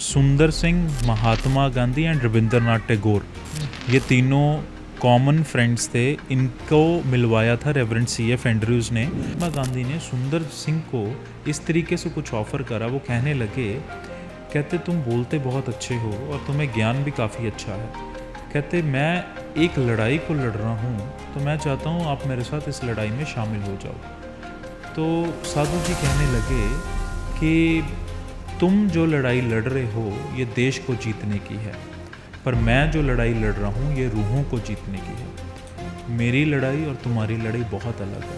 सुंदर सिंह, महात्मा गांधी एंड रविंद्रनाथ टैगोर, ये तीनों कॉमन फ्रेंड्स थे। इनको मिलवाया था रेवरेंड C.F. एंड्रयूज़ ने। महात्मा गांधी ने सुंदर सिंह को इस तरीके से कुछ ऑफ़र करा, वो कहने लगे, कहते तुम बोलते बहुत अच्छे हो और तुम्हें ज्ञान भी काफ़ी अच्छा है। कहते मैं एक लड़ाई को लड़ रहा हूँ, तो मैं चाहता हूँ आप मेरे साथ इस लड़ाई में शामिल हो जाओ। तो साधु जी कहने लगे कि तुम जो लड़ाई लड़ रहे हो ये देश को जीतने की है, पर मैं जो लड़ाई लड़ रहा हूँ ये रूहों को जीतने की है। मेरी लड़ाई और तुम्हारी लड़ाई बहुत अलग है।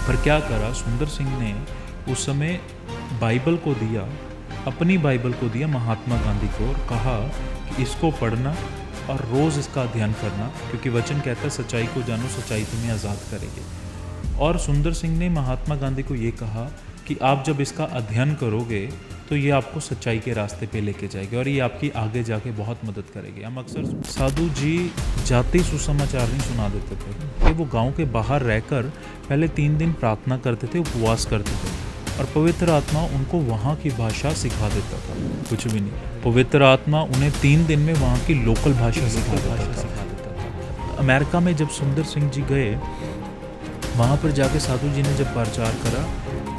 पर क्या करा, सुंदर सिंह ने उस समय बाइबल को दिया, अपनी बाइबल को दिया महात्मा गांधी को, और कहा कि इसको पढ़ना और रोज़ इसका अध्ययन करना, क्योंकि वचन कहता है सच्चाई को जानो, सच्चाई तुम्हें आज़ाद करेगी। और सुंदर सिंह ने महात्मा गांधी को ये कहा कि आप जब इसका अध्ययन करोगे तो ये आपको सच्चाई के रास्ते पे लेके जाएगी और ये आपकी आगे जाके बहुत मदद करेगी। हम अक्सर साधु जी जाते ही सुसमाचार नहीं सुना देते थे कि वो गांव के बाहर रहकर पहले 3 दिन प्रार्थना करते थे, उपवास करते थे, और पवित्र आत्मा उनको वहाँ की भाषा सिखा देता था। कुछ भी नहीं, पवित्र आत्मा उन्हें 3 दिन में वहाँ की लोकल भाषा सिखा देता था। अमेरिका में जब सुंदर सिंह जी गए, वहाँ पर जाके साधु जी ने जब प्रचार करा,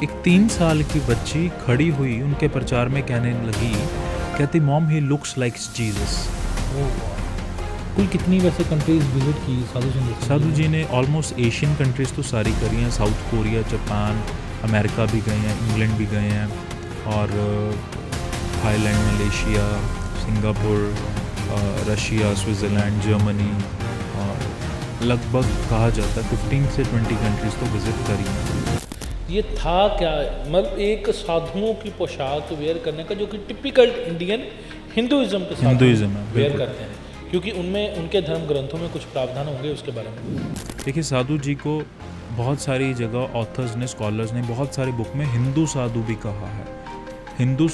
एक 3 साल की बच्ची खड़ी हुई उनके प्रचार में कहने लगी, कहती mom he looks like Jesus. कुल कितनी वैसे कंट्रीज विजिट की साधु जी ने? ऑलमोस्ट एशियन कंट्रीज़ तो सारी करी हैं, साउथ कोरिया, जापान, अमेरिका भी गए हैं, इंग्लैंड भी गए हैं, और Thailand, Malaysia, Singapore, Russia, Switzerland, Germany, और लगभग कहा जाता है 15 से 20 कंट्रीज़ तो विज़िट करी हैं। ये था क्या, मतलब एक साधुओं की पोशाक वेयर करने का, जो कि टिपिकल इंडियन हिंदुइज्म के साथ वेयर करते हैं, क्योंकि उनमें उनके धर्म ग्रंथों में कुछ प्रावधान होंगे उसके बारे में। देखिए, साधु जी को बहुत सारी जगह ऑथर्स ने, स्कॉलर्स ने बहुत सारी बुक में हिंदू साधु भी कहा है। हिंदू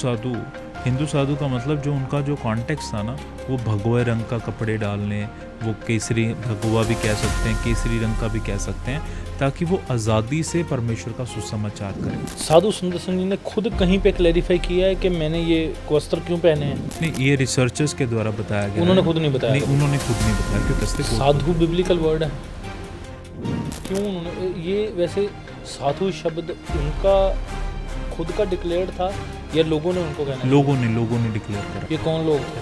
साधु का मतलब जो उनका जो कॉन्टेक्स्ट था ना, वो भगवे रंग का कपड़े डालने, वो केसरी भगवा भी कह सकते हैं, केसरी रंग का भी कह सकते हैं, ताकि वो आज़ादी से परमेश्वर का सुसमाचार करें। साधु सुंदर सिंह जी ने खुद कहीं पे क्लैरिफाई किया है कि मैंने ये वस्त्र क्यों पहने हैं? नहीं, ये रिसर्चर्स के द्वारा बताया गया। उन्होंने खुद नहीं बताया? नहीं, उन्होंने खुद नहीं बताया, क्योंकि साधु बिब्लिकल वर्ड है। क्यों उन्होंने ये, वैसे साधु शब्द उनका खुद का डिक्लेयर था या लोगों ने उनको कहना? लोगों ने डिक्लेयर करा। ये कौन लोग थे?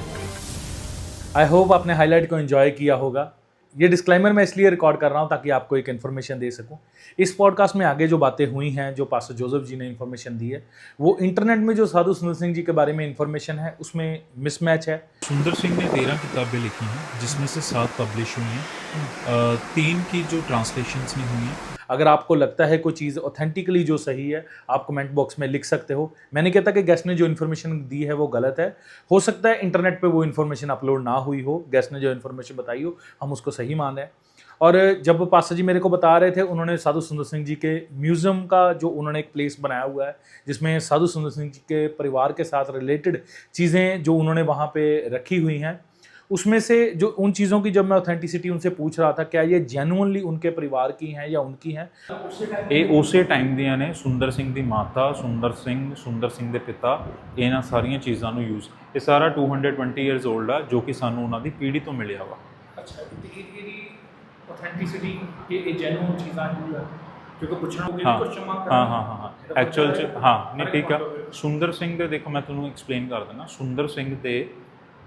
आई होप आपने हाईलाइट को एंजॉय किया होगा। ये डिस्क्लेमर मैं इसलिए रिकॉर्ड कर रहा हूँ ताकि आपको एक इन्फॉर्मेशन दे सकूँ। इस पॉडकास्ट में आगे जो बातें हुई हैं, जो पास्टर जोसेफ जी ने इन्फॉर्मेशन दी है, वो इंटरनेट में जो साधु सुंदर सिंह जी के बारे में इन्फॉर्मेशन है उसमें मिसमैच है। सुंदर सिंह ने 13 किताबें लिखी हैं, जिसमें से 7 पब्लिश हुई हैं, 3 की जो ट्रांसलेशंस में हुई हैं। अगर आपको लगता है कोई चीज़ ऑथेंटिकली जो सही है, आप कमेंट बॉक्स में लिख सकते हो। मैंने कहता कि गेस्ट ने जो इन्फॉर्मेशन दी है वो गलत है। हो सकता है इंटरनेट पे वो इन्फॉर्मेशन अपलोड ना हुई हो, गेस्ट ने जो इन्फॉर्मेशन बताई हो हम उसको सही मान रहे हैं। और जब पास्टर जी मेरे को बता रहे थे, उन्होंने साधु सुंदर सिंह जी के म्यूज़ियम का जो उन्होंने एक प्लेस बनाया हुआ है, जिसमें साधु सुंदर सिंह जी के परिवार के साथ रिलेटेड चीज़ें जो उन्होंने वहाँ पे रखी हुई हैं, उसमें से जो उन चीज़ों की जब मैं ऑथेंटिसिटी उनसे पूछ रहा था, क्या ये जेन्युइनली उनके परिवार की हैं या उनकी हैं, ਇਹ ਉਸੇ ਟਾਈਮ ਦੀਆਂ ਨੇ। ਸੁੰਦਰ ਸਿੰਘ ਦੀ ਮਾਤਾ, ਸੁੰਦਰ ਸਿੰਘ ਦੇ ਪਿਤਾ, ਇਹਨਾਂ ਸਾਰੀਆਂ ਚੀਜ਼ਾਂ ਨੂੰ ਯੂਜ਼, ਇਹ ਸਾਰਾ 220 ਇਅਰਸ 올ਡ ਆ, ਜੋ ਕਿ ਸਾਨੂੰ ਉਹਨਾਂ ਦੀ ਪੀੜ੍ਹੀ ਤੋਂ ਮਿਲਿਆ ਵਾ। ਅੱਛਾ, ਇਹਦੀ ऑथेंटिसिटी ਇਹ जेन्युइन ਚੀਜ਼ਾਂ ਹੀ ਆ, ਕਿਉਂਕਿ ਪੁੱਛਣਾ ਹੋਊਗਾ ਹਾਂ ਕੁਐਸਚਨ ਮਾਰਕ। ਹਾਂ ਐਕਚੁਅਲ ਚ ਨਹੀਂ, ਠੀਕ ਆ। ਸੁੰਦਰ ਸਿੰਘ ਦੇ, ਦੇਖੋ ਮੈਂ ਤੁਹਾਨੂੰ ਐਕਸਪਲੇਨ ਕਰ ਦਿੰਦਾ। ਸੁੰਦਰ ਸਿੰਘ ਦੇ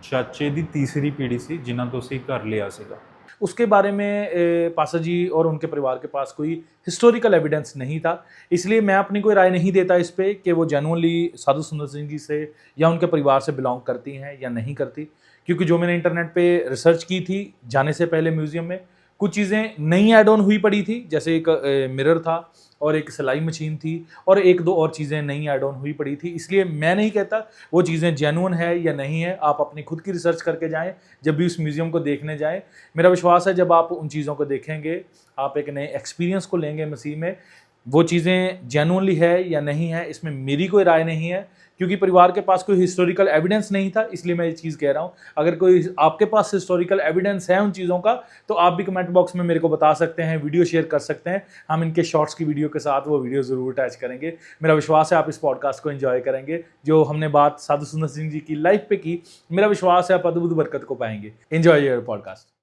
ਚਾਚੇ ਦੀ तीसरी पीढ़ी सी जिन्हां तो ਅਸੀਂ घर लिया सीगा। उसके बारे में पासा जी और उनके परिवार के पास कोई हिस्टोरिकल एविडेंस नहीं था, इसलिए मैं अपनी कोई राय नहीं देता इस पे कि वो जेन्युइनली साधु सुंदर सिंह जी से या उनके परिवार से बिलोंग करती हैं या नहीं करती। क्योंकि जो मैंने इंटरनेट पे रिसर्च की थी जाने से पहले म्यूज़ियम में, कुछ चीज़ें नई ऐड ऑन हुई पड़ी थी, जैसे एक मिरर था और एक सिलाई मशीन थी और 1-2 और चीज़ें नई ऐड ऑन हुई पड़ी थी। इसलिए मैं नहीं कहता वो चीज़ें जेन्युइन है या नहीं है, आप अपनी खुद की रिसर्च करके जाएं जब भी उस म्यूज़ियम को देखने जाएं। मेरा विश्वास है जब आप उन चीज़ों को देखेंगे, आप एक नए एक्सपीरियंस को लेंगे मसीह में। वो चीज़ें जेन्युइनली है या नहीं है, इसमें मेरी कोई राय नहीं है, क्योंकि परिवार के पास कोई हिस्टोरिकल एविडेंस नहीं था, इसलिए मैं ये चीज़ कह रहा हूँ। अगर कोई आपके पास हिस्टोरिकल एविडेंस है उन चीज़ों का, तो आप भी कमेंट बॉक्स में मेरे को बता सकते हैं, वीडियो शेयर कर सकते हैं। हम इनके शॉर्ट्स की वीडियो के साथ वो वीडियो ज़रूर अटैच करेंगे। मेरा विश्वास है आप इस पॉडकास्ट को एंजॉय करेंगे। जो हमने बात साधु सुंदर सिंह जी की लाइफ पे की, मेरा विश्वास है आप अद्भुत बरकत को पाएंगे। Enjoy your podcast.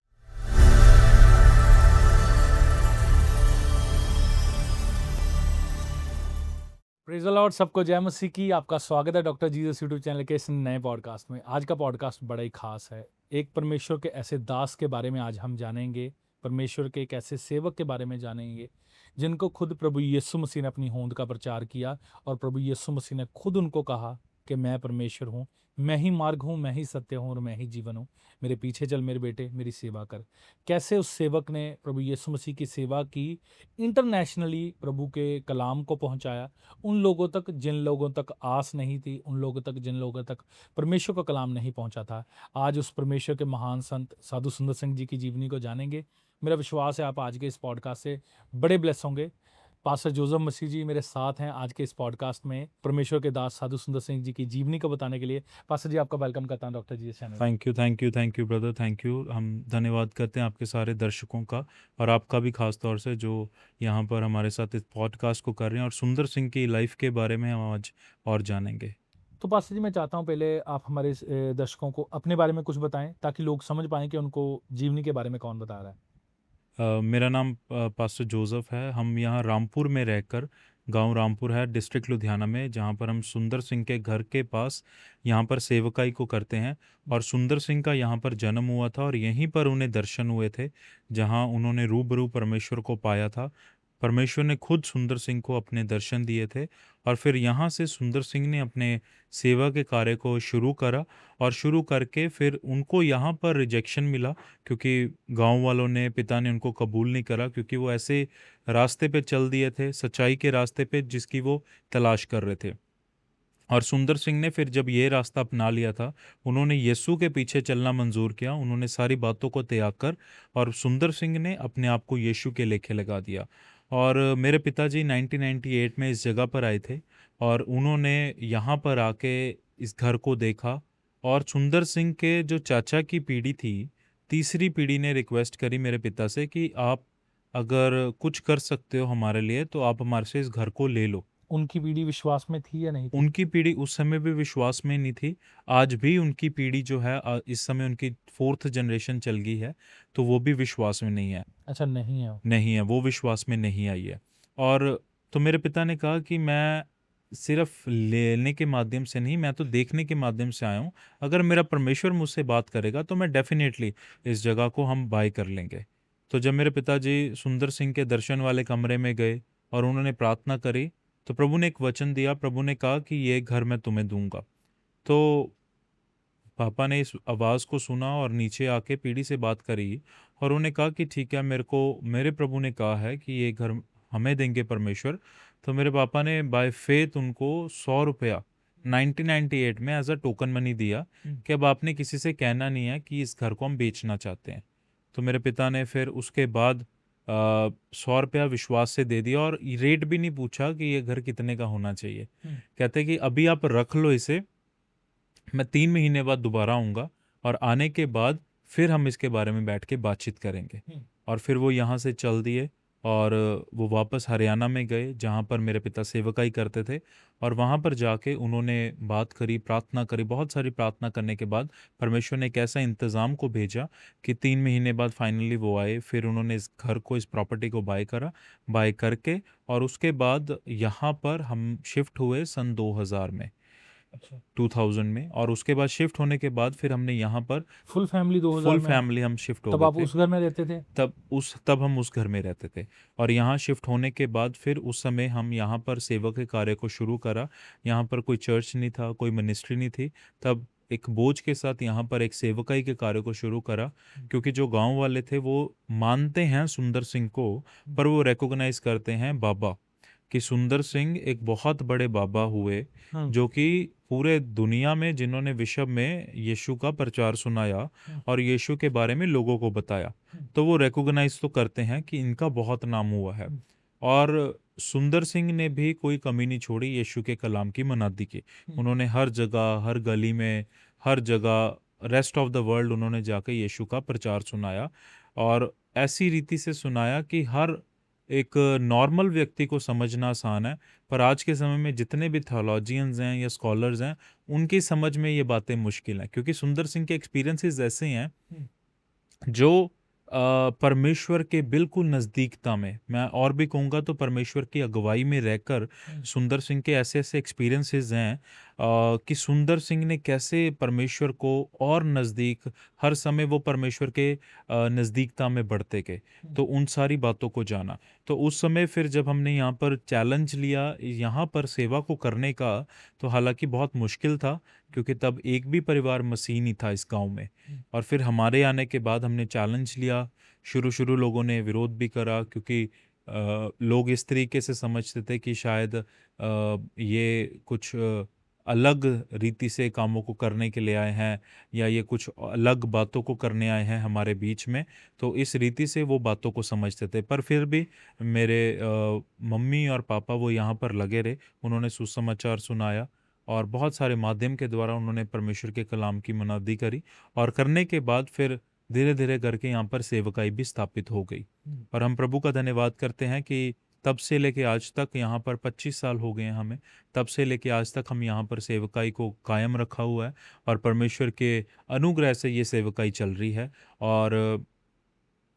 Praise the Lord, सबको जय मसीह की। आपका स्वागत है डॉक्टर जीसस यूट्यूब चैनल के इस नए पॉडकास्ट में। आज का पॉडकास्ट बड़ा ही खास है। एक परमेश्वर के ऐसे दास के बारे में आज हम जानेंगे, परमेश्वर के एक ऐसे सेवक के बारे में जानेंगे जिनको खुद प्रभु यीशु मसीह ने अपनी होंद का प्रचार किया, और प्रभु यीशु मसीह ने खुद उनको कहा कि मैं परमेश्वर हूँ, मैं ही मार्ग हूँ, मैं ही सत्य हूँ और मैं ही जीवन हूँ। मेरे पीछे चल मेरे बेटे, मेरी सेवा कर। कैसे उस सेवक ने प्रभु यीशु मसीह की सेवा की, इंटरनेशनली प्रभु के कलाम को पहुँचाया उन लोगों तक जिन लोगों तक आस नहीं थी, उन लोगों तक जिन लोगों तक परमेश्वर का कलाम नहीं पहुंचा था। आज उस परमेश्वर के महान संत साधु सुंदर सिंह जी की जीवनी को जानेंगे। मेरा विश्वास है आप आज के इस पॉडकास्ट से बड़े ब्लेस होंगे। पास्टर जोसेफ मसीह जी मेरे साथ हैं आज के इस पॉडकास्ट में, परमेश्वर के दास साधु सुंदर सिंह जी की जीवनी को बताने के लिए। पास्टर जी, आपका वेलकम करता हूं डॉक्टर जी इस channel. Thank you brother, thank you. हम धन्यवाद करते हैं आपके सारे दर्शकों का और आपका भी खास तौर से जो यहाँ पर हमारे साथ इस पॉडकास्ट को कर रहे हैं, और सुंदर सिंह की लाइफ के बारे में हम आज और जानेंगे। तो पास्टर जी, मैं चाहता हूं पहले आप हमारे दर्शकों को अपने बारे में कुछ बताएं, ताकि लोग समझ पाएं कि उनको जीवनी के बारे में कौन बता रहा है। मेरा नाम पास्टर जोसेफ है। हम यहाँ रामपुर में रहकर, गांव रामपुर है डिस्ट्रिक्ट लुधियाना में, जहाँ पर हम सुंदर सिंह के घर के पास यहाँ पर सेवकाई को करते हैं। और सुंदर सिंह का यहाँ पर जन्म हुआ था और यहीं पर उन्हें दर्शन हुए थे, जहाँ उन्होंने रूबरू परमेश्वर को पाया था। परमेश्वर ने खुद सुंदर सिंह को अपने दर्शन दिए थे, और फिर यहाँ से सुंदर सिंह ने अपने सेवा के कार्य को शुरू करा, और शुरू करके फिर उनको यहाँ पर रिजेक्शन मिला, क्योंकि गांव वालों ने, पिता ने उनको कबूल नहीं करा, क्योंकि वो ऐसे रास्ते पे चल दिए थे, सच्चाई के रास्ते पे जिसकी वो तलाश कर रहे थे। और सुंदर सिंह ने फिर जब ये रास्ता अपना लिया था, उन्होंने यीशु के पीछे चलना मंजूर किया। उन्होंने सारी बातों को त्याग कर, और सुंदर सिंह ने अपने आप को यीशु के लेखे लगा दिया। और मेरे पिताजी 1998 में इस जगह पर आए थे, और उन्होंने यहाँ पर आके इस घर को देखा। और सुंदर सिंह के जो चाचा की पीढ़ी थी, तीसरी पीढ़ी ने रिक्वेस्ट करी मेरे पिता से कि आप अगर कुछ कर सकते हो हमारे लिए, तो आप हमारे से इस घर को ले लो। उनकी पीढ़ी विश्वास में थी या नहीं थी? उनकी पीढ़ी उस समय भी विश्वास में नहीं थी। आज भी उनकी पीढ़ी जो है, इस समय उनकी 4th जनरेशन चल गई है, तो वो भी विश्वास में नहीं है। अच्छा, नहीं है वो। नहीं है, वो विश्वास में नहीं आई है। और तो मेरे पिता ने कहा कि मैं सिर्फ लेने के माध्यम से नहीं, मैं तो देखने के माध्यम से आया हूँ। अगर मेरा परमेश्वर मुझसे बात करेगा तो मैं डेफिनेटली इस जगह को हम बाय कर लेंगे। तो जब मेरे पिताजी सुंदर सिंह के दर्शन वाले कमरे में गए और उन्होंने प्रार्थना करी, तो प्रभु ने एक वचन दिया। प्रभु ने कहा कि ये घर मैं तुम्हें दूंगा। तो पापा ने इस आवाज़ को सुना और नीचे आके पीढ़ी से बात करी, और उन्होंने कहा कि ठीक है, मेरे प्रभु ने कहा है कि ये घर हमें देंगे परमेश्वर। तो मेरे पापा ने बाय फेथ उनको 100 रुपया 1998 में एज अ टोकन मनी दिया कि अब आपने किसी से कहना नहीं है कि इस घर को हम बेचना चाहते हैं। तो मेरे पिता ने फिर उसके बाद 100 रुपया विश्वास से दे दिया, और रेट भी नहीं पूछा कि ये घर कितने का होना चाहिए। कहते कि अभी आप रख लो इसे, मैं 3 महीने बाद दोबारा आऊँगा, और आने के बाद फिर हम इसके बारे में बैठ के बातचीत करेंगे। और फिर वो यहाँ से चल दिए, और वो वापस हरियाणा में गए, जहाँ पर मेरे पिता सेवकाई करते थे। और वहाँ पर जाके उन्होंने बात करी, प्रार्थना करी। बहुत सारी प्रार्थना करने के बाद परमेश्वर ने एक ऐसा इंतज़ाम को भेजा कि 3 महीने बाद फाइनली वो आए। फिर उन्होंने इस घर को, इस प्रॉपर्टी को बाय करके, और उसके बाद यहाँ पर हम शिफ्ट हुए सन 2000 में। अच्छा, 2000 में। और उसके बाद शिफ्ट होने के बाद फिर हमने यहाँ पर फुल फैमिली 2000 में? फैमिली हम शिफ्ट हो तब गए आप थे। उस घर में रहते थे? तब हम उस घर में रहते थे। और यहाँ शिफ्ट होने के बाद फिर उस समय हम यहाँ पर सेवा के कार्य को शुरू करा। यहाँ पर कोई चर्च नहीं था, कोई मिनिस्ट्री नहीं थी। तब एक बोझ के साथ यहाँ पर एक सेवकाई के कार्य को शुरू करा, क्योंकि जो गांव वाले थे वो मानते हैं सुंदर सिंह को, पर वो रिकॉग्नाइज करते हैं बाबा, कि सुंदर सिंह एक बहुत बड़े बाबा हुए, जो कि पूरे दुनिया में जिन्होंने विश्व में यीशु का प्रचार सुनाया और यीशु के बारे में लोगों को बताया। तो वो रिकॉग्नाइज तो करते हैं कि इनका बहुत नाम हुआ है। और सुंदर सिंह ने भी कोई कमी नहीं छोड़ी यीशु के कलाम की मनादी की। उन्होंने हर जगह, हर गली में, हर जगह रेस्ट ऑफ द वर्ल्ड उन्होंने जाकर यीशु का प्रचार सुनाया, और ऐसी रीति से सुनाया कि हर एक नॉर्मल व्यक्ति को समझना आसान है, पर आज के समय में जितने भी थियोलॉजियंस हैं या स्कॉलर्स हैं, उनकी समझ में ये बातें मुश्किल हैं, क्योंकि सुंदर सिंह के एक्सपीरियंसेस ऐसे हैं जो परमेश्वर के बिल्कुल नज़दीकता में, मैं और भी कहूँगा तो परमेश्वर की अगुवाई में रहकर सुंदर सिंह के ऐसे-ऐसे एक्सपीरियंसेस हैं कि सुंदर सिंह ने कैसे परमेश्वर को और नज़दीक, हर समय वो परमेश्वर के नज़दीकता में बढ़ते गए। तो उन सारी बातों को जाना। तो उस समय फिर जब हमने यहाँ पर चैलेंज लिया यहाँ पर सेवा को करने का, तो हालाँकि बहुत मुश्किल था, क्योंकि तब एक भी परिवार मसीही नहीं था इस गाँव में। और फिर हमारे आने के बाद हमने चैलेंज लिया। शुरू लोगों ने विरोध भी करा, क्योंकि लोग इस तरीके से समझते थे कि शायद ये कुछ अलग रीति से कामों को करने के लिए आए हैं, या ये कुछ अलग बातों को करने आए हैं हमारे बीच में। तो इस रीति से वो बातों को समझते थे। पर फिर भी मेरे मम्मी और पापा वो यहाँ पर लगे रहे, उन्होंने सुसमाचार सुनाया, और बहुत सारे माध्यम के द्वारा उन्होंने परमेश्वर के कलाम की मनादी करी, और करने के बाद फिर धीरे धीरे करके यहाँ पर सेवकाई भी स्थापित हो गई। और हम प्रभु का धन्यवाद करते हैं कि तब से लेके आज तक, यहाँ पर 25 साल हो गए हैं हमें, तब से लेके आज तक हम यहाँ पर सेवकाई को कायम रखा हुआ है, और परमेश्वर के अनुग्रह से ये सेवकाई चल रही है। और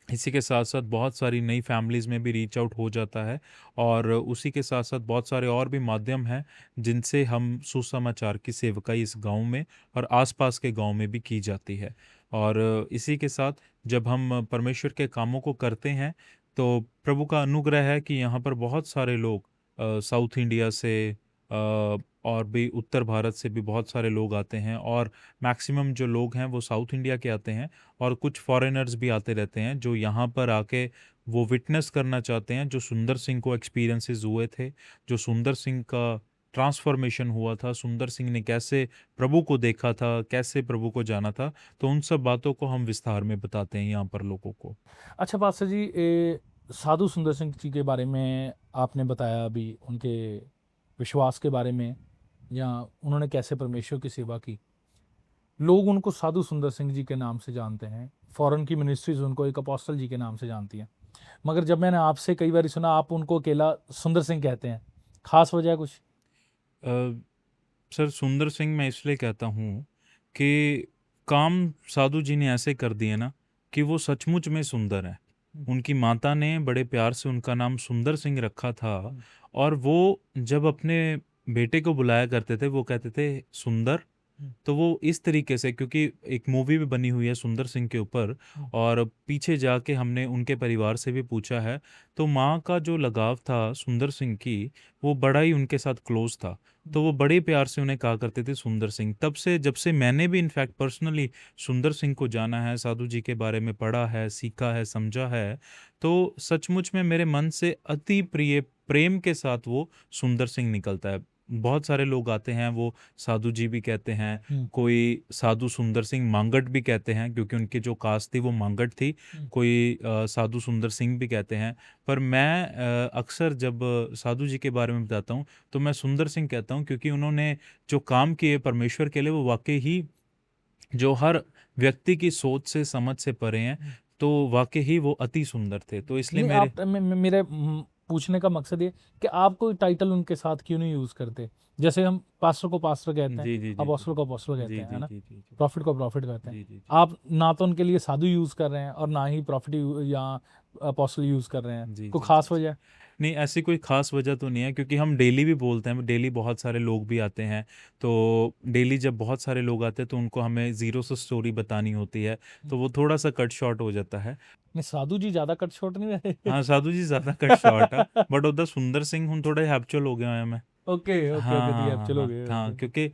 इसी के साथ साथ बहुत सारी नई फैमिलीज़ में भी रीच आउट हो जाता है, और उसी के साथ साथ बहुत सारे और भी माध्यम हैं जिनसे हम सुसमाचार की सेवकाई इस गांव में और आसपास के गांव में भी की जाती है। और इसी के साथ जब हम परमेश्वर के कामों को करते हैं, तो प्रभु का अनुग्रह है कि यहाँ पर बहुत सारे लोग साउथ इंडिया से और भी उत्तर भारत से भी बहुत सारे लोग आते हैं, और मैक्सिमम जो लोग हैं वो साउथ इंडिया के आते हैं, और कुछ फॉरेनर्स भी आते रहते हैं जो यहाँ पर आके वो विटनेस करना चाहते हैं जो सुंदर सिंह को एक्सपीरियंसेस हुए थे, जो सुंदर सिंह का ट्रांसफॉर्मेशन हुआ था, सुंदर सिंह ने कैसे प्रभु को देखा था, कैसे प्रभु को जाना था। तो उन सब बातों को हम विस्तार में बताते हैं यहाँ पर लोगों को। अच्छा पास्टर जी, साधु सुंदर सिंह जी के बारे में आपने बताया अभी, उनके विश्वास के बारे में, या उन्होंने कैसे परमेश्वर की सेवा की। लोग उनको साधु सुंदर सिंह जी के नाम से जानते हैं, फॉरेन की मिनिस्ट्रीज उनको एक अपोस्टल जी के नाम से जानती हैं, मगर जब मैंने आपसे कई बार सुना आप उनको अकेला सुंदर सिंह कहते हैं, खास वजह है कुछ? सर, सुंदर सिंह मैं इसलिए कहता हूँ कि काम साधु जी ने ऐसे कर दिए ना कि वो सचमुच में सुंदर है। उनकी माता ने बड़े प्यार से उनका नाम सुंदर सिंह रखा था, और वो जब अपने बेटे को बुलाया करते थे वो कहते थे सुंदर। तो वो इस तरीके से, क्योंकि एक मूवी भी बनी हुई है सुंदर सिंह के ऊपर, और पीछे जाके हमने उनके परिवार से भी पूछा है, तो माँ का जो लगाव था सुंदर सिंह की, वो बड़ा ही उनके साथ क्लोज था। तो वो बड़े प्यार से उन्हें कहा करते थे सुंदर सिंह। तब से, जब से मैंने भी इनफैक्ट पर्सनली सुंदर सिंह को जाना है, साधु जी के बारे में पढ़ा है, सीखा है, समझा है, तो सचमुच में मेरे मन से अति प्रिय प्रेम के साथ वो सुंदर सिंह निकलता है। बहुत सारे लोग आते हैं, वो साधु जी भी कहते हैं, कोई साधु सुंदर सिंह मांगट भी कहते हैं, क्योंकि उनकी जो कास्ट थी वो मांगट थी। कोई साधु सुंदर सिंह भी कहते हैं। पर मैं अक्सर जब साधु जी के बारे में बताता हूँ तो मैं सुंदर सिंह कहता हूँ, क्योंकि उन्होंने जो काम किए परमेश्वर के लिए वो वाकई ही जो हर व्यक्ति की सोच से, समझ से परे हैं। तो वाकई ही वो अति सुंदर थे। तो इसलिए नहीं, मेरे आप मेरे पूछने का मकसद ये कि आप कोई टाइटल उनके साथ क्यों नहीं यूज करते? जैसे हम पास्टर को पास्टर कहते जी हैं, जी जी अपोस्टल को अपोस्टल कहते जी हैं, जी है ना, जी जी जी प्रॉफिट को प्रॉफिट कहते हैं। जी जी आप ना तो उनके लिए साधु यूज कर रहे हैं और ना ही प्रॉफिट या अपोस्टल यूज कर रहे हैं, जी कोई जी खास जी। वजह है? नहीं, ऐसी कोई ख़ास वजह तो नहीं है, क्योंकि हम डेली भी बोलते हैं, डेली बहुत सारे लोग भी आते हैं। तो डेली जब बहुत सारे लोग आते हैं तो उनको हमें ज़ीरो से स्टोरी बतानी होती है, तो वो थोड़ा-सा कट शॉर्ट हो जाता है। नहीं, साधु जी ज्यादा कट शॉर्ट नहीं रहे? हाँ, साधु जी ज़्यादा कट शॉर्ट है, बट उधर सुंदर सिंह हम थोड़े हैप्चुअल हो गए हैं मैं। ओके ओके हाँ, ओके, दी हाँ, आप हाँ, चलो हाँ, गए, हाँ, ओके। क्योंकि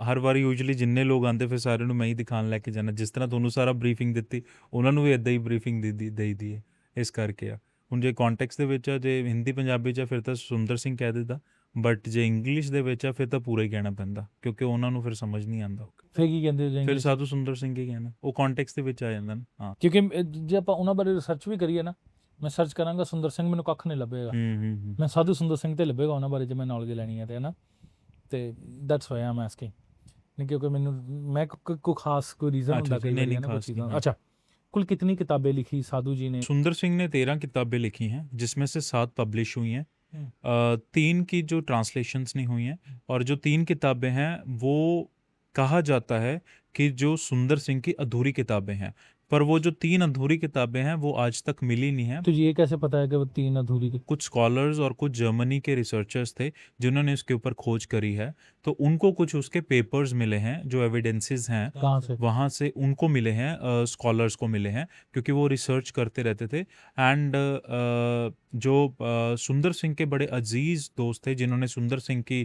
हर ਵਾਰ ਯੂਜੂਅਲੀ ਜਿੰਨੇ ਲੋਕ ਆਉਂਦੇ ਫਿਰ ਸਾਰਿਆਂ ਨੂੰ ਮੈਂ ਹੀ ਦਿਖਾਣ ਲੈ ਕੇ ਜਾਣਾ, ਜਿਸ ਤਰ੍ਹਾਂ ਤੁਹਾਨੂੰ ਸਾਰਾ ਬਰੀਫਿੰਗ ਦਿੱਤੀ, ਉਹਨਾਂ ਨੂੰ ਵੀ ਇਦਾਂ ਹੀ ਬਰੀਫਿੰਗ ਦੇਈ ਦੀ ਹੈ, ਇਸ ਕਰਕੇ ਆ। ਹੁਣ ਜੇ ਕੌਂਟੈਕਸਟ ਦੇ ਵਿੱਚ ਆ, ਜੇ ਹਿੰਦੀ ਪੰਜਾਬੀ 'ਚ ਆ ਫਿਰ ਤਾਂ ਸੁੰਦਰ ਸਿੰਘ ਕਹਿ ਦਿੱਤਾ, ਬਟ ਜੇ ਇੰਗਲਿਸ਼ ਦੇ ਵਿੱਚ ਆ ਫਿਰ ਤਾਂ ਪੂਰਾ ਹੀ ਕਹਿਣਾ ਪੈਂਦਾ, ਕਿਉਂਕਿ ਉਹਨਾਂ ਨੂੰ ਫਿਰ ਸਮਝ ਨਹੀਂ ਆਉਂਦਾ। ਫਿਰ ਕੀ ਕਹਿੰਦੇ ਹੋ ਫਿਰ ਇੰਗਲਿਸ਼? ਸਾਧੂ ਸੁੰਦਰ ਸਿੰਘ ਹੀ ਕਹਿਣਾ, ਉਹ ਕੌਂਟੈਕਸਟ ਦੇ ਵਿੱਚ ਆ ਜਾਂਦਾ ਨਾ। ਹਾਂ ਕਿਉਂਕਿ ਜੇ ਆਪਾਂ ਉਹਨਾਂ ਬਾਰੇ ਰਿਸਰਚ ਵੀ ਕਰੀਏ ਨਾ, ਮੈਂ ਸਰਚ ਕਰਾਂਗਾ ਸੁੰਦਰ ਸਿੰਘ, ਮੈਨੂੰ ਕੱਖ ਨਹੀਂ ਲੱਭੇਗਾ। ਮੈਂ ਸਾਧੂ ਸੁੰਦਰ ਸਿੰਘ ਤੇ ਲੱਭੇਗਾ ਉਹਨਾਂ ਬਾਰੇ ਜੇ ਮੈਂ ਨੌਲੇਜ ਲੈਣੀ ਹੈ ਤੇ ਨਾ, ਤੇ ਦੈਟਸ ਵਾਈ ਆਮ ਆਸਕਿੰਗ। ਨਹੀਂ ਕਿਉਂਕਿ ਮੈਨੂੰ ਮੈਂ ਕੋਈ ਖਾਸ ਕੋਈ ਰੀਜ਼ਨ ਹੁੰਦਾ ਕਈ ਵਾਰੀ ਨਾ कुछ चीज़ों। अच्छा, कुल कितनी किताबें लिखी साधु जी ने? सुंदर सिंह ने 13 किताबें लिखी हैं, जिसमें से 7 पब्लिश हुई हैं, 3 की जो ट्रांसलेशंस नहीं हुई हैं, और जो 3 किताबें हैं वो कहा जाता है कि जो सुंदर सिंह की अधूरी किताबें हैं, पर वो जो 3 अधूरी किताबें हैं वो आज तक मिली नहीं हैं। तो ये कैसे पता है कि वो 3 अधूरी? कुछ स्कॉलर्स और कुछ जर्मनी के रिसर्चर्स थे जिन्होंने इसके ऊपर खोज करी है, तो उनको कुछ उसके पेपर्स मिले हैं, जो एविडेंसेस हैं कहाँ से? वहाँ से उनको मिले हैं, स्कॉलर्स को मिले हैं, क्योंकि वो रिसर्च करते रहते थे। एंड जो सुंदर सिंह के बड़े अजीज़ दोस्त थे जिन्होंने सुंदर सिंह की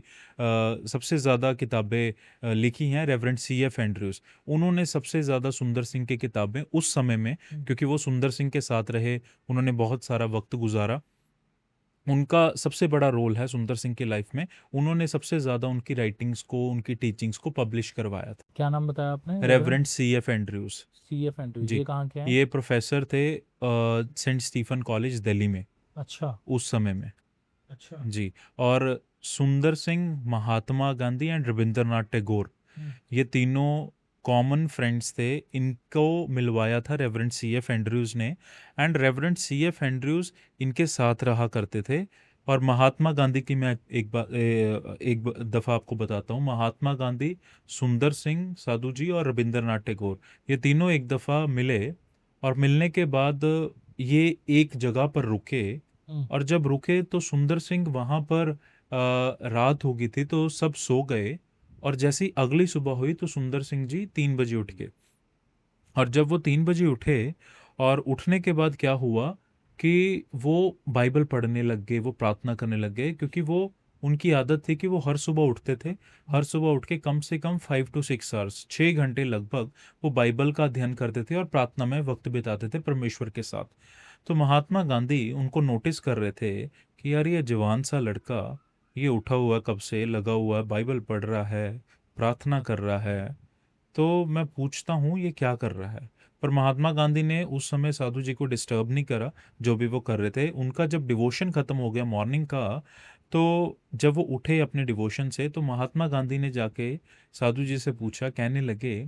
सबसे ज़्यादा किताबें लिखी हैं, रेवरेंड C.F. एंड्रयूज़, उन्होंने सबसे ज़्यादा सुंदर सिंह की किताबें उस समय में, क्योंकि वो सुंदर सिंह के साथ रहे, उन्होंने बहुत सारा वक्त गुजारा, उनका सबसे बड़ा रोल है सुंदर सिंह की लाइफ में। उन्होंने सबसे ज़्यादा उनकी राइटिंग्स को, उनकी टीचिंग्स को पब्लिश करवाया था। क्या नाम बताया आपने? Reverend C.F. Andrews. C.F. Andrews, जी, ये कहाँ के हैं? ये प्रोफेसर थे सेंट स्टीफन कॉलेज दिल्ली में अच्छा उस समय में। अच्छा। जी, और सुंदर सिंह, महात्मा गांधी एंड रविंद्रनाथ टैगोर, ये तीनों कॉमन फ्रेंड्स थे। इनको मिलवाया था रेवरेंड C.F. एंड्रयूज़ ने, एंड रेवरेंड C.F. एंड्रयूज़ इनके साथ रहा करते थे। और महात्मा गांधी की मैं एक दफ़ा आपको बताता हूँ। महात्मा गांधी, सुंदर सिंह साधु जी और रविंद्रनाथ टैगोर, ये तीनों एक दफ़ा मिले, और मिलने के बाद ये एक जगह पर रुके, और जब रुके तो सुंदर सिंह वहाँ पर रात हो गई थी तो सब सो गए, और जैसे ही अगली सुबह हुई तो सुंदर सिंह जी 3 बजे उठ गए। और जब वो 3 बजे उठे, और उठने के बाद क्या हुआ कि वो बाइबल पढ़ने लग गए, वो प्रार्थना करने लग गए, क्योंकि वो उनकी आदत थी कि वो हर सुबह उठते थे, हर सुबह उठ के कम से कम 5 to 6 आवर्स, 6 घंटे लगभग वो बाइबल का अध्ययन करते थे और प्रार्थना में वक्त बिताते थे परमेश्वर के साथ। तो महात्मा गांधी उनको नोटिस कर रहे थे कि यार ये जवान सा लड़का, ये उठा हुआ कब से, लगा हुआ है, बाइबल पढ़ रहा है, प्रार्थना कर रहा है, तो मैं पूछता हूँ ये क्या कर रहा है। पर महात्मा गांधी ने उस समय साधु जी को डिस्टर्ब नहीं करा, जो भी वो कर रहे थे। उनका जब डिवोशन ख़त्म हो गया मॉर्निंग का, तो जब वो उठे अपने डिवोशन से, तो महात्मा गांधी ने जाके साधु जी से पूछा, कहने लगे,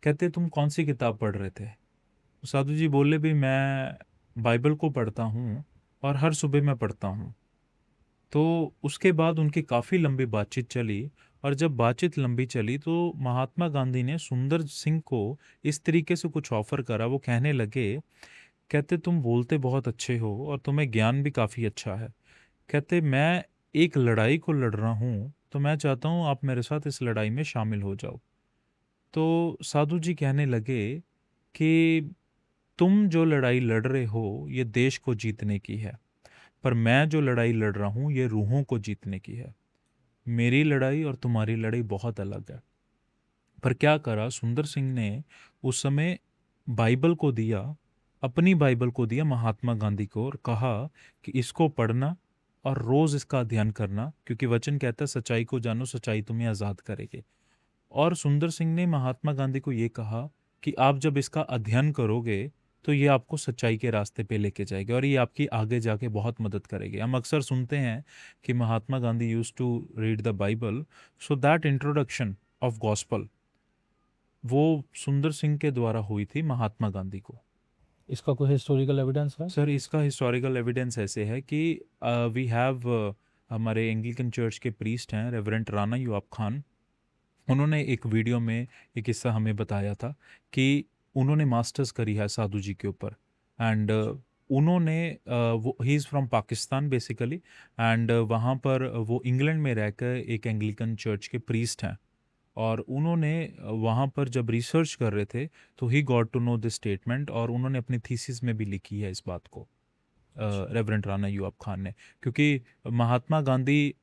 कहते तुम कौन सी किताब पढ़ रहे थे? तो साधु जी बोले, भी मैं बाइबल को पढ़ता हूँ और हर सुबह मैं पढ़ता हूँ। तो उसके बाद उनकी काफ़ी लंबी बातचीत चली, और जब बातचीत लंबी चली तो महात्मा गांधी ने सुंदर सिंह को इस तरीके से कुछ ऑफ़र करा। वो कहने लगे, कहते तुम बोलते बहुत अच्छे हो और तुम्हें ज्ञान भी काफ़ी अच्छा है, कहते मैं एक लड़ाई को लड़ रहा हूँ, तो मैं चाहता हूँ आप मेरे साथ इस लड़ाई में शामिल हो जाओ। तो साधु जी कहने लगे कि तुम जो लड़ाई लड़ रहे हो ये देश को जीतने की है, पर मैं जो लड़ाई लड़ रहा हूँ ये रूहों को जीतने की है। मेरी लड़ाई और तुम्हारी लड़ाई बहुत अलग है। पर क्या करा सुंदर सिंह ने, उस समय बाइबल को दिया, अपनी बाइबल को दिया महात्मा गांधी को, और कहा कि इसको पढ़ना और रोज़ इसका अध्ययन करना, क्योंकि वचन कहता है सच्चाई को जानो, सच्चाई तुम्हें आज़ाद करेगी। और सुंदर सिंह ने महात्मा गांधी को ये कहा कि आप जब इसका अध्ययन करोगे तो ये आपको सच्चाई के रास्ते पे लेके जाएगी, और ये आपकी आगे जाके बहुत मदद करेगी। हम अक्सर सुनते हैं कि Mahatma Gandhi used to read the Bible, so that introduction of gospel वो सुंदर सिंह के द्वारा हुई थी महात्मा गांधी को। इसका कोई हिस्टोरिकल एविडेंस है? सर, इसका हिस्टोरिकल एविडेंस ऐसे है कि वी हैव हमारे एंग्लिकन चर्च के प्रीस्ट हैं रेवरेंड राणा यूआप खान, उन्होंने एक वीडियो में एक किस्सा हमें बताया था कि उन्होंने मास्टर्स करी है साधु जी के ऊपर, एंड उन्होंने वो he is from Pakistan basically, and वहाँ पर वो इंग्लैंड में रहकर एक एंग्लिकन चर्च के प्रीस्ट हैं, और उन्होंने वहाँ पर जब रिसर्च कर रहे थे तो he got to know this statement, और उन्होंने अपनी थीसिस में भी लिखी है इस बात को, रेवरेंड राणा यूआप खान ने। क्योंकि महात्मा गांधी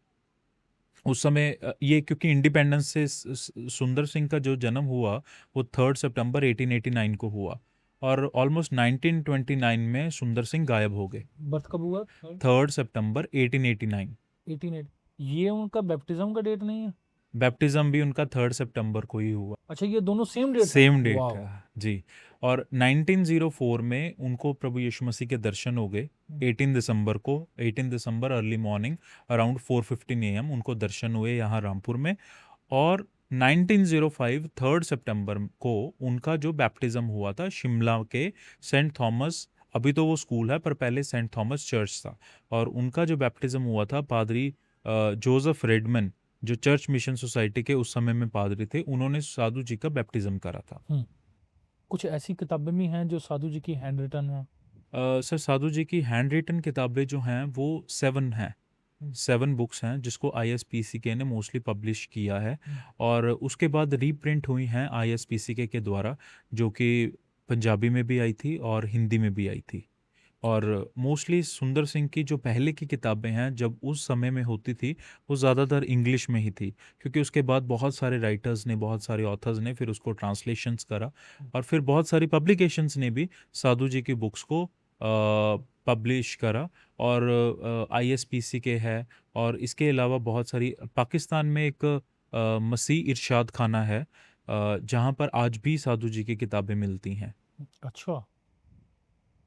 उस समय ये, क्योंकि इंडिपेंडेंस से सुंदर सिंह का जो जन्म हुआ वो 3 सितंबर 1889 को हुआ, और ऑलमोस्ट 1929 में सुंदर सिंह गायब हो गए। बर्थ कब हुआ? 3 सितंबर 1889। 1880। ये उनका बैप्टिज्म का डेट नहीं है? बैप्टिज्म भी उनका 3 सितंबर को ही हुआ। अच्छा, ये दोनों सेम डेट? सेम डेट है, जी। और 1904 में उनको प्रभु यीशु मसीह के दर्शन हो गए। 18 दिसंबर को, 18 दिसंबर अर्ली मॉर्निंग अराउंड 4:15 एएम उनको दर्शन हुए यहाँ रामपुर में। और 1905 3 सितंबर को उनका जो बैप्टिज्म हुआ था शिमला के सेंट थॉमस, अभी तो वो स्कूल है पर पहले सेंट थॉमस चर्च था, और उनका जो बैप्टिज्म हुआ था पादरी जोसेफ रेडमैन, जो चर्च मिशन सोसाइटी के उस समय में पादरी थे, उन्होंने साधु जी का बैप्टिज्म करा था। कुछ ऐसी किताबें भी हैं जो साधु जी की हैंड रिटन है? सर साधु जी की हैंड रिटन किताबें जो हैं वो 7 हैं, 7 बुक्स हैं जिसको ISPCK ने मोस्टली पब्लिश किया है, और उसके बाद रीप्रिंट हुई हैं ISPCK के द्वारा, जो कि पंजाबी में भी आई थी और हिंदी में भी आई थी। और मोस्टली सुंदर सिंह की जो पहले की किताबें हैं जब उस समय में होती थी वो ज़्यादातर इंग्लिश में ही थी, क्योंकि उसके बाद बहुत सारे राइटर्स ने, बहुत सारे ऑथर्स ने फिर उसको ट्रांसलेशंस करा, और फिर बहुत सारी पब्लिकेशंस ने भी साधु जी की बुक्स को पब्लिश करा। और ISPCK है, और इसके अलावा बहुत सारी, पाकिस्तान में एक मसीह इरशाद खाना है जहाँ पर आज भी साधु जी की किताबें मिलती हैं। अच्छा,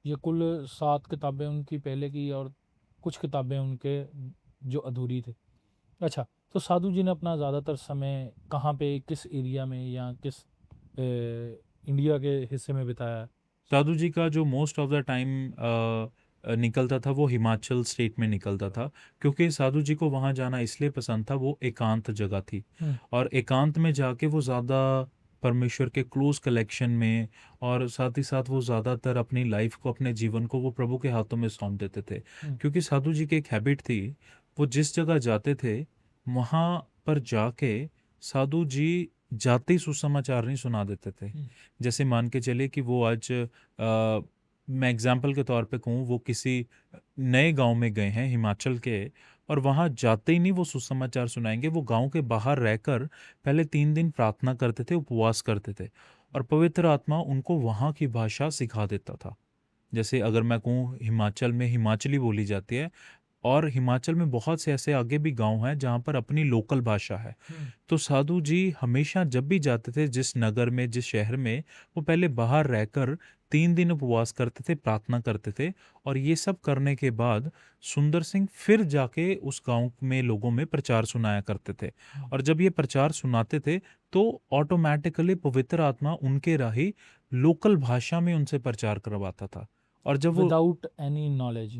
ये कुल 7 किताबें उनकी पहले की और कुछ किताबें उनके जो अधूरी थे। अच्छा, तो साधु जी ने अपना ज़्यादातर समय कहाँ पे, किस एरिया में या किस इंडिया के हिस्से में बिताया? साधु जी का जो मोस्ट ऑफ द टाइम निकलता था वो हिमाचल स्टेट में निकलता था, क्योंकि साधु जी को वहाँ जाना इसलिए पसंद था, वो एकांत जगह थी, और एकांत में जाके वो ज़्यादा परमेश्वर के क्लोज कलेक्शन में, और साथ ही साथ वो ज़्यादातर अपनी लाइफ को, अपने जीवन को वो प्रभु के हाथों में सौंप देते थे। क्योंकि साधु जी की एक हैबिट थी, वो जिस जगह जाते थे वहाँ पर जाके साधु जी जाते ही सुसमाचार नहीं सुना देते थे। जैसे मान के चले कि वो आज मैं एग्जाम्पल के तौर पे कहूँ, वो किसी नए गांव में गए हैं हिमाचल के, और वहाँ जाते ही नहीं वो सुसमाचार सुनाएंगे, वो गांव के बाहर रहकर पहले 3 दिन प्रार्थना करते थे, उपवास करते थे, और पवित्र आत्मा उनको वहाँ की भाषा सिखा देता था। जैसे अगर मैं कहूँ हिमाचल में हिमाचली बोली जाती है, और हिमाचल में बहुत से ऐसे आगे भी गांव हैं जहाँ पर अपनी लोकल भाषा है। तो साधु जी हमेशा जब भी जाते थे जिस नगर में, जिस शहर में, वो पहले बाहर रहकर 3 दिन उपवास करते थे, प्रार्थना करते थे, और ये सब करने के बाद सुंदर सिंह फिर जाके उस गांव में लोगों में प्रचार सुनाया करते थे। और जब ये प्रचार सुनाते थे तो ऑटोमेटिकली पवित्र आत्मा उनके राही लोकल भाषा में उनसे प्रचार करवाता था। और जब वो without any knowledge,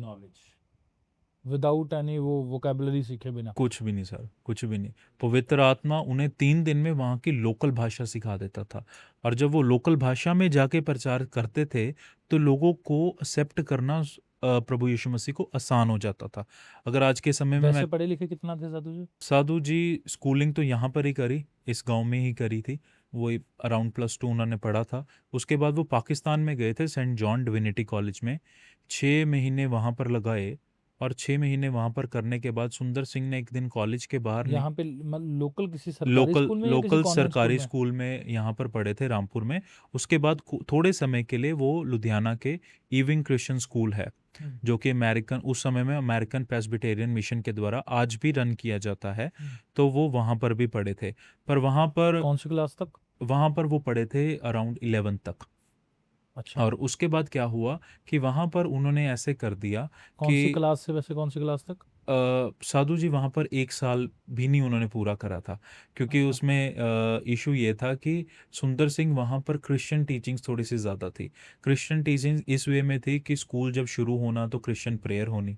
without any वो वोकेबलरी सीखे बिना? कुछ भी नहीं सर, कुछ भी नहीं। पवित्र आत्मा उन्हें 3 दिन में वहाँ की लोकल भाषा सिखा देता था, और जब वो लोकल भाषा में जाके प्रचार करते थे तो लोगों को एक्सेप्ट करना प्रभु यीशु मसीह को आसान हो जाता था। अगर आज के समय में वैसे मैं, पढ़े लिखे कितना थे साधु जी? साधु जी स्कूलिंग तो यहाँ पर ही करी, इस गांव में ही करी थी, वो अराउंड +2 उन्होंने पढ़ा था। उसके बाद वो पाकिस्तान में गए थे सेंट जॉन डिविनिटी कॉलेज में, 6 महीने वहाँ पर लगाए, और 6 महीने वहाँ पर करने के बाद सुंदर सिंह ने एक दिन कॉलेज के बाहर यहाँ पे लोकल किसी सरकारी स्कूल में या किसी लोकल कॉन्वेंट सरकारी में? स्कूल में यहाँ पर पढ़े थे रामपुर में। उसके बाद थोड़े समय के लिए वो लुधियाना के इविंग क्रिश्चियन स्कूल है, जो कि अमेरिकन, उस समय में अमेरिकन प्रेस्बिटेरियन मिशन के द्वारा आज भी रन किया जाता है, तो वो वहाँ पर भी पढ़े थे। पर वहाँ पर, कौन सी क्लास तक? वहाँ पर वो पढ़े थे अराउंड 11 तक। अच्छा, और उसके बाद क्या हुआ कि वहाँ पर उन्होंने ऐसे कर दिया कौन सी कि क्लास से वैसे कौन सी क्लास तक? साधु जी वहाँ पर 1 साल भी नहीं उन्होंने पूरा करा था, क्योंकि अच्छा। उसमें इशू ये था कि सुंदर सिंह वहाँ पर क्रिश्चियन टीचिंग्स थोड़ी सी ज़्यादा थी। क्रिश्चियन टीचिंग्स इस वे में थी कि स्कूल जब शुरू होना तो क्रिश्चियन प्रेयर होनी,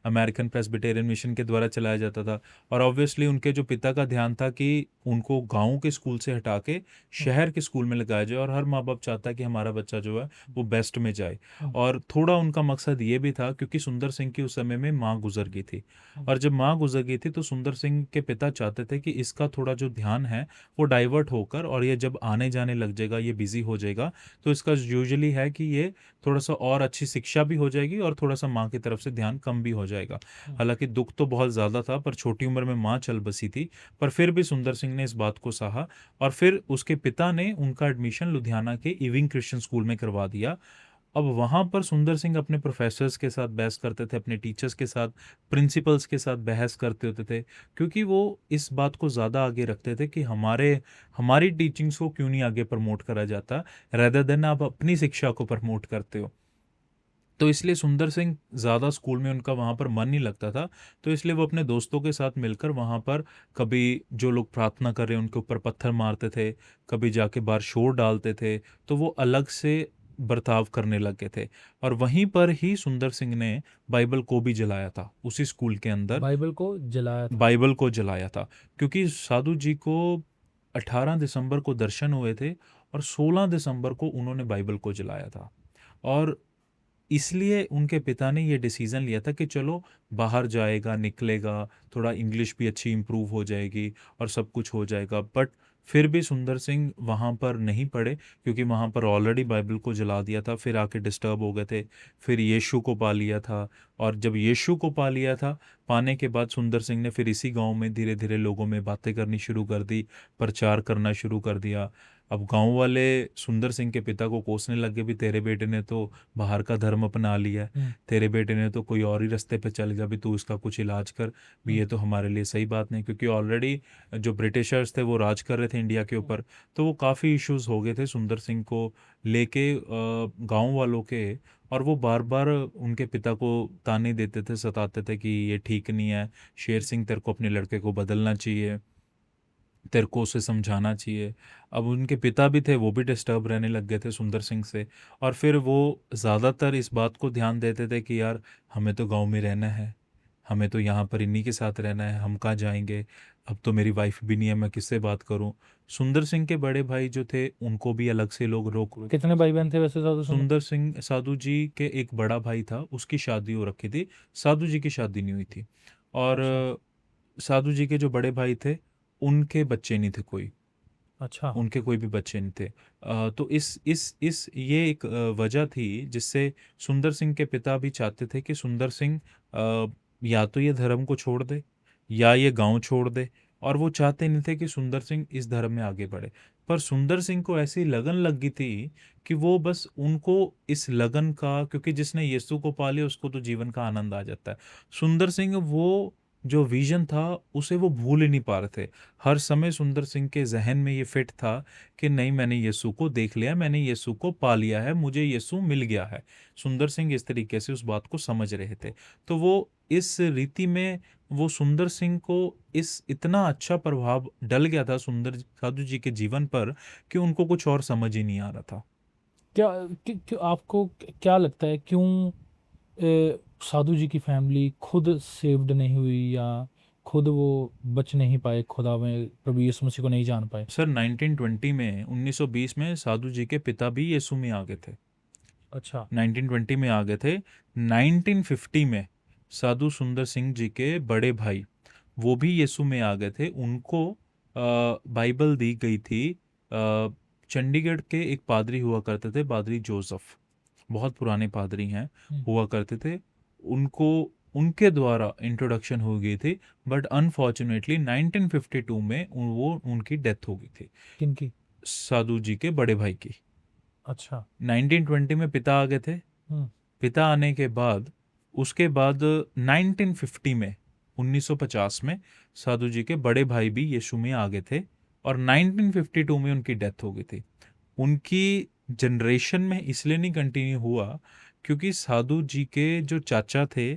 अमेरिकन प्रेस्बिटेरियन मिशन के द्वारा चलाया जाता था, और ऑब्वियसली उनके जो पिता का ध्यान था कि उनको गाँव के स्कूल से हटा के शहर के स्कूल में लगाया जाए, और हर माँ बाप चाहता है कि हमारा बच्चा जो है वो बेस्ट में जाए। और थोड़ा उनका मकसद ये भी था क्योंकि सुंदर सिंह की उस समय में माँ गुजर गई थी, और जब माँ गुजर गई थी तो सुंदर सिंह के पिता चाहते थे कि इसका थोड़ा जो ध्यान है वो डाइवर्ट होकर, और ये जब आने जाने लग जाएगा, ये बिजी हो जाएगा, तो इसका यूजुअली है कि ये थोड़ा सा और अच्छी शिक्षा भी हो जाएगी और थोड़ा सा माँ की तरफ से ध्यान कम भी हो जाएगा। हालांकि दुख तो बहुत ज़्यादा था, पर छोटी उम्र में माँ चल बसी थी, पर फिर भी सुंदर सिंह ने इस बात को सहा, और फिर उसके पिता ने उनका एडमिशन लुधियाना के इविंग क्रिश्चियन स्कूल में करवा दिया। अब वहाँ पर सुंदर सिंह अपने प्रोफेसर्स के साथ बहस करते थे, अपने टीचर्स के साथ, प्रिंसिपल्स के साथ बहस करते होते थे, क्योंकि वो इस बात को ज़्यादा आगे रखते थे कि हमारी टीचिंग्स को क्यों नहीं आगे प्रमोट करा जाता, रेदर देन आप अपनी शिक्षा को प्रमोट करते हो। तो इसलिए सुंदर सिंह ज़्यादा स्कूल में उनका वहाँ पर मन नहीं लगता था, तो इसलिए वो अपने दोस्तों के साथ मिलकर वहाँ पर कभी जो लोग प्रार्थना कर रहे हैं उनके ऊपर पत्थर मारते थे, कभी जाके बाहर शोर डालते थे, तो वो अलग से बर्ताव करने लग गए थे। और वहीं पर ही सुंदर सिंह ने बाइबल को भी जलाया था, उसी स्कूल के अंदर बाइबल को जलाया था। बाइबल को जलाया था, क्योंकि साधु जी को 18 दिसंबर को दर्शन हुए थे और 16 दिसंबर को उन्होंने बाइबल को जलाया था। और इसलिए उनके पिता ने ये डिसीज़न लिया था कि चलो बाहर जाएगा, निकलेगा, थोड़ा इंग्लिश भी अच्छी इम्प्रूव हो जाएगी और सब कुछ हो जाएगा। बट फिर भी सुंदर सिंह वहाँ पर नहीं पढ़े, क्योंकि वहाँ पर ऑलरेडी बाइबल को जला दिया था, फिर आके डिस्टर्ब हो गए थे, फिर यीशु को पा लिया था। और जब यीशु को पा लिया था, पाने के बाद सुंदर सिंह ने फिर इसी गांव में धीरे धीरे लोगों में बातें करनी शुरू कर दी, प्रचार करना शुरू कर दिया। अब गांव वाले सुंदर सिंह के पिता को कोसने लगे भी तेरे बेटे ने तो बाहर का धर्म अपना लिया है, तेरे बेटे ने तो कोई और ही रास्ते पे चल गया, भी तू इसका कुछ इलाज कर, भी ये तो हमारे लिए सही बात नहीं। क्योंकि ऑलरेडी जो ब्रिटिशर्स थे वो राज कर रहे थे इंडिया के ऊपर, तो वो काफ़ी इश्यूज हो गए थे सुंदर सिंह को लेके गांव वालों के। और वो बार बार उनके पिता को ताने देते थे, सताते थे कि ये ठीक नहीं है, शेर सिंह तेरे को अपने लड़के को बदलना चाहिए, तेरे को उसे समझाना चाहिए। अब उनके पिता भी थे, वो भी डिस्टर्ब रहने लग गए थे सुंदर सिंह से, और फिर वो ज़्यादातर इस बात को ध्यान देते थे कि यार हमें तो गांव में रहना है, हमें तो यहाँ पर इन्हीं के साथ रहना है, हम कहाँ जाएंगे, अब तो मेरी वाइफ भी नहीं है, मैं किससे बात करूँ। सुंदर सिंह के बड़े भाई जो थे उनको भी अलग से लोग रोक रहे थे। कितने भाई बहन थे वैसे साधु सिंह? सुंदर सिंह साधु जी के एक बड़ा भाई था, उसकी शादी हो रखी थी, साधु जी की शादी नहीं हुई थी। और साधु जी के जो बड़े भाई थे उनके बच्चे नहीं थे कोई, अच्छा। उनके कोई भी बच्चे नहीं थे। तो इस ये एक वजह थी जिससे सुंदर सिंह के पिता भी चाहते थे कि सुंदर सिंह या तो ये धर्म को छोड़ दे या ये गांव छोड़ दे, और वो चाहते नहीं थे कि सुंदर सिंह इस धर्म में आगे बढ़े। पर सुंदर सिंह को ऐसी लगन लग गई थी कि वो बस उनको इस लगन का, क्योंकि जिसने यीशु को पा लिया उसको तो जीवन का आनंद आ जाता है। सुंदर सिंह वो जो विजन था उसे वो भूल ही नहीं पा रहे थे। हर समय सुंदर सिंह के जहन में ये फिट था कि नहीं, मैंने यीशु को देख लिया, मैंने यीशु को पा लिया है, मुझे यीशु मिल गया है। सुंदर सिंह इस तरीके से उस बात को समझ रहे थे। तो वो इस रीति में वो सुंदर सिंह को इस इतना अच्छा प्रभाव डल गया था सुंदर साधु जी के जीवन पर कि उनको कुछ और समझ ही नहीं आ रहा था। क्यों आपको क्या लगता है, क्यों साधु जी की फैमिली खुद सेव्ड नहीं हुई, या खुद वो बच नहीं पाए, खुदा में प्रभु यीशु मसीह को नहीं जान पाए? सर 1920 में 1920 में साधु जी के पिता भी यीशु में आ गए थे। अच्छा। 1920 में आ गए थे। 1950 में साधु सुंदर सिंह जी के बड़े भाई वो भी यीशु में आ गए थे। उनको बाइबल दी गई थी। चंडीगढ़ के एक पादरी हुआ करते थे, पादरी जोसेफ, बहुत पुराने पादरी हैं, हुआ करते थे। उनको उनके द्वारा इंट्रोडक्शन हो गई थी, बट अनफॉर्चुनेटली 1952 में उनकी डेथ हो गई थी, किनकी? साधु जी के बड़े भाई की। अच्छा। 1920 में पिता आ गए थे। पिता आने के बाद उसके बाद 1950 में 1950 में साधु जी के बड़े भाई भी यीशु में आ गए थे, और 1952 में उनकी डेथ हो गई थी। उनकी जनरेशन में इसलिए नहीं कंटिन्यू हुआ क्योंकि साधु जी के जो चाचा थे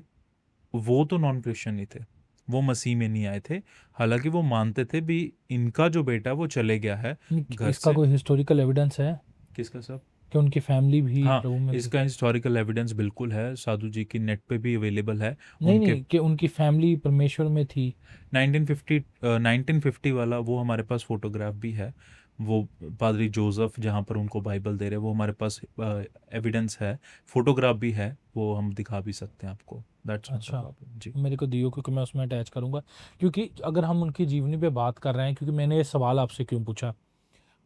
वो तो नॉन क्रिश्चियन ही थे, वो मसीह में नहीं आए थे। हालांकि वो मानते थे भी इनका जो बेटा वो चले गया है घर इसका से। कोई हिस्टोरिकल एविडेंस है किसका सब? कि उनकी फैमिली भी हाँ, प्रभु में? इसका हिस्टोरिकल एविडेंस बिल्कुल है, साधु जी की नेट पे भी अवेलेबल है। नहीं, कि उनकी फैमिली परमेश्वर में थी। 1950 वाला वो हमारे पास फोटोग्राफ भी है, वो पादरी जोसेफ जहाँ पर उनको बाइबल दे रहे हैं, वो हमारे पास एविडेंस है, फोटोग्राफ भी है, वो हम दिखा भी सकते हैं आपको। दैट्स अच्छा, जी। मेरे को दियो, क्योंकि मैं उसमें अटैच करूंगा। क्योंकि अगर हम उनकी जीवनी पे बात कर रहे हैं, क्योंकि मैंने ये सवाल आपसे क्यों पूछा,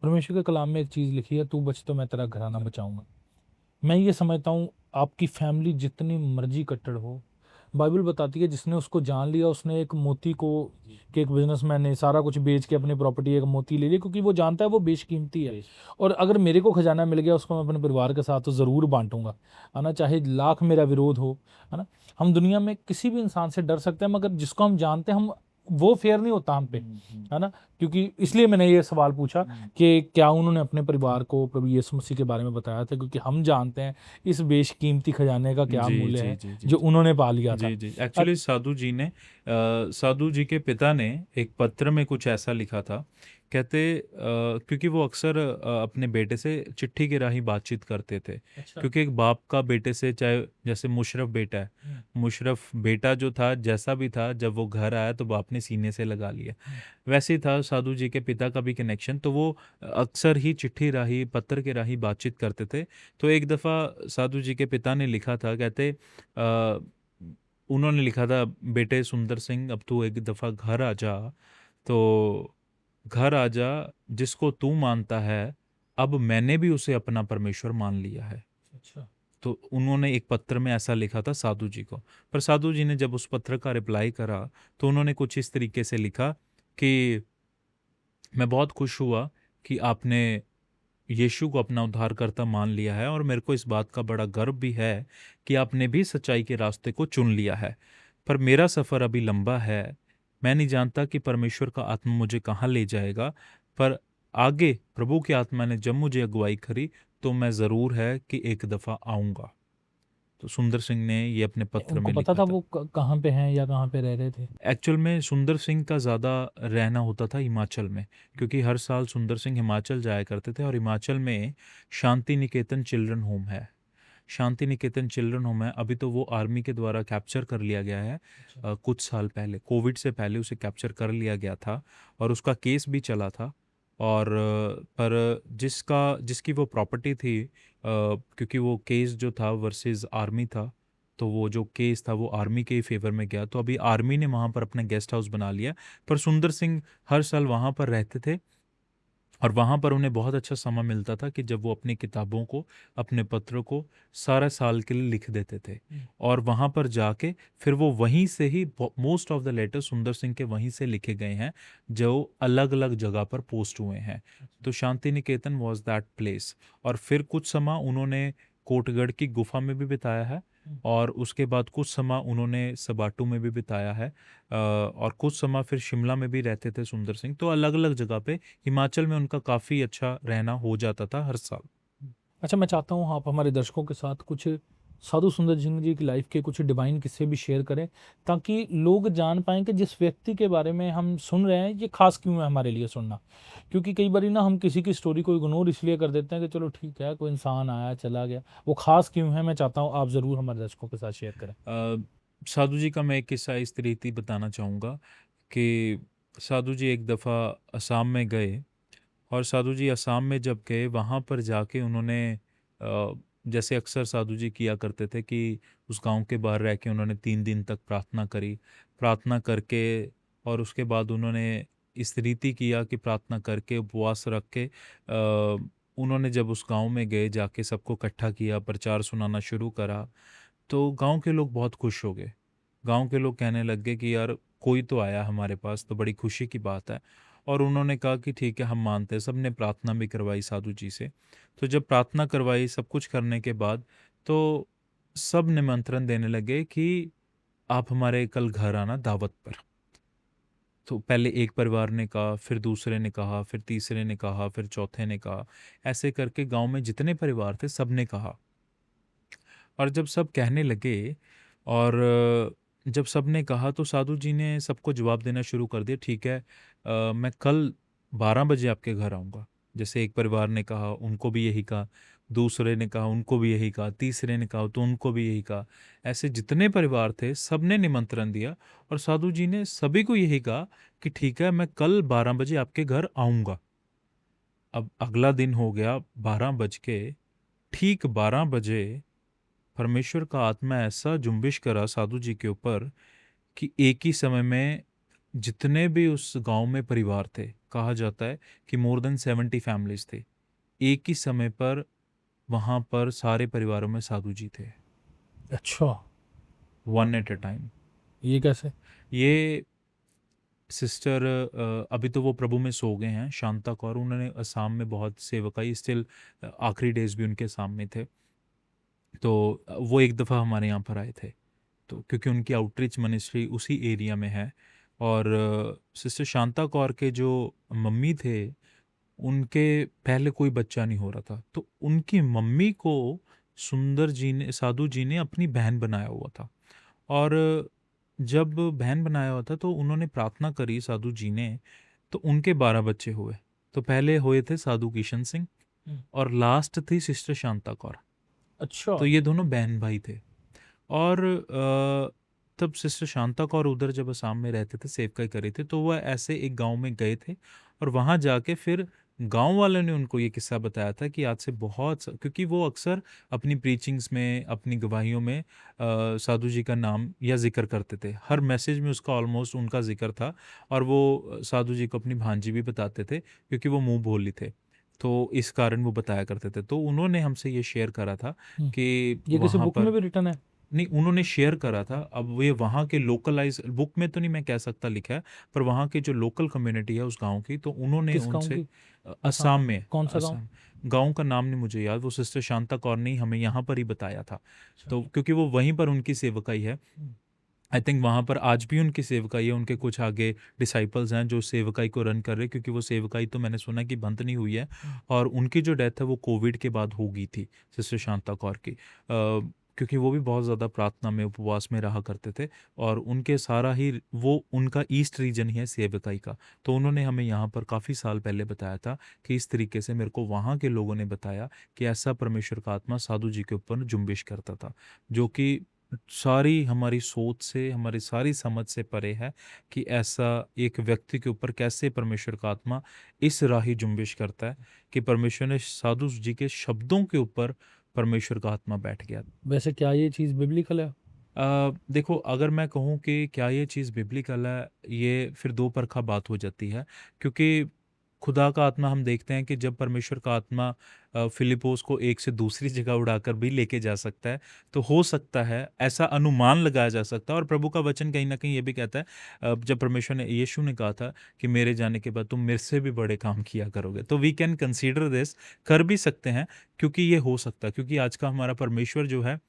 परमेश्वर के कलाम में एक चीज़ लिखी है, तू बच तो मैं तेरा घराना बचाऊंगा। मैं ये समझता हूँ आपकी फैमिली जितनी मर्जी कट्टर हो, बाइबल बताती है जिसने उसको जान लिया उसने एक मोती को, कि एक बिजनेसमैन ने सारा कुछ बेच के अपनी प्रॉपर्टी एक मोती ले ली, क्योंकि वो जानता है वो बेशकीमती है। और अगर मेरे को खजाना मिल गया उसको मैं अपने परिवार के साथ तो ज़रूर बांटूंगा, है ना, चाहे लाख मेरा विरोध हो, है ना। हम दुनिया में किसी भी इंसान से डर सकते हैं, मगर जिसको हम जानते हैं हम, वो फेयर नहीं होता हम पे, है ना। क्योंकि इसलिए मैंने ये सवाल पूछा कि क्या उन्होंने अपने परिवार को प्रभु यीशु मसीह के बारे में बताया था, क्योंकि हम जानते हैं इस बेशकीमती खजाने का क्या जी मूल्य जी है जी जी जो जी उन्होंने पा लिया था। जी जी एक्चुअली साधु जी के पिता ने एक पत्र में कुछ ऐसा लिखा था। कहते क्योंकि वो अक्सर अपने बेटे से चिट्ठी के राही बातचीत करते थे। अच्छा। क्योंकि एक बाप का बेटे से, चाहे जैसे मुशरफ बेटा है, मुशरफ बेटा जो था जैसा भी था, जब वो घर आया तो बाप ने सीने से लगा लिया। वैसे ही था साधु जी के पिता का भी कनेक्शन। तो वो अक्सर ही चिट्ठी राही, पत्र के राही बातचीत करते थे। तो एक दफ़ा साधु जी के पिता ने लिखा था, कहते उन्होंने लिखा था, बेटे सुंदर सिंह अब तू एक दफ़ा घर आ जा, तो घर आ जा, जिसको तू मानता है अब मैंने भी उसे अपना परमेश्वर मान लिया है। अच्छा। तो उन्होंने एक पत्र में ऐसा लिखा था साधु जी को। पर साधु जी ने जब उस पत्र का रिप्लाई करा तो उन्होंने कुछ इस तरीके से लिखा कि मैं बहुत खुश हुआ कि आपने यीशु को अपना उद्धारकर्ता मान लिया है, और मेरे को इस बात का बड़ा गर्व भी है कि आपने भी सच्चाई के रास्ते को चुन लिया है। पर मेरा सफ़र अभी लंबा है। मैं नहीं जानता कि परमेश्वर का आत्मा मुझे कहाँ ले जाएगा, पर आगे प्रभु की आत्मा ने जब मुझे अगुवाई करी तो मैं ज़रूर है कि एक दफ़ा आऊँगा। तो सुंदर सिंह ने ये अपने पत्र उनको में पता लिखा था था। वो कहाँ पे हैं या कहाँ पे रह रहे थे? एक्चुअल में सुंदर सिंह का ज़्यादा रहना होता था हिमाचल में, क्योंकि हर साल सुंदर सिंह हिमाचल जाया करते थे। और हिमाचल में शांति निकेतन चिल्ड्रन होम है। शांति निकेतन चिल्ड्रन होम है, अभी तो वो आर्मी के द्वारा कैप्चर कर लिया गया है। कुछ साल पहले, कोविड से पहले उसे कैप्चर कर लिया गया था और उसका केस भी चला था। और पर जिसकी वो प्रॉपर्टी थी, क्योंकि वो केस जो था वर्सेस आर्मी था, तो वो जो केस था वो आर्मी के ही फेवर में गया। तो अभी आर्मी ने वहाँ पर अपना गेस्ट हाउस बना लिया। पर सुंदर सिंह हर साल वहाँ पर रहते थे और वहाँ पर उन्हें बहुत अच्छा समय मिलता था कि जब वो अपनी किताबों को, अपने पत्रों को सारा साल के लिए लिख देते थे। और वहाँ पर जाके फिर वो वहीं से ही, मोस्ट ऑफ द लेटर सुंदर सिंह के वहीं से लिखे गए हैं जो अलग अलग जगह पर पोस्ट हुए हैं। तो Shanti Niketan was that place. और फिर कुछ समय उन्होंने कोटगढ़ की गुफा में भी बिताया है, और उसके बाद कुछ समय उन्होंने सबाटू में भी बिताया है, और कुछ समय फिर शिमला में भी रहते थे सुंदर सिंह। तो अलग अलग जगह पे हिमाचल में उनका काफ़ी अच्छा रहना हो जाता था हर साल। अच्छा, मैं चाहता हूँ आप हमारे दर्शकों के साथ कुछ साधु सुंदर सिंह जी की लाइफ के कुछ डिवाइन किस्से भी शेयर करें, ताकि लोग जान पाएँ कि जिस व्यक्ति के बारे में हम सुन रहे हैं ये खास क्यों है हमारे लिए सुनना। क्योंकि कई बारी ना हम किसी की स्टोरी को इग्नोर इसलिए कर देते हैं कि चलो ठीक है, कोई इंसान आया चला गया, वो खास क्यों है, मैं चाहता हूँ आप ज़रूर हमारे दर्शकों के साथ शेयर करें। साधु जी का मैं एक किस्सा इस तरीके बताना चाहूँगा कि साधु जी एक दफ़ा असम में गए, और साधु जी असम में जब गए वहाँ पर जाके उन्होंने जैसे अक्सर साधु जी किया करते थे कि उस गांव के बाहर रह के उन्होंने 3 दिन तक प्रार्थना करी। प्रार्थना करके और उसके बाद उन्होंने इस रीति किया कि प्रार्थना करके उपवास रख के उन्होंने जब उस गांव में गए, जाके सबको इकट्ठा किया, प्रचार सुनाना शुरू करा, तो गांव के लोग बहुत खुश हो गए। गांव के लोग कहने लग गए कि यार कोई तो आया हमारे पास, तो बड़ी खुशी की बात है। और उन्होंने कहा कि ठीक है, हम मानते हैं। सब ने प्रार्थना भी करवाई साधु जी से। तो जब प्रार्थना करवाई, सब कुछ करने के बाद, तो सब निमंत्रण देने लगे कि आप हमारे कल घर आना दावत पर। तो पहले एक परिवार ने कहा, फिर दूसरे ने कहा, फिर तीसरे ने कहा, फिर चौथे ने कहा। ऐसे करके गांव में जितने परिवार थे सब ने कहा। और जब सब कहने लगे और जब सब ने कहा, तो साधु जी ने सबको जवाब देना शुरू कर दिया, ठीक है, मैं कल 12 बजे आपके घर आऊँगा। जैसे एक परिवार ने कहा, उनको भी यही कहा, दूसरे ने कहा, उनको भी यही कहा, तीसरे ने कहा तो उनको भी यही कहा। ऐसे जितने परिवार थे सब ने निमंत्रण दिया, और साधु जी ने सभी को यही कहा कि ठीक है, मैं कल 12 बजे आपके घर आऊँगा। अब अगला दिन हो गया, 12 बज के, ठीक 12 बजे परमेश्वर का आत्मा ऐसा जुम्बिश करा साधु जी के ऊपर कि एक ही समय में जितने भी उस गांव में परिवार थे, कहा जाता है कि मोर देन 70 फैमिलीज थे, एक ही समय पर वहां पर सारे परिवारों में साधु जी थे। अच्छा। One at a time. ये कैसे? ये सिस्टर अभी तो वो प्रभु में सो गए हैं, शांता कौर, उन्होंने असम में बहुत सेवकाई, स्टिल आखिरी डेज भी उनके सामने थे। तो वो एक दफ़ा हमारे यहाँ पर आए थे, तो क्योंकि उनकी आउटरीच मिनिस्ट्री उसी एरिया में है। और सिस्टर शांता कौर के जो मम्मी थे, उनके पहले कोई बच्चा नहीं हो रहा था, तो उनकी मम्मी को सुंदर जी ने, साधु जी ने अपनी बहन बनाया हुआ था। और जब बहन बनाया हुआ था तो उन्होंने प्रार्थना करी साधु जी ने, तो उनके 12 बच्चे हुए। तो पहले हुए थे साधु किशन सिंह और लास्ट थी सिस्टर शांता कौर। अच्छा। तो ये दोनों बहन भाई थे। और तब सिस्टर शांता कौर उधर जब असम में रहते थे, सेवकाई करे थे, तो वह ऐसे एक गांव में गए थे और वहाँ जाके फिर गांव वालों ने उनको ये किस्सा बताया था कि आज से क्योंकि वो अक्सर अपनी प्रीचिंग्स में, अपनी गवाहियों में साधु जी का नाम या जिक्र करते थे, हर मैसेज में उसका ऑलमोस्ट उनका जिक्र था। और वो साधु जी को अपनी भांजी भी बताते थे क्योंकि वो मुंह बोली थे, तो इस कारण वो बताया करते थे। तो उन्होंने हमसे ये शेयर करा था कि ये किसी वहाँ बुक में पर, भी रिटर्न है? नहीं, उन्होंने शेयर करा था। अब ये वहाँ के लोकलाइज, बुक में तो नहीं मैं कह सकता लिखा है, पर वहाँ की जो लोकल कम्युनिटी है उस गांव की, तो उन्होंने किस गाँव उनसे की? असम में, कौन सा गाँव? असम, गांव का नाम नहीं मुझे याद, वो सिस्टर शांता कौर ने ही हमें यहाँ पर ही बताया था। तो क्योंकि वो वहीं पर उनकी सेवकाई है, आई थिंक वहाँ पर आज भी उनकी सेवकाई है, उनके कुछ आगे डिसाइपल्स हैं जो सेवकाई को रन कर रहे हैं, क्योंकि वो सेवकाई तो मैंने सुना कि बंद नहीं हुई है। और उनकी जो डेथ है वो कोविड के बाद हो गई थी, सिस्टर शांता कौर की, क्योंकि वो भी बहुत ज़्यादा प्रार्थना में, उपवास में रहा करते थे। और उनके सारा ही वो, उनका ईस्ट रीजन ही है सेवकाई का। तो उन्होंने हमें यहाँ पर काफ़ी साल पहले बताया था कि इस तरीके से मेरे को वहाँ के लोगों ने बताया कि ऐसा परमेश्वर का आत्मा साधु जी के ऊपर जुम्बिश करता था, जो कि सारी हमारी सोच से, हमारी सारी समझ से परे है कि ऐसा एक व्यक्ति के ऊपर कैसे परमेश्वर का आत्मा इस राही जुम्बिश करता है कि परमेश्वर ने साधु जी के शब्दों के ऊपर परमेश्वर का आत्मा बैठ गया। वैसे क्या ये चीज़ बिब्लिकल है? देखो, अगर मैं कहूँ कि क्या ये चीज़ बिब्लिकल है, ये फिर दो परखा बात हो जाती है। क्योंकि खुदा का आत्मा, हम देखते हैं कि जब परमेश्वर का आत्मा फिलिपोस को एक से दूसरी जगह उड़ाकर भी लेके जा सकता है, तो हो सकता है, ऐसा अनुमान लगाया जा सकता है। और प्रभु का वचन कहीं ना कहीं ये भी कहता है, जब परमेश्वर ने, यीशु ने कहा था कि मेरे जाने के बाद तुम मेरे से भी बड़े काम किया करोगे, तो वी कैन कंसीडर दिस, कर भी सकते हैं, क्योंकि ये हो सकता है। क्योंकि आज का हमारा परमेश्वर जो है,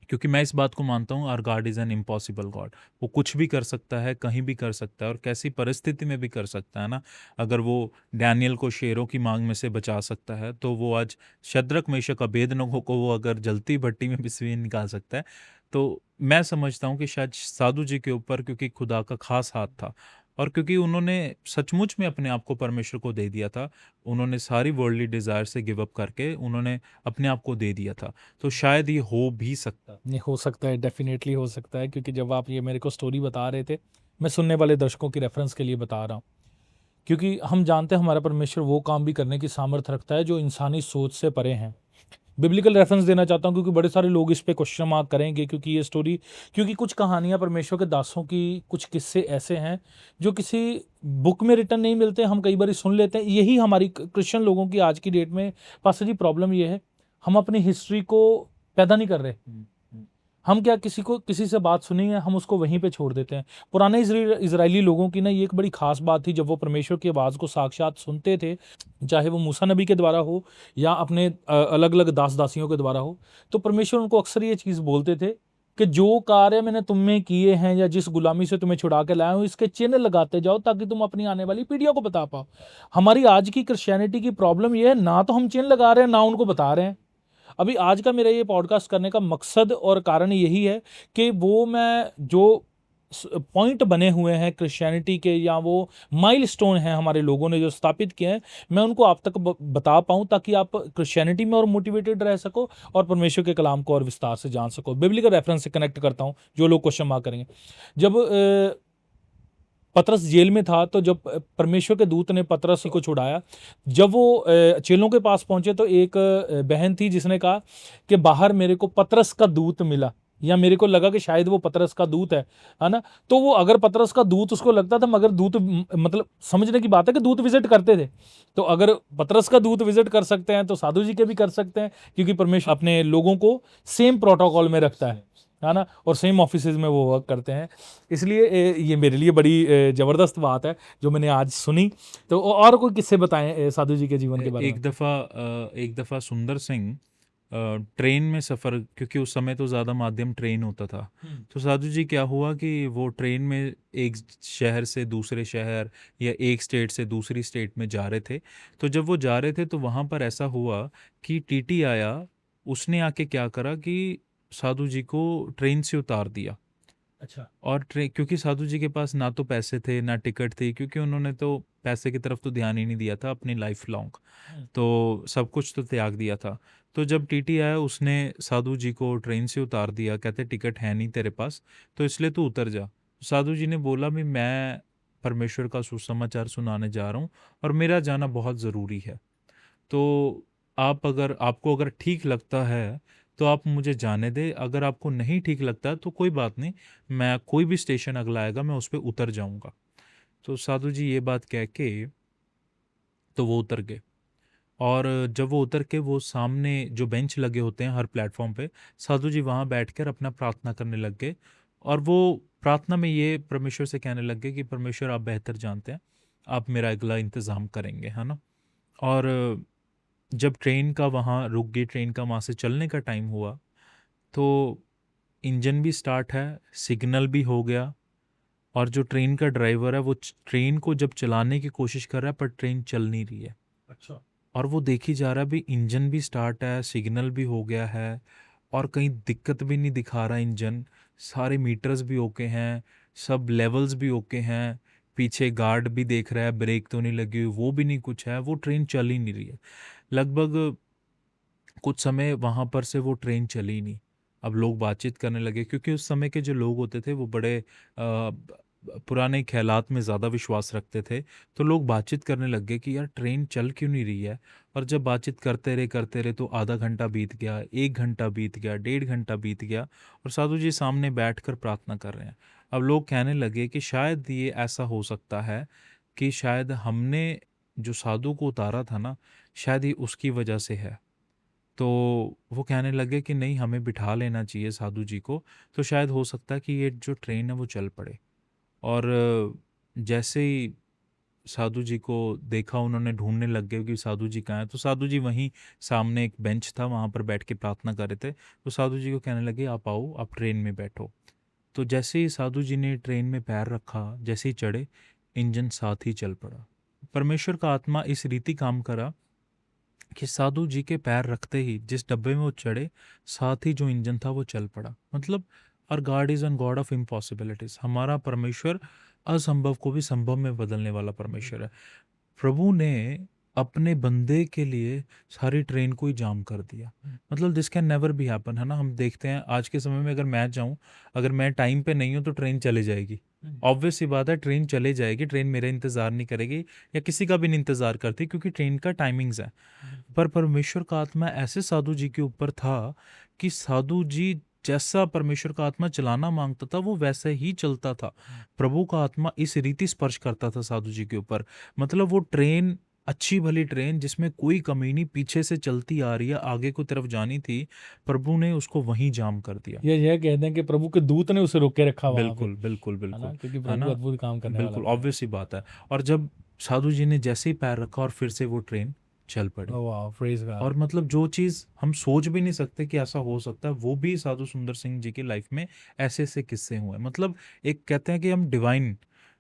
क्योंकि मैं इस बात को मानता हूँ, our God is an impossible God. वो कुछ भी कर सकता है, कहीं भी कर सकता है, और कैसी परिस्थिति में भी कर सकता है ना। अगर वो डैनियल को शेरों की मांग में से बचा सकता है, तो वो आज शद्रक मेशक अबेदनगो को वो अगर जलती भट्टी में भी से निकाल सकता है। तो मैं समझता हूँ कि शायद साधु जी के ऊपर, क्योंकि खुदा का खास हाथ था, और क्योंकि उन्होंने सचमुच में अपने आप को परमेश्वर को दे दिया था, उन्होंने सारी वर्ल्डली डिज़ायर से गिव अप करके उन्होंने अपने आप को दे दिया था, तो शायद ये हो भी सकता। नहीं, हो सकता है, डेफिनेटली हो सकता है, क्योंकि जब आप ये मेरे को स्टोरी बता रहे थे, मैं सुनने वाले दर्शकों की रेफरेंस के लिए बता रहा हूँ, क्योंकि हम जानते हैं हमारा परमेश्वर वो काम भी करने की सामर्थ्य रखता है जो इंसानी सोच से परे हैं। बिब्लिकल रेफरेंस देना चाहता हूँ क्योंकि बड़े सारे लोग इस पे क्वेश्चन मार्क करेंगे, क्योंकि ये स्टोरी, क्योंकि कुछ कहानियाँ परमेश्वर के दासों की, कुछ किस्से ऐसे हैं जो किसी बुक में रिटर्न नहीं मिलते, हम कई बार सुन लेते हैं। यही हमारी क्रिश्चियन लोगों की आज की डेट में पास्टर जी प्रॉब्लम ये है, हम अपनी हिस्ट्री को पैदा नहीं कर रहे। हम क्या, किसी से बात सुनी है, हम उसको वहीं पे छोड़ देते हैं। पुराने इजरायली लोगों की ना ये एक बड़ी खास बात थी, जब वो परमेश्वर की आवाज़ को साक्षात सुनते थे, चाहे वो मूसा नबी के द्वारा हो या अपने अलग अलग दास दासियों के द्वारा हो, तो परमेश्वर उनको अक्सर ये चीज़ बोलते थे कि जो कार्य मैंने तुम में किए हैं या जिस गुलामी से तुम्हें छुड़ा के लाया हूँ, इसके चिन्ह लगाते जाओ ताकि तुम अपनी आने वाली पीढ़ियों को बता पाओ। हमारी आज की क्रिश्चियनिटी की प्रॉब्लम ये है, ना तो हम चिन्ह लगा रहे हैं, ना उनको बता रहे हैं। अभी आज का मेरा ये पॉडकास्ट करने का मकसद और कारण यही है कि वो मैं जो पॉइंट बने हुए हैं क्रिश्चियनिटी के, या वो माइलस्टोन हैं हमारे लोगों ने जो स्थापित किए हैं, मैं उनको आप तक बता पाऊँ, ताकि आप क्रिश्चियनिटी में और मोटिवेटेड रह सको और परमेश्वर के कलाम को और विस्तार से जान सको। बिब्लिकल रेफरेंस से कनेक्ट करता हूँ, जो लोग क्वेश्चन मार्क करेंगे। जब पतरस जेल में था, तो जब परमेश्वर के दूत ने पतरस को छुड़ाया, जब वो चेलों के पास पहुंचे, तो एक बहन थी जिसने कहा कि बाहर मेरे को पतरस का दूत मिला, या मेरे को लगा कि शायद वो पतरस का दूत है ना। तो वो अगर पतरस का दूत उसको लगता था, मगर दूत, मतलब समझने की बात है कि दूत विजिट करते थे, तो अगर पतरस का दूत विजिट कर सकते हैं तो साधु जी के भी कर सकते हैं, क्योंकि परमेश्वर अपने लोगों को सेम प्रोटोकॉल में रखता है है ना, और सेम ऑफिसेज में वो वर्क करते हैं। इसलिए ये मेरे लिए बड़ी ज़बरदस्त बात है जो मैंने आज सुनी। तो और कोई किस्से बताएं साधु जी के जीवन के बारे में। एक दफ़ा सुंदर सिंह ट्रेन में सफ़र, क्योंकि उस समय तो ज़्यादा माध्यम ट्रेन होता था, तो साधु जी क्या हुआ कि वो ट्रेन में एक शहर से दूसरे शहर या एक स्टेट से दूसरी स्टेट में जा रहे थे। तो जब वो जा रहे थे तो वहाँ पर ऐसा हुआ कि टीटी आया, उसने आके क्या करा कि साधु जी को ट्रेन से उतार दिया। अच्छा। और क्योंकि साधु जी के पास ना तो पैसे थे ना टिकट थी, क्योंकि उन्होंने तो पैसे की तरफ तो ध्यान ही नहीं दिया था अपनी लाइफ लॉन्ग, तो सब कुछ तो त्याग दिया था। तो जब टीटी आया उसने साधु जी को ट्रेन से उतार दिया, कहते टिकट है नहीं तेरे पास तो इसलिए तू उतर जा। साधु जी ने बोला भी मैं परमेश्वर का सुसमाचार सुनाने जा रहा हूँ और मेरा जाना बहुत ज़रूरी है, तो आपको अगर ठीक लगता है तो आप मुझे जाने दें, अगर आपको नहीं ठीक लगता तो कोई बात नहीं, मैं कोई भी स्टेशन अगला आएगा मैं उस पर उतर जाऊंगा। तो साधु जी ये बात कह के तो वो उतर गए, और जब वो उतर के वो सामने जो बेंच लगे होते हैं हर प्लेटफॉर्म पे, साधु जी वहाँ बैठकर अपना प्रार्थना करने लग गए। और वो प्रार्थना में ये परमेश्वर से कहने लग गए कि परमेश्वर आप बेहतर जानते हैं, आप मेरा अगला इंतज़ाम करेंगे, है ना। और जब ट्रेन का वहाँ रुक गई, ट्रेन का वहाँ से चलने का टाइम हुआ, तो इंजन भी स्टार्ट है, सिग्नल भी हो गया, और जो ट्रेन का ड्राइवर है वो ट्रेन को जब चलाने की कोशिश कर रहा है पर ट्रेन चल नहीं रही है। अच्छा। और वो देखी जा रहा है भी इंजन भी स्टार्ट है, सिग्नल भी हो गया है, और कहीं दिक्कत भी नहीं दिखा रहा इंजन, सारे मीटर्स भी ओके हैं, सब लेवल्स भी ओके हैं, पीछे गार्ड भी देख रहा है ब्रेक तो नहीं लगी हुई, वो भी नहीं कुछ है, वो ट्रेन चल ही नहीं रही है। लगभग कुछ समय वहाँ पर से वो ट्रेन चली नहीं। अब लोग बातचीत करने लगे, क्योंकि उस समय के जो लोग होते थे वो बड़े पुराने ख्यालात में ज़्यादा विश्वास रखते थे, तो लोग बातचीत करने लग गए कि यार ट्रेन चल क्यों नहीं रही है। और जब बातचीत करते रहे तो आधा घंटा बीत गया, 1 घंटा बीत गया, 1.5 घंटा बीत गया, और साधु जी सामने बैठकर प्रार्थना कर रहे हैं। अब लोग कहने लगे कि शायद ये ऐसा हो सकता है कि शायद हमने जो साधु को उतारा था ना, शायद ये उसकी वजह से है। तो वो कहने लगे कि नहीं, हमें बिठा लेना चाहिए साधु जी को, तो शायद हो सकता है कि ये जो ट्रेन है वो चल पड़े। और जैसे ही साधु जी को देखा, उन्होंने ढूंढने लग गए कि साधु जी कहाँ हैं, तो साधु जी वहीं सामने एक बेंच था वहाँ पर बैठ के प्रार्थना कर रहे थे। तो साधु जी को कहने लगे आप आओ, आप ट्रेन में बैठो। तो जैसे ही साधु जी ने ट्रेन में पैर रखा, जैसे ही चढ़े, इंजन साथ ही चल पड़ा। परमेश्वर का आत्मा इस रीति काम करा कि साधु जी के पैर रखते ही जिस डब्बे में वो चढ़े, साथ ही जो इंजन था वो चल पड़ा। मतलब और God is an God of impossibilities. हमारा परमेश्वर असंभव को भी संभव में बदलने वाला परमेश्वर है। प्रभु ने अपने बंदे के लिए सारी ट्रेन को ही जाम कर दिया। मतलब this can never be happen, है ना। हम देखते हैं आज के समय में, अगर मैं जाऊं, अगर मैं टाइम पे नहीं हूं तो ट्रेन चले जाएगी। ऑब्वियस सी बात है, ट्रेन चले जाएगी, ट्रेन मेरा इंतज़ार नहीं करेगी या किसी का भी नहीं इंतज़ार करती, क्योंकि ट्रेन का टाइमिंग्स है। पर परमेश्वर का आत्मा ऐसे साधु जी के ऊपर था कि साधु जी जैसा परमेश्वर का आत्मा चलाना मांगता था वो वैसे ही चलता था। प्रभु का आत्मा इस रीति स्पर्श करता था साधु जी के ऊपर। मतलब वो ट्रेन, अच्छी भली ट्रेन जिसमें कोई कमी नहीं, पीछे से चलती आ रही है, आगे की तरफ जानी थी, प्रभु ने उसको वहीं जाम कर दिया। ये कहते हैं कि प्रभु के दूत ने उसे रोक के रखा वहाँ पे, बिल्कुल बिल्कुल है ना, बिल्कुल, क्योंकि है प्रभु ना। अद्भुत काम करने वाला बिल्कुल था। ऑब्वियस सी बात है। और जब साधु जी ने जैसे ही पैर रखा और फिर से वो ट्रेन चल पड़ी। वाह, प्रेज गॉड। और मतलब जो चीज़ हम सोच भी नहीं सकते कि ऐसा हो सकता है, वो भी साधु सुंदर सिंह जी की लाइफ में ऐसे ऐसे किस्से हुए। मतलब एक कहते हैं कि हम डिवाइन,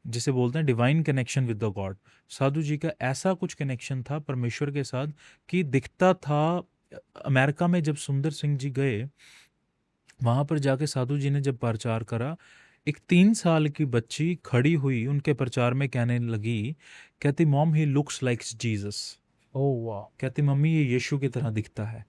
जिसे बोलते हैं divine connection with the God, Sadhu ji का ऐसा कुछ कनेक्शन था परमेश्वर के साथ कि दिखता था। अमेरिका में जब सुंदर सिंह जी गए, वहाँ पर जाके साधु जी ने जब प्रचार करा, एक 3 साल की बच्ची खड़ी हुई उनके प्रचार में, कहने लगी, कहती mom he looks like Jesus. Oh वाह। कहती मम्मी ये यीशु की तरह दिखता है।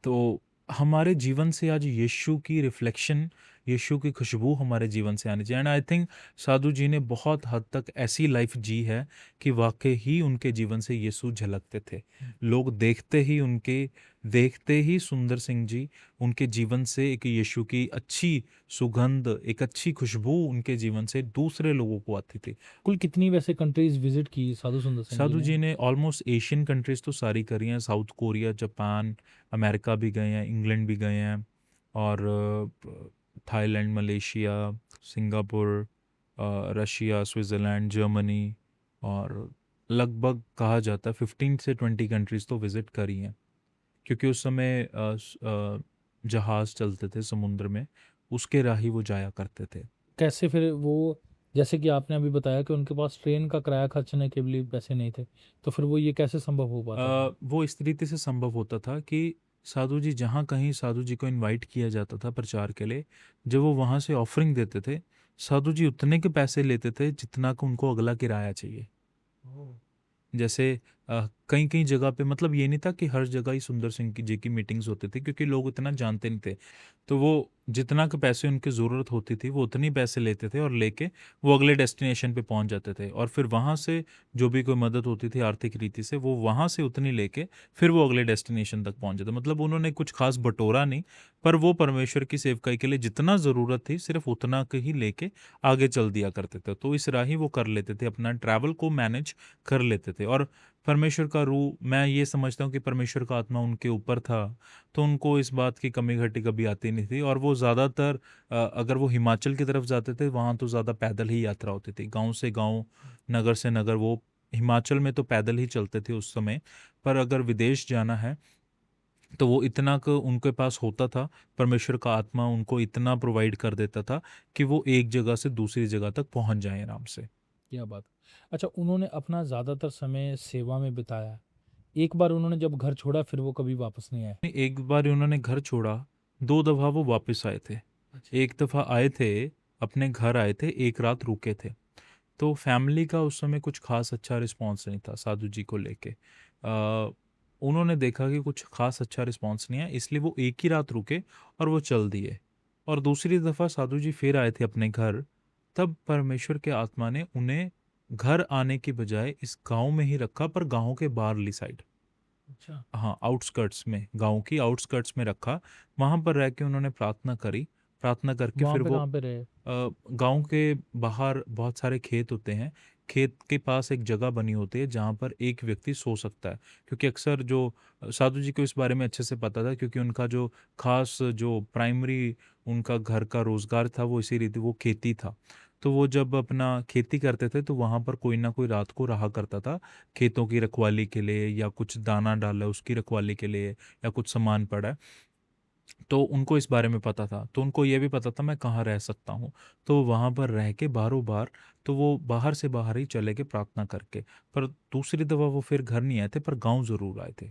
तो हमारे जीवन से आज यीशु की रिफ्लेक्शन, यीशु की खुशबू हमारे जीवन से आनी चाहिए। एंड आई थिंक साधु जी ने बहुत हद तक ऐसी लाइफ जी है कि वाकई ही उनके जीवन से यीशु झलकते थे। लोग देखते ही सुंदर सिंह जी, उनके जीवन से एक यीशु की अच्छी सुगंध, एक अच्छी खुशबू उनके जीवन से दूसरे लोगों को आती थी। कुल कितनी वैसे कंट्रीज विजिट की साधु सुंदर सिंह साधु जी जी ने? ने ऑलमोस्ट एशियन कंट्रीज तो सारी करी हैं, साउथ कोरिया, जापान, अमेरिका भी गए हैं, इंग्लैंड भी गए हैं, और Thailand, Malaysia, Singapore, Russia, Switzerland, Germany और लगभग कहा जाता है 15 से 20 कंट्रीज़ तो विज़िट करी हैं। क्योंकि उस समय जहाज़ चलते थे समुद्र में, उसके राही वो जाया करते थे। कैसे फिर वो, जैसे कि आपने अभी बताया कि उनके पास ट्रेन का किराया खर्चने के लिए पैसे नहीं थे, तो फिर वो ये कैसे संभव हो पाता था? वो इस तरीके से संभव होता था कि साधु जी जहाँ कहीं साधु जी को इनवाइट किया जाता था प्रचार के लिए, जब वो वहाँ से ऑफरिंग देते थे, साधु जी उतने के पैसे लेते थे जितना कि उनको अगला किराया चाहिए। जैसे कई कई जगह पे, मतलब ये नहीं था कि हर जगह ही सुंदर सिंह की जी की मीटिंग्स होती थी, क्योंकि लोग इतना जानते नहीं थे। तो वो जितना के पैसे उनकी ज़रूरत होती थी वो उतनी पैसे लेते थे और लेके वो अगले डेस्टिनेशन पे पहुंच जाते थे, और फिर वहाँ से जो भी कोई मदद होती थी आर्थिक रीति से, वो वहाँ से उतनी लेके फिर वो अगले डेस्टिनेशन तक पहुंच जाते। मतलब उन्होंने कुछ खास बटोरा नहीं, पर वो परमेश्वर की सेवकाई के लिए जितना ज़रूरत थी सिर्फ उतना के ही लेके आगे चल दिया करते थे। तो इस राही वो कर लेते थे, अपना ट्रैवल को मैनेज कर लेते थे। और परमेश्वर का रूह, मैं ये समझता हूँ कि परमेश्वर का आत्मा उनके ऊपर था, तो उनको इस बात की कमी घटी कभी आती नहीं थी। और वो ज़्यादातर अगर वो हिमाचल की तरफ जाते थे, वहाँ तो ज़्यादा पैदल ही यात्रा होती थी, गांव से गांव, नगर से नगर। वो हिमाचल में तो पैदल ही चलते थे उस समय, पर अगर विदेश जाना है तो वो इतना क उनके पास होता था, परमेश्वर का आत्मा उनको इतना प्रोवाइड कर देता था कि वो एक जगह से दूसरी जगह तक पहुँच जाएँ आराम से। क्या बात! अच्छा, उन्होंने अपना ज़्यादातर समय सेवा में बिताया। एक बार उन्होंने जब घर छोड़ा फिर वो कभी वापस नहीं आए। एक बार उन्होंने घर छोड़ा, 2 दफ़ा वो वापस आए थे। अच्छा। एक दफ़ा आए थे, अपने घर आए थे, 1 रात रुके थे। तो फैमिली का उस समय कुछ ख़ास अच्छा रिस्पॉन्स नहीं था साधु जी को लेके। उन्होंने देखा कि कुछ ख़ास अच्छा रिस्पॉन्स नहीं है, इसलिए वो 1 ही रात रुके और वो चल दिए। और दूसरी दफ़ा साधु जी फिर आए थे अपने घर, तब परमेश्वर के आत्मा ने उन्हें घर आने की बजाय इस गाँव में ही रखा, पर गाँव के बाहरली साइड। अच्छा। हाँ, आउटस्कर्ट्स में, गाँव की आउटस्कर्ट्स में रखा। वहाँ पर रह के उन्होंने प्रार्थना करी। प्रार्थना करके वहाँ फिर पे वो कहाँ पे रहे? गाँव के बाहर बहुत सारे खेत होते हैं। खेत के पास एक जगह बनी होती है जहाँ पर एक व्यक्ति सो सकता है। क्योंकि अक्सर जो साधु जी को इस बारे में अच्छे से पता था, क्योंकि उनका जो ख़ास जो प्राइमरी उनका घर का रोज़गार था वो इसी रीति वो खेती था। तो वो जब अपना खेती करते थे तो वहाँ पर कोई ना कोई रात को रहा करता था, खेतों की रखवाली के लिए, या कुछ दाना डाला है उसकी रखवाली के लिए, या कुछ सामान पड़ा है। तो उनको इस बारे में पता था, तो उनको ये भी पता था मैं कहाँ रह सकता हूँ। तो वहाँ पर रह के बारों बार, तो वो बाहर से बाहर ही चले गए प्रार्थना करके। पर दूसरी दफ़ा वो फिर घर नहीं आए थे, पर गाँव ज़रूर आए थे।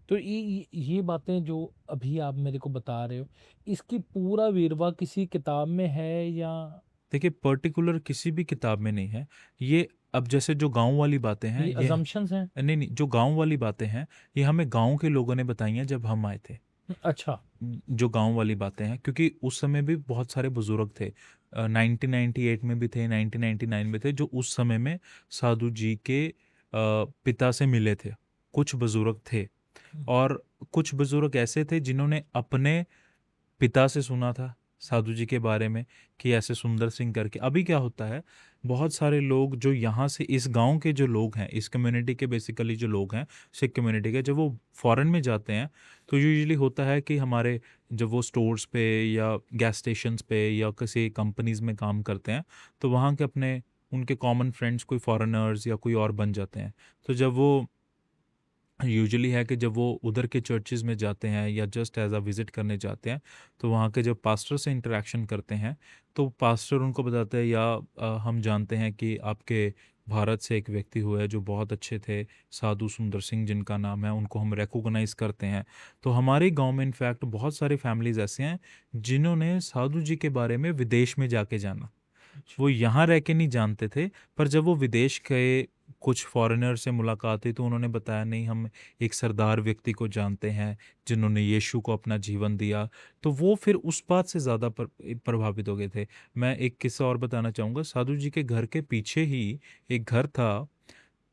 तो ये बातें जो अभी आप मेरे को बता रहे हो, इसकी पूरा वेरवा किसी किताब में है या देखिए, पर्टिकुलर किसी भी किताब में नहीं है। ये अब जैसे जो गाँव वाली बातें हैं ये ये, अजम्पशंस हैं? नहीं, नहीं, जो गाँव वाली बातें हैं, ये हमें गाँव के लोगों ने बताई हैं जब हम आए थे। अच्छा। जो गाँव वाली बातें हैं, क्योंकि उस समय भी बहुत सारे बुजुर्ग थे। 1998 में भी थे, 1999 में थे, जो उस समय में साधु जी के पिता से मिले थे। कुछ बुजुर्ग थे, और कुछ बुजुर्ग ऐसे थे जिन्होंने अपने पिता से सुना था साधु जी के बारे में, कि ऐसे सुंदर सिंह करके। अभी क्या होता है, बहुत सारे लोग जो यहाँ से, इस गांव के जो लोग हैं, इस कम्युनिटी के बेसिकली जो लोग हैं, सिख कम्युनिटी के, जब वो फॉरेन में जाते हैं तो यूजुअली होता है कि हमारे, जब वो स्टोर्स पे या गैस स्टेशंस पे या किसी कंपनीज में काम करते हैं, तो वहाँ के अपने उनके कॉमन फ्रेंड्स कोई फॉरेनर्स या कोई और बन जाते हैं। तो जब वो यूजुअली है कि जब वो उधर के चर्चेज़ में जाते हैं या जस्ट एज़ अ विज़िट करने जाते हैं, तो वहाँ के जब पास्टर से इंटरेक्शन करते हैं, तो पास्टर उनको बताते हैं, या हम जानते हैं कि आपके भारत से एक व्यक्ति हुए हैं जो बहुत अच्छे थे, साधु सुंदर सिंह जिनका नाम है, उनको हम रिकॉग्नाइज़ करते हैं। तो हमारे गाँव में इनफैक्ट बहुत सारी फैमिलीज़ ऐसे हैं जिन्होंने साधु जी के बारे में विदेश में जाके जाना। वो यहाँ रह के नहीं जानते थे, पर जब वो विदेश गए, कुछ फॉरेनर से मुलाकात हुई, तो उन्होंने बताया, नहीं, हम एक सरदार व्यक्ति को जानते हैं जिन्होंने यीशु को अपना जीवन दिया। तो वो फिर उस बात से ज़्यादा प्रभावित हो गए थे। मैं एक किस्सा और बताना चाहूँगा। साधु जी के घर के पीछे ही एक घर था।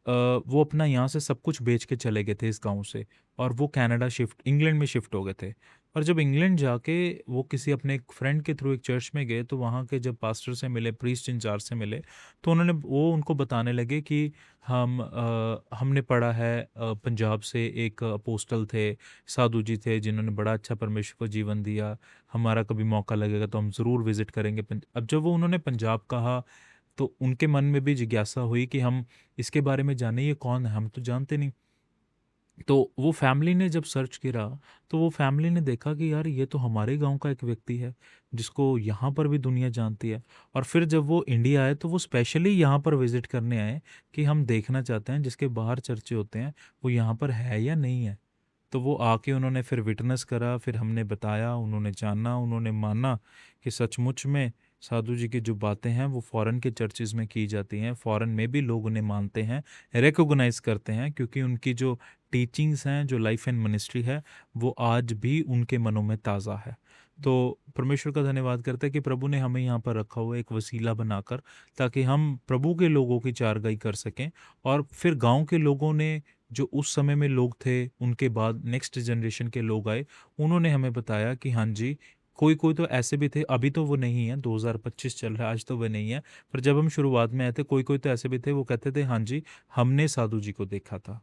वो अपना यहाँ से सब कुछ बेच के चले गए थे इस गाँव से, और वो कनाडा शिफ्ट, इंग्लैंड में शिफ्ट हो गए थे। और जब इंग्लैंड जाके वो किसी अपने एक फ्रेंड के थ्रू एक चर्च में गए, तो वहाँ के जब पास्टर से मिले, प्रीस्ट इंचार्ज से मिले, तो वो उनको बताने लगे कि हमने पढ़ा है पंजाब से एक अपोस्टल थे, साधु जी थे, जिन्होंने बड़ा अच्छा परमेश्वर को जीवन दिया, हमारा कभी मौका लगेगा तो हम ज़रूर विज़िट करेंगे। अब जब वो उन्होंने पंजाब कहा, तो उनके मन में भी जिज्ञासा हुई कि हम इसके बारे में जाने, ये कौन है, हम तो जानते नहीं। तो वो फैमिली ने जब सर्च किया, तो वो फैमिली ने देखा कि यार ये तो हमारे गांव का एक व्यक्ति है, जिसको यहाँ पर भी दुनिया जानती है। और फिर जब वो इंडिया आए, तो वो स्पेशली यहाँ पर विजिट करने आए कि हम देखना चाहते हैं जिसके बाहर चर्चे होते हैं वो यहाँ पर है या नहीं है। तो वो आके उन्होंने फिर विटनेस करा, फिर हमने बताया, उन्होंने जाना, उन्होंने माना कि सचमुच में साधु जी की जो बातें हैं वो फॉरेन के चर्चेज़ में की जाती हैं, फॉरेन में भी लोग उन्हें मानते हैं, रिकॉग्नाइज करते हैं, क्योंकि उनकी जो टीचिंग्स हैं, जो लाइफ एंड मिनिस्ट्री है, वो आज भी उनके मनों में ताज़ा है। तो परमेश्वर का धन्यवाद करते हैं कि प्रभु ने हमें यहाँ पर रखा हुआ है एक वसीला बनाकर, ताकि हम प्रभु के लोगों की चारगाई कर सकें। और फिर गांव के लोगों ने, जो उस समय में लोग थे, उनके बाद नेक्स्ट जनरेशन के लोग आए, उन्होंने हमें बताया कि हाँ जी, कोई कोई तो ऐसे भी थे, अभी तो वो नहीं है, 2025 चल रहा है, आज तो वो नहीं है, पर जब हम शुरुआत में आए थे, कोई कोई तो ऐसे भी थे, वो कहते थे हाँ जी, हमने साधु जी को देखा था।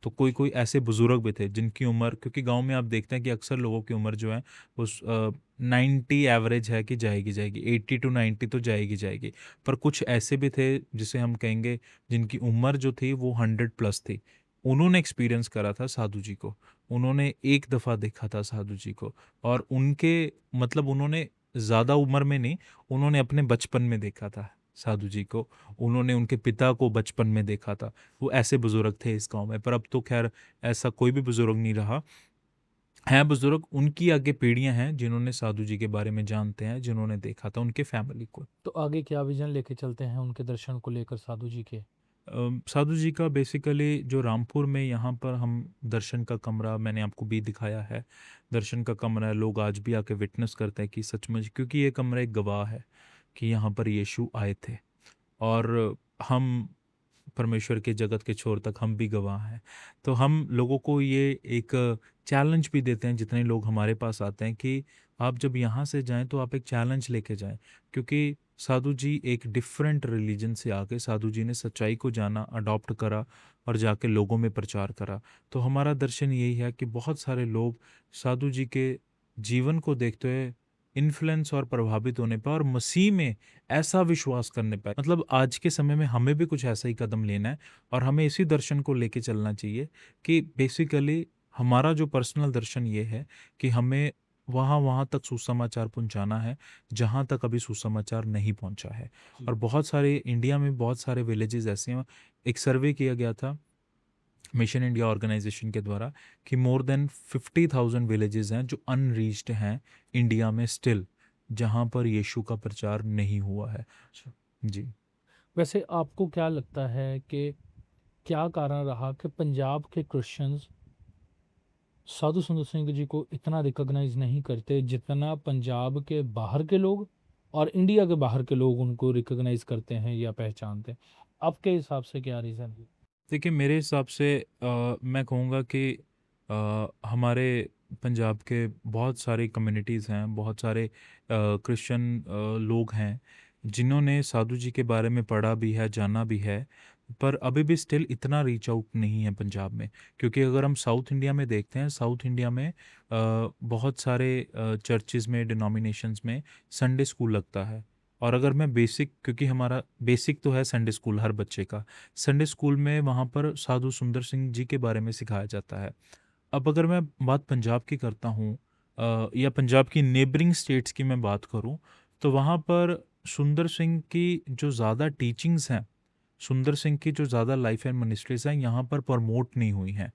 तो कोई कोई ऐसे बुजुर्ग भी थे जिनकी उम्र, क्योंकि गांव में आप देखते हैं कि अक्सर लोगों की उम्र जो है वो 90 एवरेज है कि जाएगी जाएगी, 80 to 90 तो जाएगी जाएगी। पर कुछ ऐसे भी थे जिसे हम कहेंगे जिनकी उम्र जो थी वो 100+ थी। उन्होंने एक्सपीरियंस करा था साधु जी को, उन्होंने एक दफ़ा देखा था साधु जी को। और उनके मतलब उन्होंने ज़्यादा उम्र में नहीं, उन्होंने अपने बचपन में देखा था साधु जी को, उन्होंने उनके पिता को बचपन में देखा था। वो ऐसे बुजुर्ग थे इस गांव में। पर अब तो खैर ऐसा कोई भी बुजुर्ग नहीं रहा, हैं बुजुर्ग, उनकी आगे पीढ़ियां हैं जिन्होंने साधु जी के बारे में जानते हैं, जिन्होंने देखा था उनके फैमिली को। तो आगे क्या विजन लेके चलते हैं उनके दर्शन को लेकर साधु जी के? साधु जी का बेसिकली जो रामपुर में यहाँ पर हम दर्शन का कमरा मैंने आपको भी दिखाया है, दर्शन का कमरा है, लोग आज भी आके विटनेस करते हैं कि सचमुच, क्योंकि ये कमरा एक गवाह है कि यहाँ पर यीशु आए थे। और हम परमेश्वर के जगत के छोर तक हम भी गवाह हैं। तो हम लोगों को ये एक चैलेंज भी देते हैं, जितने लोग हमारे पास आते हैं, कि आप जब यहाँ से जाएं तो आप एक चैलेंज लेके जाएं, क्योंकि साधु जी एक डिफरेंट रिलीजन से आके साधु जी ने सच्चाई को जाना, अडॉप्ट करा और जाके लोगों में प्रचार करा। तो हमारा दर्शन यही है कि बहुत सारे लोग साधु जी के जीवन को देखते हुए इन्फ्लुएंस और प्रभावित होने पर और मसीह में ऐसा विश्वास करने पर, मतलब आज के समय में हमें भी कुछ ऐसा ही कदम लेना है और हमें इसी दर्शन को लेके चलना चाहिए कि बेसिकली हमारा जो पर्सनल दर्शन ये है कि हमें वहाँ तक सुसमाचार पहुंचाना है जहाँ तक अभी सुसमाचार नहीं पहुंचा है। और बहुत सारे इंडिया में बहुत सारे विलेजेस ऐसे हैं, एक सर्वे किया गया था मिशन इंडिया ऑर्गेनाइजेशन के द्वारा कि मोर देन 50,000 विलेजेस हैं जो अनरीच्ड हैं इंडिया में स्टिल, जहाँ पर यीशु का प्रचार नहीं हुआ है। जी। वैसे आपको क्या लगता है कि क्या कारण रहा कि पंजाब के क्रिश्चियंस साधु सुंदर सिंह जी को इतना रिकॉग्नाइज नहीं करते जितना पंजाब के बाहर के लोग और इंडिया के बाहर के लोग उनको रिकॉग्नाइज करते हैं या पहचानते हैं? आपके हिसाब से क्या रीज़न है? देखिए मेरे हिसाब से मैं कहूँगा कि हमारे पंजाब के बहुत सारे कम्युनिटीज़ हैं, बहुत सारे क्रिश्चियन लोग हैं जिन्होंने साधु जी के बारे में पढ़ा भी है, जाना भी है, पर अभी भी स्टिल इतना रीच आउट नहीं है पंजाब में। क्योंकि अगर हम साउथ इंडिया में देखते हैं, साउथ इंडिया में बहुत सारे चर्चेज़ में, डिनोमिनेशंस में संडे स्कूल लगता है। और अगर मैं बेसिक, क्योंकि हमारा बेसिक तो है संडे स्कूल हर बच्चे का, संडे स्कूल में वहाँ पर साधु सुंदर सिंह जी के बारे में सिखाया जाता है। अब अगर मैं बात पंजाब की करता हूँ या पंजाब की नेबरिंग स्टेट्स की मैं बात करूँ, तो वहाँ पर सुंदर सिंह की जो ज़्यादा टीचिंग्स हैं, सुंदर सिंह की जो ज़्यादा लाइफ एंड मिनिस्ट्रीज हैं, यहाँ पर प्रमोट नहीं हुई हैं।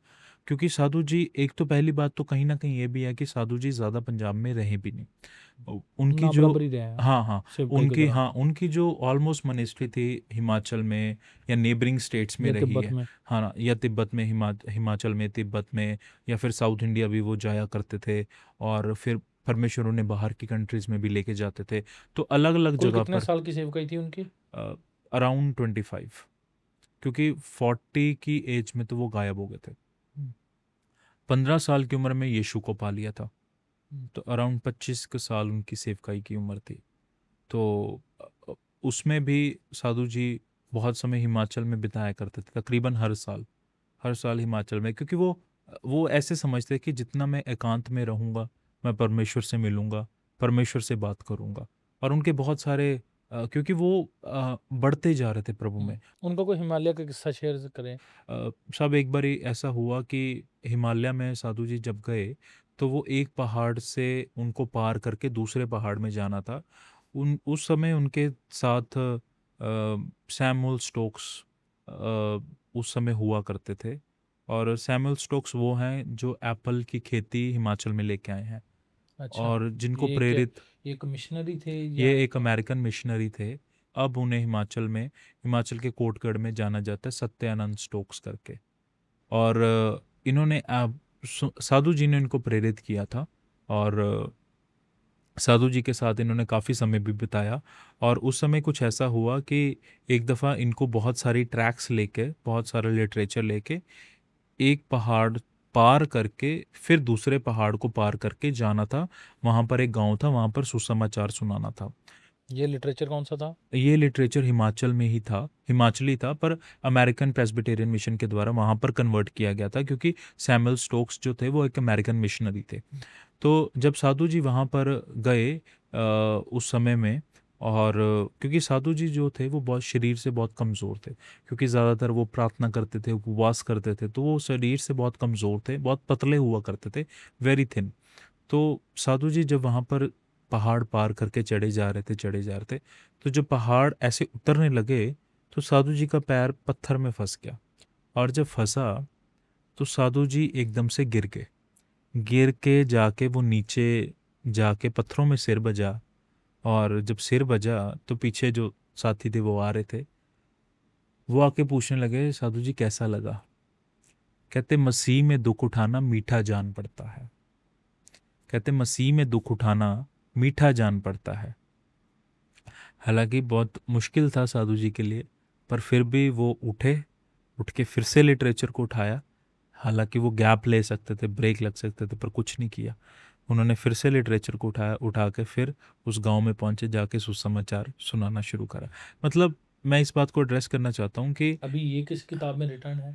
क्योंकि साधु जी, एक तो पहली बात तो कहीं ना कहीं ये भी है कि साधु जी ज़्यादा पंजाब में रहे भी नहीं। उनकी ना जो, बराबरी रहे हैं हाँ हाँ, सेवकाई के दौरान उनकी जो ऑलमोस्ट मिनिस्ट्री थी हिमाचल में या नेबरिंग स्टेट्स में या रही तिब्बत है। में। हाँ ना, या तिब्बत में, हिमाचल में, तिब्बत में, या फिर साउथ इंडिया भी वो जाया करते थे। और फिर परमेश्वर उन्हें बाहर की कंट्रीज़ में भी लेके जाते थे, तो अलग अलग कुल जगह कितने पर। साल की सेवकाई थी उनकी? अराउंड 25, क्योंकि 40 की एज में तो वो गायब हो गए थे। 15 साल की उम्र में यीशु को पा लिया था। तो अराउंड 25 के साल उनकी सेवकाई की उम्र थी। तो उसमें भी साधु जी बहुत समय हिमाचल में बिताया करते थे, तकरीबन हर साल हिमाचल में, क्योंकि वो ऐसे समझते कि जितना मैं एकांत में रहूँगा, मैं परमेश्वर से मिलूँगा, परमेश्वर से बात करूँगा। और उनके बहुत सारे क्योंकि वो बढ़ते जा रहे थे प्रभु में। उनका कोई हिमालय का किस्सा शेयर करें। सब एक बारी ऐसा हुआ कि हिमालय में साधु जी जब गए, तो वो एक पहाड़ से उनको पार करके दूसरे पहाड़ में जाना था। उस समय उनके साथ सैमुअल स्टोक्स उस समय हुआ करते थे। और सैमुअल स्टोक्स वो हैं जो एप्पल की खेती हिमाचल में लेके आए हैं, अच्छा, और जिनको ये क्या, प्रेरित एक मिशनरी थे या ये एक क्या? अमेरिकन मिशनरी थे। अब उन्हें हिमाचल के कोटगढ़ में जाना जाता है, सत्यानंद स्टोक्स करके। और इन्होंने साधु जी ने इनको प्रेरित किया था, और साधु जी के साथ इन्होंने काफ़ी समय भी बिताया। और उस समय कुछ ऐसा हुआ कि एक दफ़ा इनको बहुत सारी ट्रैक्स लेके, बहुत सारा लिटरेचर लेके एक पहाड़ पार करके फिर दूसरे पहाड़ को पार करके जाना था। वहाँ पर एक गांव था, वहाँ पर सुसमाचार सुनाना था। ये लिटरेचर कौन सा था? ये लिटरेचर हिमाचल में ही था, हिमाचली था, पर अमेरिकन प्रेस्बिटेरियन मिशन के द्वारा वहाँ पर कन्वर्ट किया गया था, क्योंकि सैमुअल स्टोक्स जो थे वो एक अमेरिकन मिशनरी थे। तो जब साधु जी वहाँ पर गए उस समय में, और क्योंकि साधु जी जो थे वो बहुत शरीर से बहुत कमज़ोर थे, क्योंकि ज़्यादातर वो प्रार्थना करते थे, उपवास करते थे, तो वो शरीर से बहुत कमज़ोर थे, बहुत पतले हुआ करते थे, वेरी थिन। तो साधु जी जब वहाँ पर पहाड़ पार करके चढ़े जा रहे थे, तो जब पहाड़ ऐसे उतरने लगे, तो साधु जी का पैर पत्थर में फंस गया। और जब फंसा तो साधु जी एकदम से गिर के जाके वो नीचे जाके पत्थरों में सिर बजा। और जब सिर बजा तो पीछे जो साथी थे वो आ रहे थे, वो आके पूछने लगे, साधु जी कैसा लगा? कहते मसीह में दुख उठाना मीठा जान पड़ता है। कहते मसीह में दुख उठाना मीठा जान पड़ता है। हालांकि बहुत मुश्किल था साधु जी के लिए, पर फिर भी वो उठ के फिर से लिटरेचर को उठाया। हालांकि वो गैप ले सकते थे, ब्रेक लग सकते थे, पर कुछ नहीं किया। उन्होंने फिर से लिटरेचर को उठा के फिर उस गांव में पहुंचे, जाके सुसमाचार सुनाना शुरू करा। मतलब मैं इस बात को एड्रेस करना चाहता हूँ कि अभी ये किस किताब में रिटर्न है?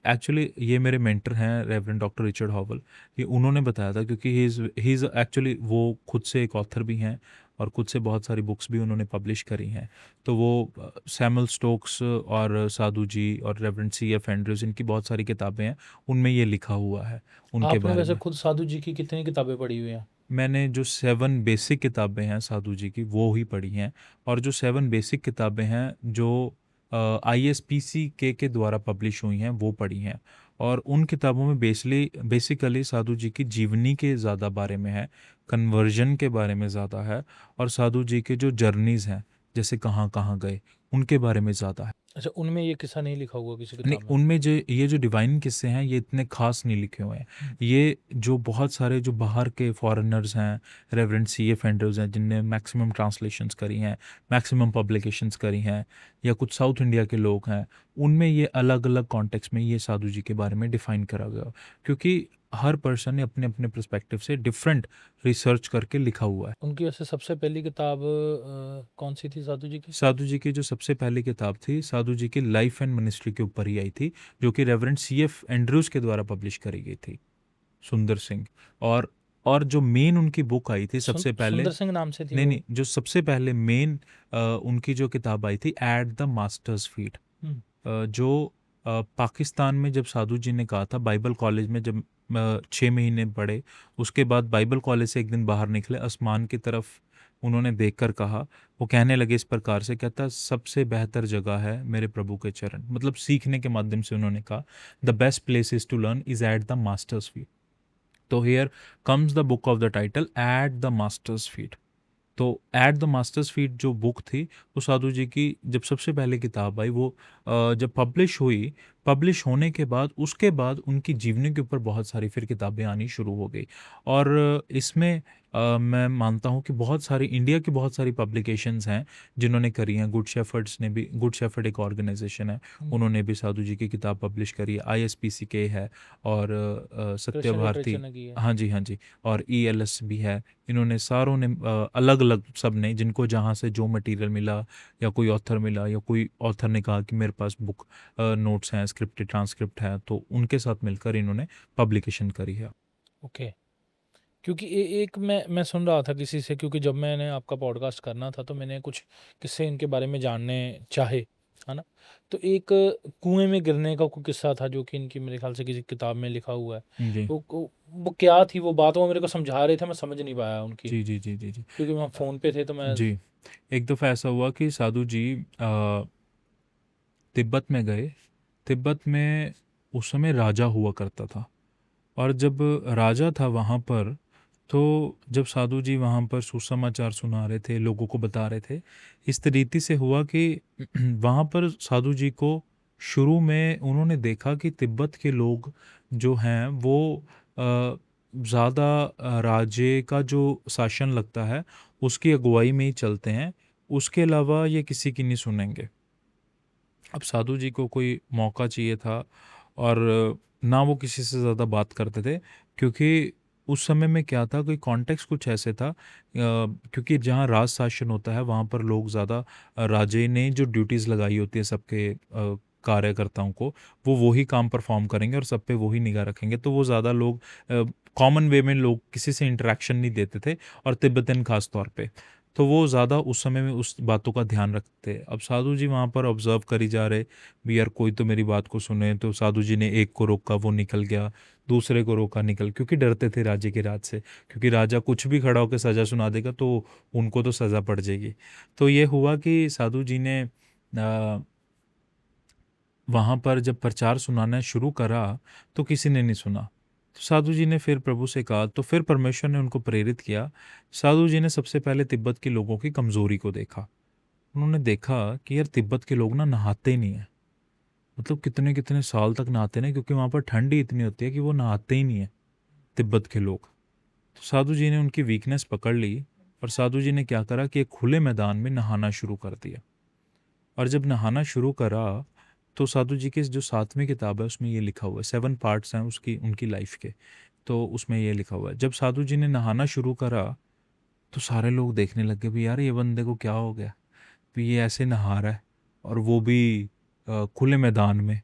एक्चुअली ये मेरे मेंटर हैं रेवरेंड डॉक्टर रिचर्ड हॉवल। ये उन्होंने बताया था, क्योंकि ही इज़ एक्चुअली वो खुद से एक ऑथर भी हैं, और खुद से बहुत सारी बुक्स भी उन्होंने पब्लिश करी हैं। तो वो सैमुअल स्टोक्स और साधु जी और रेवरेंड C.F. एंड्रयूज, इनकी बहुत सारी किताबें हैं, उनमें ये लिखा हुआ है उनके आपने बारे वैसे में। खुद साधु जी की कितनी किताबें पढ़ी हुई हैं? मैंने जो 7 बेसिक किताबें हैं साधु जी की वो ही पढ़ी हैं, और जो 7 बेसिक किताबें हैं जो ISPC के द्वारा पब्लिश हुई हैं वो पढ़ी हैं। और उन किताबों में बेसिकली साधु जी की जीवनी के ज़्यादा बारे में है, कन्वर्जन के बारे में ज़्यादा है, और साधु जी के जो जर्नीज़ हैं, जैसे कहाँ कहाँ गए, उनके बारे में ज़्यादा है। अच्छा, उनमें ये किस्सा नहीं लिखा हुआ किसी नहीं, किताब में? उनमें जो डिवाइन किस्से हैं ये इतने खास नहीं लिखे हुए हैं। ये जो बहुत सारे जो बाहर के फॉरेनर्स हैं, रेवरेंड C.F. एंड्रयूज हैं, जिनने मैक्सिमम ट्रांसलेशंस करी हैं, मैक्सिमम पब्लिकेशंस करी हैं, या कुछ साउथ इंडिया के लोग हैं, उनमें ये अलग अलग कॉन्टेक्स्ट में ये साधु जी के बारे में डिफाइन करा गया, क्योंकि हर पर्सन ने अपने अपने पर्सपेक्टिव से डिफरेंट रिसर्च करके लिखा हुआ है। उनकी वैसे सबसे पहली किताब कौन सी थी साधु जी की? साधु जी की जो सबसे पहली किताब थी, साधु जी की लाइफ एंड मिनिस्ट्री के ऊपर ही आई थी, जो कि रेवरेंड C.F. एंड्रयूज के द्वारा पब्लिश करी गई थी, सुंदर सिंह। और जो मेन उनकी बुक आई थी सबसे पहले, सुंदर सिंह नाम से थी नहीं वो? नहीं, जो सबसे पहले मेन उनकी जो किताब आई थी, एट द मास्टर्स फीट, जो पाकिस्तान में जब साधु जी ने कहा था, बाइबल कॉलेज में जब 6 महीने पढ़े, उसके बाद बाइबल कॉलेज से एक दिन बाहर निकले, आसमान की तरफ उन्होंने देखकर कहा, वो कहने लगे इस प्रकार से, कहता सबसे बेहतर जगह है मेरे प्रभु के चरण। मतलब सीखने के माध्यम से उन्होंने कहा the best place is to learn is at the master's feet. तो here comes the book of the title, at the master's feet. तो एट द मास्टर्स फीट जो बुक थी, वो साधु जी की जब सबसे पहले किताब आई, वो जब पब्लिश हुई, पब्लिश होने के बाद उसके बाद उनकी जीवनी के ऊपर बहुत सारी फिर किताबें आनी शुरू हो गई। और इसमें मैं मानता हूँ कि बहुत सारी इंडिया की बहुत सारी पब्लिकेशंस हैं जिन्होंने करी हैं। गुड शेफर्ड्स ने भी, गुड शेफर्ड एक ऑर्गेनाइजेशन है, उन्होंने भी साधु जी की किताब पब्लिश करी है। ISPCK है और सत्य क्रिश्चियन भारती, लिटरेचर ने की है। हाँ जी हाँ जी, और ELS भी है। इन्होंने सारों ने अलग अलग, सब ने, जिनको जहाँ से जो मटेरियल मिला या कोई ऑथर मिला या कोई ऑथर ने कहा कि मेरे पास बुक नोट्स हैं, स्क्रिप्ट ट्रांसक्रिप्ट है, तो उनके साथ मिलकर इन्होंने पब्लिकेशन करी है। ओके। क्योंकि एक मैं सुन रहा था किसी से, क्योंकि जब मैंने आपका पॉडकास्ट करना था तो मैंने कुछ किस्से इनके बारे में जानने चाहे, है ना? तो एक कुएं में गिरने का कोई किस्सा था जो कि इनकी मेरे ख्याल से किसी किताब में लिखा हुआ है। जी वो क्या थी वो बात, वो मेरे को समझा रहे थे, मैं समझ नहीं पाया उनकी, जी जी जी जी जी क्योंकि हम फ़ोन पे थे तो मैं। जी। एक दफ़ा ऐसा हुआ कि साधु जी तिब्बत में गए। तिब्बत में उस समय राजा हुआ करता था, और जब राजा था वहाँ पर, तो जब साधु जी वहाँ पर सुसमाचार सुना रहे थे, लोगों को बता रहे थे, इस रीति से हुआ कि वहाँ पर साधु जी को शुरू में उन्होंने देखा कि तिब्बत के लोग जो हैं वो ज़्यादा राजे का जो शासन लगता है उसकी अगुवाई में ही चलते हैं, उसके अलावा ये किसी की नहीं सुनेंगे। अब साधु जी को कोई मौका चाहिए था, और ना वो किसी से ज़्यादा बात करते थे, क्योंकि उस समय में क्या था, कोई कॉन्टेक्स्ट कुछ ऐसे था, क्योंकि जहाँ राज शासन होता है वहाँ पर लोग ज़्यादा, राजे ने जो ड्यूटीज़ लगाई होती है सबके कार्यकर्ताओं को, वो वही काम परफॉर्म करेंगे और सब पे वही निगाह रखेंगे, तो वो ज़्यादा लोग कॉमन वे में लोग किसी से इंटरेक्शन नहीं देते थे, और तिब्बतन खास तौर पे, तो वो ज़्यादा उस समय में उस बातों का ध्यान रखते। अब साधु जी वहाँ पर ऑब्जर्व करी जा रहे भी, यार कोई तो मेरी बात को सुने। तो साधु जी ने एक को रोका, वो निकल गया, दूसरे को रोका, निकल, क्योंकि डरते थे राजे के राज से, क्योंकि राजा कुछ भी खड़ा होकर सज़ा सुना देगा तो उनको तो सज़ा पड़ जाएगी। तो ये हुआ कि साधु जी ने वहाँ पर जब प्रचार सुनाना शुरू करा तो किसी ने नहीं सुना। तो साधु जी ने फिर प्रभु से कहा, तो फिर परमेश्वर ने उनको प्रेरित किया। साधु जी ने सबसे पहले तिब्बत के लोगों की कमज़ोरी को देखा। उन्होंने देखा कि यार तिब्बत के लोग ना नहाते ही नहीं है, मतलब कितने कितने साल तक नहाते नहीं, क्योंकि वहाँ पर ठंड ही इतनी होती है कि वो नहाते ही नहीं है तिब्बत के लोग। तो साधु जी ने उनकी वीकनेस पकड़ ली, और साधु जी ने क्या करा कि एक खुले मैदान में नहाना शुरू कर दिया। और जब नहाना शुरू करा तो साधु जी की जो 7वीं किताब है उसमें ये लिखा हुआ है, 7 पार्ट्स हैं उसकी, उनकी लाइफ के, तो उसमें ये लिखा हुआ है, जब साधु जी ने नहाना शुरू करा तो सारे लोग देखने लगे भी यार ये बंदे को क्या हो गया, भी ये ऐसे नहा रहा है, और वो भी खुले मैदान में।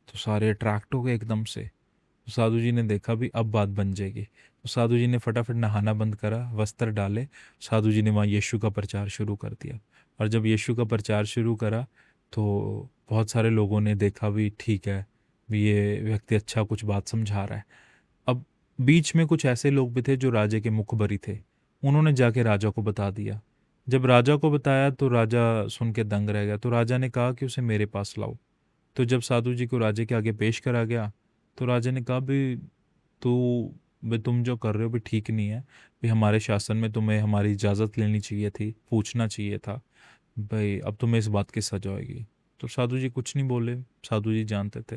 तो सारे अट्रैक्ट हो गए एकदम से। तो साधु जी ने देखा भी अब बात बन जाएगी, तो साधु जी ने फटाफट नहाना बंद करा, वस्त्र डाले, साधु जी ने वहाँ यीशु का प्रचार शुरू कर दिया। और जब यीशु का प्रचार शुरू करा तो बहुत सारे लोगों ने देखा भी ठीक है, भी ये व्यक्ति अच्छा कुछ बात समझा रहा है। अब बीच में कुछ ऐसे लोग भी थे जो राजे के मुखबरी थे, उन्होंने जाके राजा को बता दिया। जब राजा को बताया तो राजा सुन के दंग रह गया। तो राजा ने कहा कि उसे मेरे पास लाओ। तो जब साधु जी को राजे के आगे पेश करा गया तो राजा ने कहा भी तुम जो कर रहे हो भी ठीक नहीं है, भी हमारे शासन में तुम्हें हमारी इजाज़त लेनी चाहिए थी, पूछना चाहिए था भाई, अब तुम्हें इस बात की सजा होगी। तो साधु जी कुछ नहीं बोले, साधु जी जानते थे।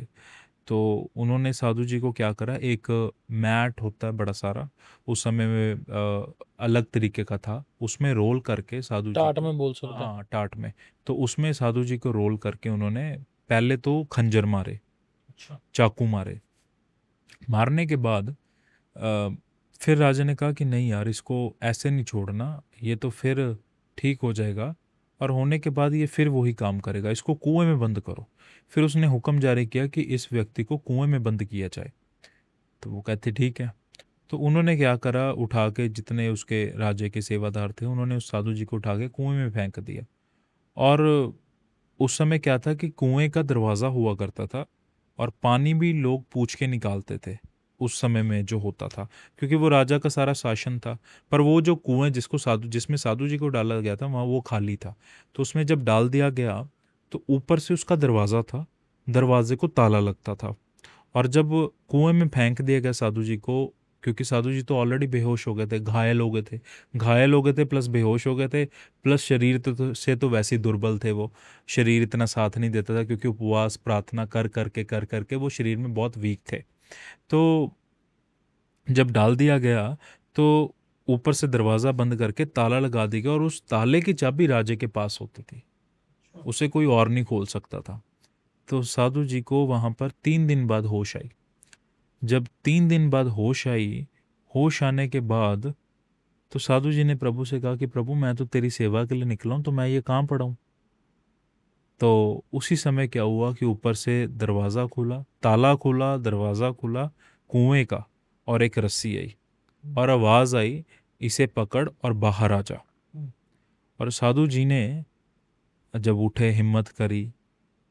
तो उन्होंने साधु जी को क्या करा, एक मैट होता है बड़ा सारा, उस समय में अलग तरीके का था, उसमें रोल करके साधु जी टाट को, में बोल सकते हैं। हाँ टाट में, तो उसमें साधु जी को रोल करके उन्होंने पहले तो खंजर मारे, अच्छा। चाकू मारे। मारने के बाद फिर राजा ने कहा कि नहीं यार इसको ऐसे नहीं छोड़ना, ये तो फिर ठीक हो जाएगा, और होने के बाद ये फिर वही काम करेगा, इसको कुएं में बंद करो। फिर उसने हुक्म जारी किया कि इस व्यक्ति को कुएं में बंद किया जाए। तो वो कहते ठीक है। तो उन्होंने क्या करा, उठा के जितने उसके राजे के सेवादार थे उन्होंने उस साधु जी को उठा के कुएं में फेंक दिया। और उस समय क्या था कि कुएं का दरवाज़ा हुआ करता था, और पानी भी लोग पूछ के निकालते थे उस समय में जो होता था, क्योंकि वो राजा का सारा शासन था। पर वो जो कुएं जिसमें साधु जी को डाला गया था वहाँ वो खाली था। तो उसमें जब डाल दिया गया तो ऊपर से उसका दरवाज़ा था, दरवाजे को ताला लगता था। और जब कुएं में फेंक दिया गया साधु जी को, क्योंकि साधु जी तो ऑलरेडी बेहोश हो गए थे, घायल हो गए थे प्लस बेहोश हो गए थे, प्लस शरीर से तो वैसे ही दुर्बल थे वो, शरीर इतना साथ नहीं देता था क्योंकि उपवास प्रार्थना कर करके वो शरीर में बहुत वीक थे। तो जब डाल दिया गया तो ऊपर से दरवाज़ा बंद करके ताला लगा दिया गया, और उस ताले की चाबी राजे के पास होती थी, उसे कोई और नहीं खोल सकता था। तो साधु जी को वहाँ पर 3 दिन बाद होश आई। जब 3 दिन बाद होश आई, होश आने के बाद तो साधु जी ने प्रभु से कहा कि प्रभु मैं तो तेरी सेवा के लिए निकला हूँ, तो मैं ये कहाँ पड़ा हूँ। तो उसी समय क्या हुआ कि ऊपर से दरवाज़ा खुला, ताला खुला, दरवाज़ा खुला कुएं का, और एक रस्सी आई और आवाज़ आई, इसे पकड़ और बाहर आ जा। और साधु जी ने जब उठे, हिम्मत करी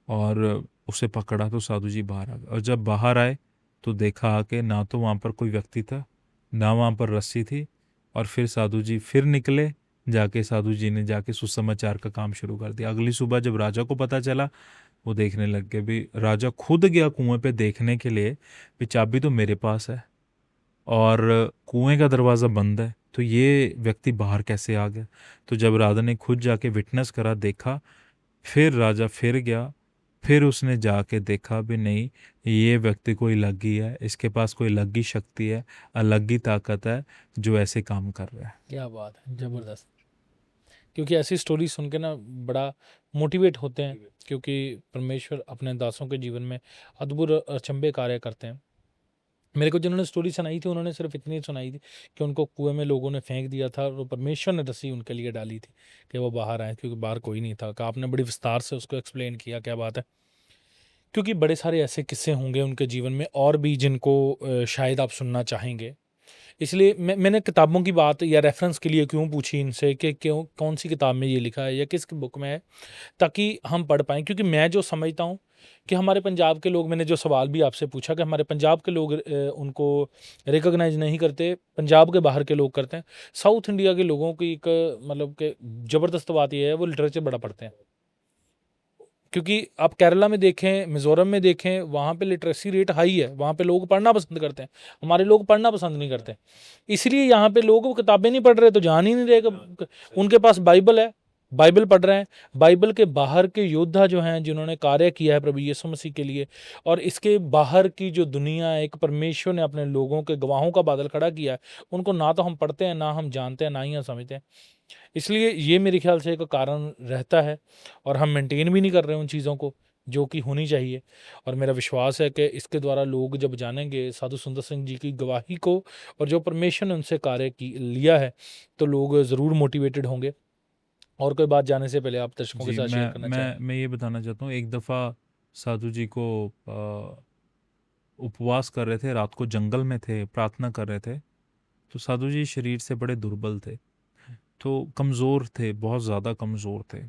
और उसे पकड़ा, तो साधु जी बाहर आ गए। और जब बाहर आए तो देखा कि ना तो वहाँ पर कोई व्यक्ति था, ना वहाँ पर रस्सी थी। और फिर साधु जी फिर निकले, जाके साधु जी ने जाके सुसमाचार का काम शुरू कर दिया। अगली सुबह जब राजा को पता चला, वो देखने लग गए। भी राजा खुद गया कुएं पे देखने के लिए, भी चाबी तो मेरे पास है और कुएं का दरवाज़ा बंद है, तो ये व्यक्ति बाहर कैसे आ गया। तो जब राजा ने खुद जाके विटनेस करा, देखा, फिर राजा फिर गया, फिर उसने जाके देखा भी नहीं, ये व्यक्ति कोई अलग ही है, इसके पास कोई अलग ही शक्ति है, अलग ही ताकत है जो ऐसे काम कर रहा है। क्या बात है, ज़बरदस्त। क्योंकि ऐसी स्टोरी सुन के ना बड़ा मोटिवेट होते हैं, क्योंकि परमेश्वर अपने दासों के जीवन में अद्भुत अचंभे कार्य करते हैं। मेरे को जिन्होंने स्टोरी सुनाई थी, उन्होंने सिर्फ इतनी सुनाई थी कि उनको कुएं में लोगों ने फेंक दिया था, और वो परमेश्वर ने रस्सी उनके लिए डाली थी कि वो बाहर आए, क्योंकि बाहर कोई नहीं था। आपने बड़ी विस्तार से उसको एक्सप्लेन किया, क्या बात है। क्योंकि बड़े सारे ऐसे किस्से होंगे उनके जीवन में और भी, जिनको शायद आप सुनना चाहेंगे। इसलिए मैंने किताबों की बात या रेफरेंस के लिए क्यों पूछी इनसे कि क्यों, कौन सी किताब में ये लिखा है या किस बुक में है, ताकि हम पढ़ पाएँ। क्योंकि मैं जो समझता हूँ कि हमारे पंजाब के लोग, मैंने जो सवाल भी आपसे पूछा कि हमारे पंजाब के लोग उनको रिकॉग्नाइज़ नहीं करते, पंजाब के बाहर के लोग करते हैं। साउथ इंडिया के लोगों की एक मतलब कि ज़बरदस्त बात ये है, वो लिटरेचर बड़ा पढ़ते हैं। क्योंकि आप केरला में देखें, मिज़ोरम में देखें, वहाँ पे लिटरेसी रेट हाई है, वहाँ पे लोग पढ़ना पसंद करते हैं। हमारे लोग पढ़ना पसंद नहीं करते, इसलिए यहाँ पे लोग वो किताबें नहीं पढ़ रहे, तो जान ही नहीं रहे कि उनके पास बाइबल है, बाइबल पढ़ रहे हैं। बाइबल के बाहर के योद्धा जो हैं, जिन्होंने कार्य किया है प्रभु यीशु मसीह के लिए, और इसके बाहर की जो दुनिया है, एक परमेश्वर ने अपने लोगों के गवाहों का बादल खड़ा किया है, उनको ना तो हम पढ़ते हैं, ना हम जानते हैं, ना ही हम समझते हैं। इसलिए ये मेरे ख्याल से एक कारण रहता है, और हम मेंटेन भी नहीं कर रहे उन चीज़ों को जो कि होनी चाहिए। और मेरा विश्वास है कि इसके द्वारा लोग जब जानेंगे साधु सुंदर सिंह जी की गवाही को, और जो परमेश्वर ने उनसे कार्य की लिया है, तो लोग ज़रूर मोटिवेटेड होंगे। और कोई बात जाने से पहले आप दर्शकों के जी, साथ शेयर करना चाहें? मैं ये बताना चाहता हूँ, एक दफ़ा साधु जी को उपवास कर रहे थे, रात को जंगल में थे, प्रार्थना कर रहे थे। तो साधु जी शरीर से बड़े दुर्बल थे, तो कमज़ोर थे, बहुत ज़्यादा कमज़ोर थे।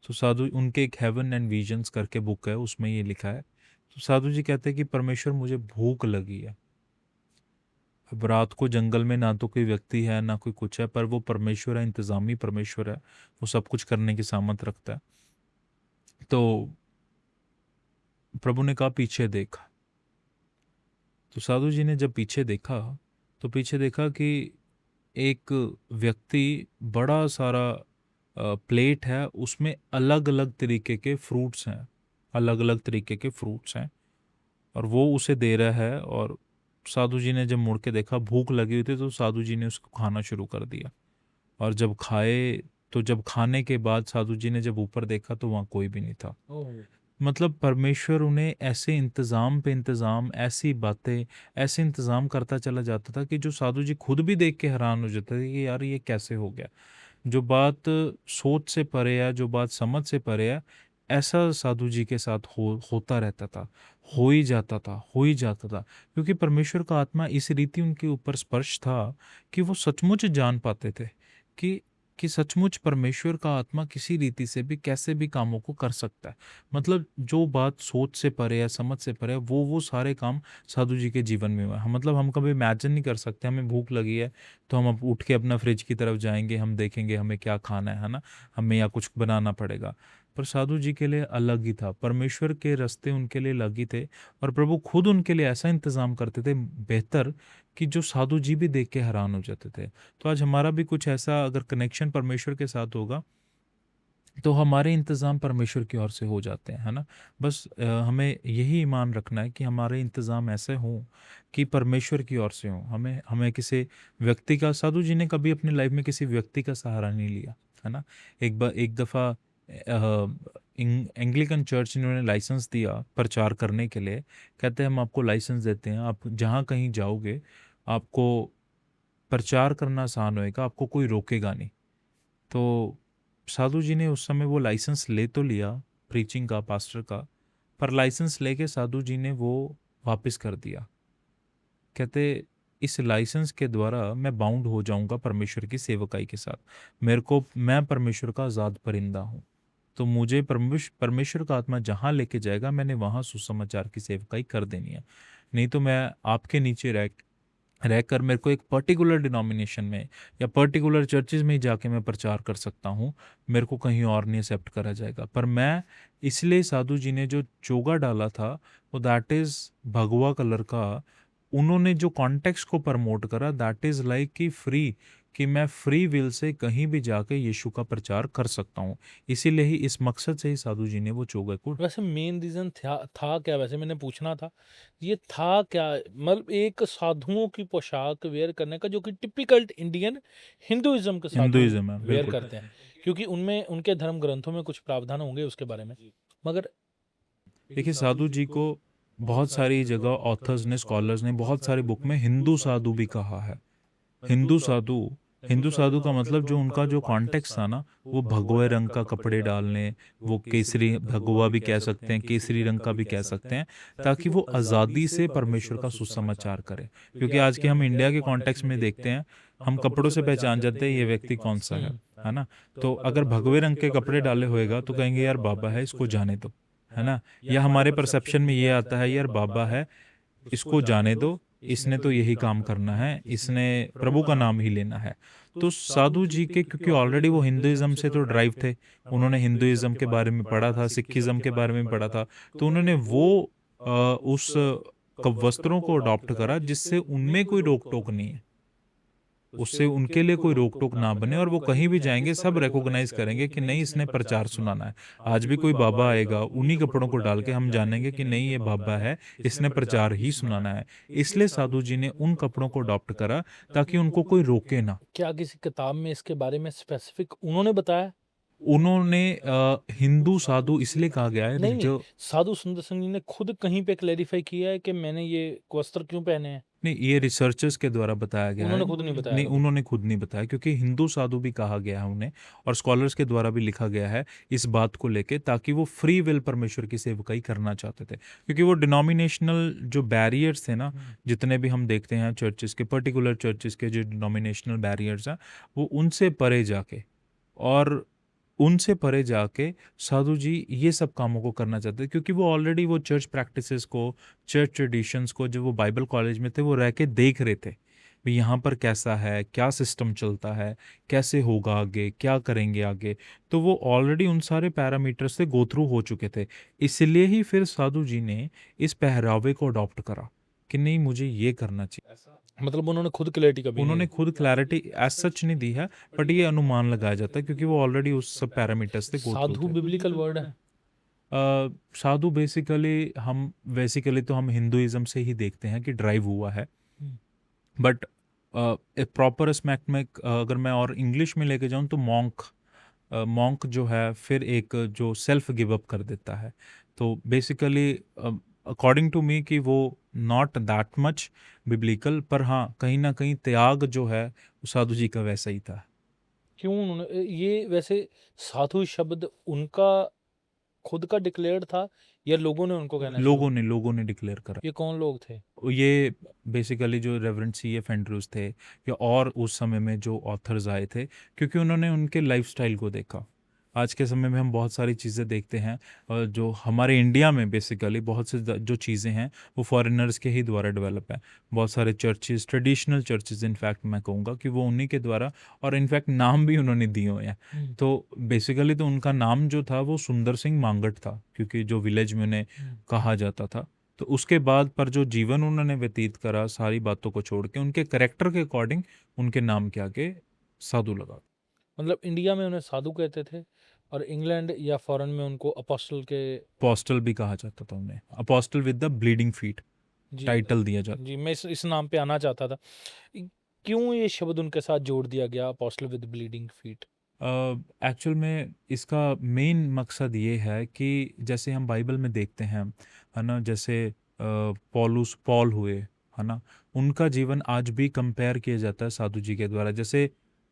तो साधु, उनके एक हेवन एंड विजन्स करके बुक है, उसमें ये लिखा है। तो साधु जी कहते हैं कि परमेश्वर मुझे भूख लगी है। अब रात को जंगल में ना तो कोई व्यक्ति है, ना कोई कुछ है, पर वो परमेश्वर है, इंतज़ामी परमेश्वर है, वो सब कुछ करने की सामर्थ रखता है। तो प्रभु ने कहा पीछे देख। तो साधु जी ने जब पीछे देखा, तो पीछे देखा कि एक व्यक्ति, बड़ा सारा प्लेट है, उसमें अलग अलग तरीके के फ्रूट्स हैं, अलग अलग तरीके के फ्रूट्स हैं, और वो उसे दे रहा है। और साधु जी ने जब मुड़ के देखा, भूख लगी हुई थी, तो साधु जी ने उसको खाना शुरू कर दिया। और जब खाए, तो जब खाने के बाद साधु जी ने जब ऊपर देखा, तो वहाँ कोई भी नहीं था। मतलब परमेश्वर उन्हें ऐसे इंतज़ाम पे इंतज़ाम, ऐसी बातें, ऐसे इंतज़ाम करता चला जाता था कि जो साधु जी खुद भी देख के हैरान हो जाते थे कि यार ये कैसे हो गया। जो बात सोच से परे है, जो बात समझ से परे है, ऐसा साधु जी के साथ होता रहता था, हो ही जाता था, हो ही जाता था। क्योंकि परमेश्वर का आत्मा इस रीति उनके ऊपर स्पर्श था कि वो सचमुच जान पाते थे कि सचमुच परमेश्वर का आत्मा किसी रीति से भी कैसे भी कामों को कर सकता है। मतलब जो बात सोच से परे है, समझ से परे है, वो सारे काम साधु जी के जीवन में हुआ है। मतलब हम कभी इमेजिन नहीं कर सकते, हमें भूख लगी है तो हम अब उठ के अपना फ्रिज की तरफ जाएंगे, हम देखेंगे हमें क्या खाना है ना, हमें या कुछ बनाना पड़ेगा। पर साधु जी के लिए अलग ही था, परमेश्वर के रास्ते उनके लिए अलग ही थे, और प्रभु खुद उनके लिए ऐसा इंतज़ाम करते थे बेहतर कि जो साधु जी भी देख के हैरान हो जाते थे। तो आज हमारा भी कुछ ऐसा अगर कनेक्शन परमेश्वर के साथ होगा तो हमारे इंतज़ाम परमेश्वर की ओर से हो जाते हैं, है ना? बस हमें यही ईमान रखना है कि हमारे इंतज़ाम ऐसे हों कि परमेश्वर की ओर से हों। हमें हमें किसी व्यक्ति का, साधु जी ने कभी अपनी लाइफ में किसी व्यक्ति का सहारा नहीं लिया, है ना? एक दफ़ा एंग्लिकन चर्च ने उन्हें लाइसेंस दिया प्रचार करने के लिए। कहते हैं हम आपको लाइसेंस देते हैं, आप जहाँ कहीं जाओगे आपको प्रचार करना आसान होएगा, आपको कोई रोकेगा नहीं। तो साधु जी ने उस समय वो लाइसेंस ले तो लिया प्रीचिंग का, पास्टर का, पर लाइसेंस लेके साधु जी ने वो वापस कर दिया। कहते इस लाइसेंस के द्वारा मैं बाउंड हो जाऊंगा परमेश्वर की सेवकाई के साथ। मैं परमेश्वर का आज़ाद परिंदा हूँ, तो मुझे परमेश्वर का आत्मा जहाँ लेके जाएगा मैंने वहाँ सुसमाचार की सेवकाई कर देनी है। नहीं तो मैं आपके नीचे रहकर मेरे को एक पर्टिकुलर डिनोमिनेशन में या पर्टिकुलर चर्चेज में ही जाके मैं प्रचार कर सकता हूँ, मेरे को कहीं और नहीं एक्सेप्ट करा जाएगा। पर मैं इसलिए साधु जी ने जो चोगा डाला था वो दैट इज़ भगवा कलर का, उन्होंने जो कॉन्टेक्स्ट को प्रमोट करा दैट इज़ लाइक कि मैं फ्री विल से कहीं भी जाके यीशु का प्रचार कर सकता हूँ। इसीलिए ही इस मकसद से ही साधु जी ने वो चोगे को वैसे मेन रीज़न था क्या? वैसे मैंने पूछना था, ये था क्या? मतलब एक साधुओं की पोशाक वेयर करने का, जो कि टिपिकल इंडियन हिंदुइज़्म के साधु हिंदुइज्म है, वेयर बिल्कुल। करते हैं। क्योंकि उनमें उनके धर्म ग्रंथों में कुछ प्रावधान होंगे उसके बारे में। मगर देखिए साधु जी को बहुत सारी जगह ऑथर्स ने, स्कॉलर्स ने बहुत सारी बुक में हिंदू साधु भी कहा है। हिंदू साधु का मतलब जो उनका जो कॉन्टेक्स्ट था ना, वो भगवे रंग का कपड़े डालने, वो केसरी भगवा भी कह सकते हैं, केसरी रंग का भी कह सकते हैं, ताकि वो आज़ादी से परमेश्वर का सुसमाचार करे। क्योंकि आज के हम इंडिया के कॉन्टेक्स्ट में देखते हैं, हम कपड़ों से पहचान जाते हैं ये व्यक्ति कौन सा है ना? तो अगर भगवे रंग के कपड़े डाले होएगा तो कहेंगे यार बाबा है, इसको जाने दो, है ना? या हमारे परसेप्शन में ये आता है यार बाबा है, इसको जाने दो, इसने तो यही काम करना है, इसने प्रभु का नाम ही लेना है। तो साधु जी के क्योंकि ऑलरेडी वो हिंदुइज्म से तो ड्राइव थे, उन्होंने हिंदुइज्म के बारे में पढ़ा था, सिखिज्म के बारे में पढ़ा था, तो उन्होंने वो उस वस्त्रों को अडॉप्ट करा जिससे उनमें कोई रोक टोक नहीं है, उससे उनके लिए कोई रोक टोक ना बने, और वो कहीं भी जाएंगे सब रिकॉग्नाइज करेंगे कि नहीं इसने प्रचार सुनाना है। आज भी कोई बाबा आएगा उन्हीं कपड़ों को डाल के हम जानेंगे कि नहीं ये बाबा है, इसने प्रचार ही सुनाना है। इसलिए साधु जी ने उन कपड़ों को अडॉप्ट करा ताकि उनको कोई रोके ना। क्या किसी किताब में इसके बारे में स्पेसिफिक उन्होंने बताया? उन्होंने हिंदू साधु इसलिए कहा गया है नहीं, जो साधु सुंदर सिंह जी ने खुद कहीं पे क्लेरिफाई किया है कि मैंने ये वस्त्र क्यों पहने हैं? नहीं, ये रिसर्चर्स के द्वारा बताया गया है। उन्होंने खुद नहीं बताया नहीं, कभी? उन्होंने खुद नहीं बताया, क्योंकि हिंदू साधु भी कहा गया है उन्हें, और स्कॉलर्स के द्वारा भी लिखा गया है इस बात को लेके, ताकि वो फ्री विल परमेश्वर की सेवकाई करना चाहते थे। क्योंकि वो डिनोमिनेशनल जो बैरियर्स थे ना, जितने भी हम देखते हैं चर्चेस के, पर्टिकुलर चर्चेस के जो डिनोमिनेशनल बैरियर्स हैं, वो उनसे परे जाके और उनसे परे जाके साधु जी ये सब कामों को करना चाहते थे, क्योंकि वो ऑलरेडी वो चर्च प्रैक्टिसेस को, चर्च ट्रेडिशंस को, जब वो बाइबल कॉलेज में थे वो रह के देख रहे थे भी यहाँ पर कैसा है, क्या सिस्टम चलता है, कैसे होगा आगे, क्या करेंगे आगे। तो वो ऑलरेडी उन सारे पैरामीटर्स से गो थ्रू हो चुके थे। इसलिए ही फिर साधु जी ने इस पहरावे को अडॉप्ट करा कि नहीं मुझे ये करना चाहिए। मतलब उन्होंने खुद क्लैरिटी कभी नहीं उन्होंने दी। खुद क्लैरिटी एज सच नहीं दी है, बट ये अनुमान लगाया जाता है क्योंकि वो ऑलरेडी उस सब पैरामीटर्स से गो थ्रू साधु थे। बिब्लिकल वर्ड है? साधु बेसिकली तो हम हिंदुइज्म से ही देखते हैं कि ड्राइव हुआ है, बट एक प्रॉपर स्मैक में अगर मैं और इंग्लिश में लेके जाऊं तो मॉन्क जो है फिर एक जो सेल्फ गिव अप कर देता है। तो बेसिकली अकॉर्डिंग टू मी कि वो नॉट दैट मच बिब्लिकल, पर हाँ कहीं ना कहीं त्याग जो है वो साधु जी का वैसा ही था। क्यों उन्होंने ये, वैसे साधु शब्द उनका खुद का डिक्लेयर्ड था या लोगों ने उनको कहना शुरू? लोगों ने डिक्लेयर करा। ये कौन लोग थे? ये बेसिकली जो रेवरेंड C.F. एंड्रूज थे, या और उस समय में जो ऑथर्स आए थे, क्योंकि उन्होंने उनके लाइफस्टाइल को देखा। आज के समय में हम बहुत सारी चीज़ें देखते हैं जो हमारे इंडिया में बेसिकली बहुत से जो चीज़ें हैं वो फॉरेनर्स के ही द्वारा डेवलप है। बहुत सारे चर्चेज़, ट्रेडिशनल चर्चेज़ इनफैक्ट मैं कहूँगा कि वो उन्हीं के द्वारा, और इनफैक्ट नाम भी उन्होंने दिए हुए हैं। तो बेसिकली तो उनका नाम जो था वो सुंदर सिंह मांगट था, क्योंकि जो विलेज में उन्हें कहा जाता था। तो उसके बाद पर जो जीवन उन्होंने व्यतीत करा, सारी बातों को छोड़ के उनके कैरेक्टर के अकॉर्डिंग उनके नाम के आगे साधु लगा। मतलब इंडिया में उन्हें साधु कहते थे और इंग्लैंड या फॉरेन में उनको अपोस्टल के अपोस्टल भी कहा जाता था उन्हें, apostle with the bleeding feet जी टाइटल दिया जाता। जी मैं इस नाम पे आना चाहता था। क्यों ये शब्द उनके साथ जोड़ दिया गया, apostle with bleeding feet? Actual में इसका मेन मकसद ये है कि जैसे हम बाइबल में देखते हैं, है ना, जैसे पॉल हुए, है ना, उनका जीवन आज भी कंपेयर किया जाता है साधु जी के द्वारा। जैसे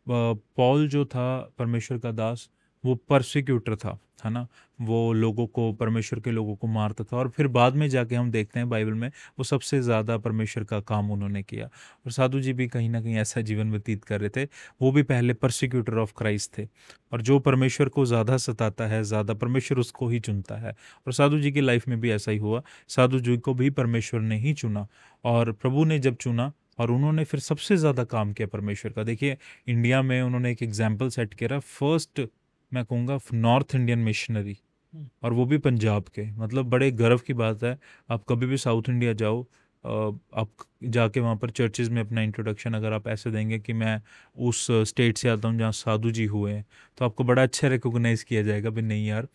पॉल जो था परमेश्वर का दास, वो परसिक्यूटर था, है ना, वो लोगों को, परमेश्वर के लोगों को मारता था, और फिर बाद में जाके हम देखते हैं बाइबल में वो सबसे ज़्यादा परमेश्वर का काम उन्होंने किया। और साधु जी भी कहीं ना कहीं ऐसा जीवन व्यतीत कर रहे थे। वो भी पहले परसिक्यूटर ऑफ क्राइस्ट थे, और जो परमेश्वर को ज़्यादा सताता है, ज़्यादा परमेश्वर उसको ही चुनता है। और साधु जी की लाइफ में भी ऐसा ही हुआ। साधु जी को भी परमेश्वर ने ही चुना, और प्रभु ने जब चुना और उन्होंने फिर सबसे ज़्यादा काम किया परमेश्वर का। देखिए, इंडिया में उन्होंने एक एग्जाम्पल सेट किया, फर्स्ट मैं कहूँगा नॉर्थ इंडियन मिशनरी, और वो भी पंजाब के। मतलब बड़े गर्व की बात है। आप कभी भी साउथ इंडिया जाओ, आप जाके वहाँ पर चर्चेज़ में अपना इंट्रोडक्शन अगर आप ऐसे देंगे कि मैं उस स्टेट से आता हूँ जहाँ साधु जी हुए हैं, तो आपको बड़ा अच्छा रिकॉग्नाइज़ किया जाएगा भी नहीं यार,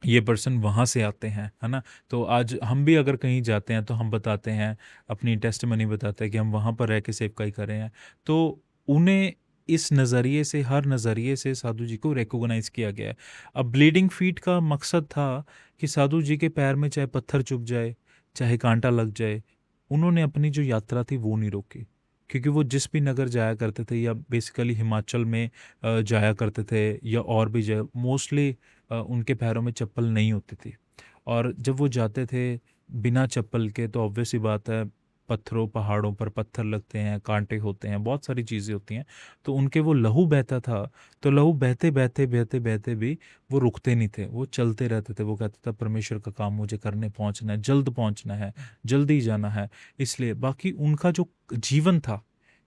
ये पर्सन वहाँ से आते हैं, है ना। तो आज हम भी अगर कहीं जाते हैं तो हम बताते हैं, अपनी टेस्टिमनी बताते हैं कि हम वहाँ पर रह के सेवकाई कर रहे हैं। तो उन्हें इस नज़रिए से, हर नज़रिए से साधु जी को रिकॉग्नाइज़ किया गया है। अब ब्लीडिंग फीट का मकसद था कि साधु जी के पैर में चाहे पत्थर चुभ जाए, चाहे कांटा लग जाए, उन्होंने अपनी जो यात्रा थी वो नहीं रोकी। क्योंकि वो जिस भी नगर जाया करते थे, या बेसिकली हिमाचल में जाया करते थे, या और भी जगह, मोस्टली उनके पैरों में चप्पल नहीं होती थी। और जब वो जाते थे बिना चप्पल के, तो ऑब्वियस ही बात है, पत्थरों, पहाड़ों पर पत्थर लगते हैं, कांटे होते हैं, बहुत सारी चीज़ें होती हैं। तो उनके वो लहू बहता था, तो लहू बहते बहते बहते बहते भी वो रुकते नहीं थे, वो चलते रहते थे। वो कहते थे परमेश्वर का काम मुझे करने पहुंचना है, जल्द पहुंचना है, जल्दी जाना है। इसलिए बाकी उनका जो जीवन था,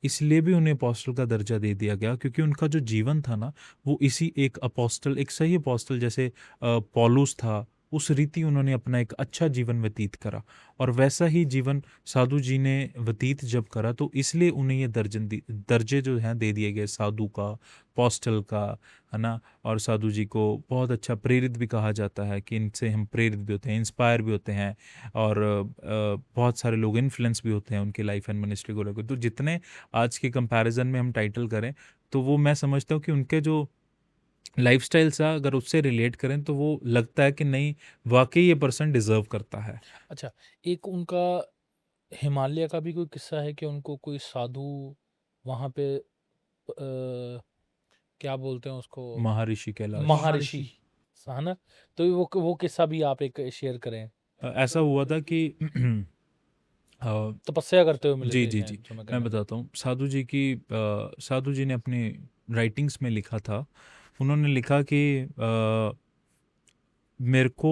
इसलिए भी उन्हें अपोस्टल का दर्जा दे दिया गया, क्योंकि उनका जो जीवन था ना, वो इसी एक अपोस्टल, एक सही अपोस्टल जैसे पौलुस था, उस रीति उन्होंने अपना एक अच्छा जीवन व्यतीत करा। और वैसा ही जीवन साधु जी ने व्यतीत जब करा, तो इसलिए उन्हें ये दर्जे जो हैं दे दिए गए, साधु का, अपोस्टल का, है ना। और साधु जी को बहुत अच्छा प्रेरित भी कहा जाता है कि इनसे हम प्रेरित भी होते हैं, इंस्पायर भी होते हैं, और बहुत सारे लोग इन्फ्लुएंस भी होते हैं उनकी लाइफ एंड मिनिस्ट्री को लेकर। तो जितने आज के कंपैरिजन में हम टाइटल करें, तो वो मैं समझता हूँ कि उनके जो लाइफस्टाइल सा अगर उससे रिलेट करें, तो वो लगता है कि नहीं, वाकई ये पर्सन डिजर्व करता है। अच्छा, एक उनका हिमालय का भी कोई किस्सा है कि उनको कोई साधु वहाँ पे क्या बोलते हैं उसको, महर्षि कैलाश। महर्षि, है ना? तो वो किस्सा भी आप एक शेयर करें। ऐसा हुआ था कि तपस्या करते हुए मिले जी थे जी शायद, जी, जो मैं मैं कहना चाहता बताता हूँ। साधु जी ने अपनी राइटिंग्स में लिखा था, उन्होंने लिखा कि मेरे को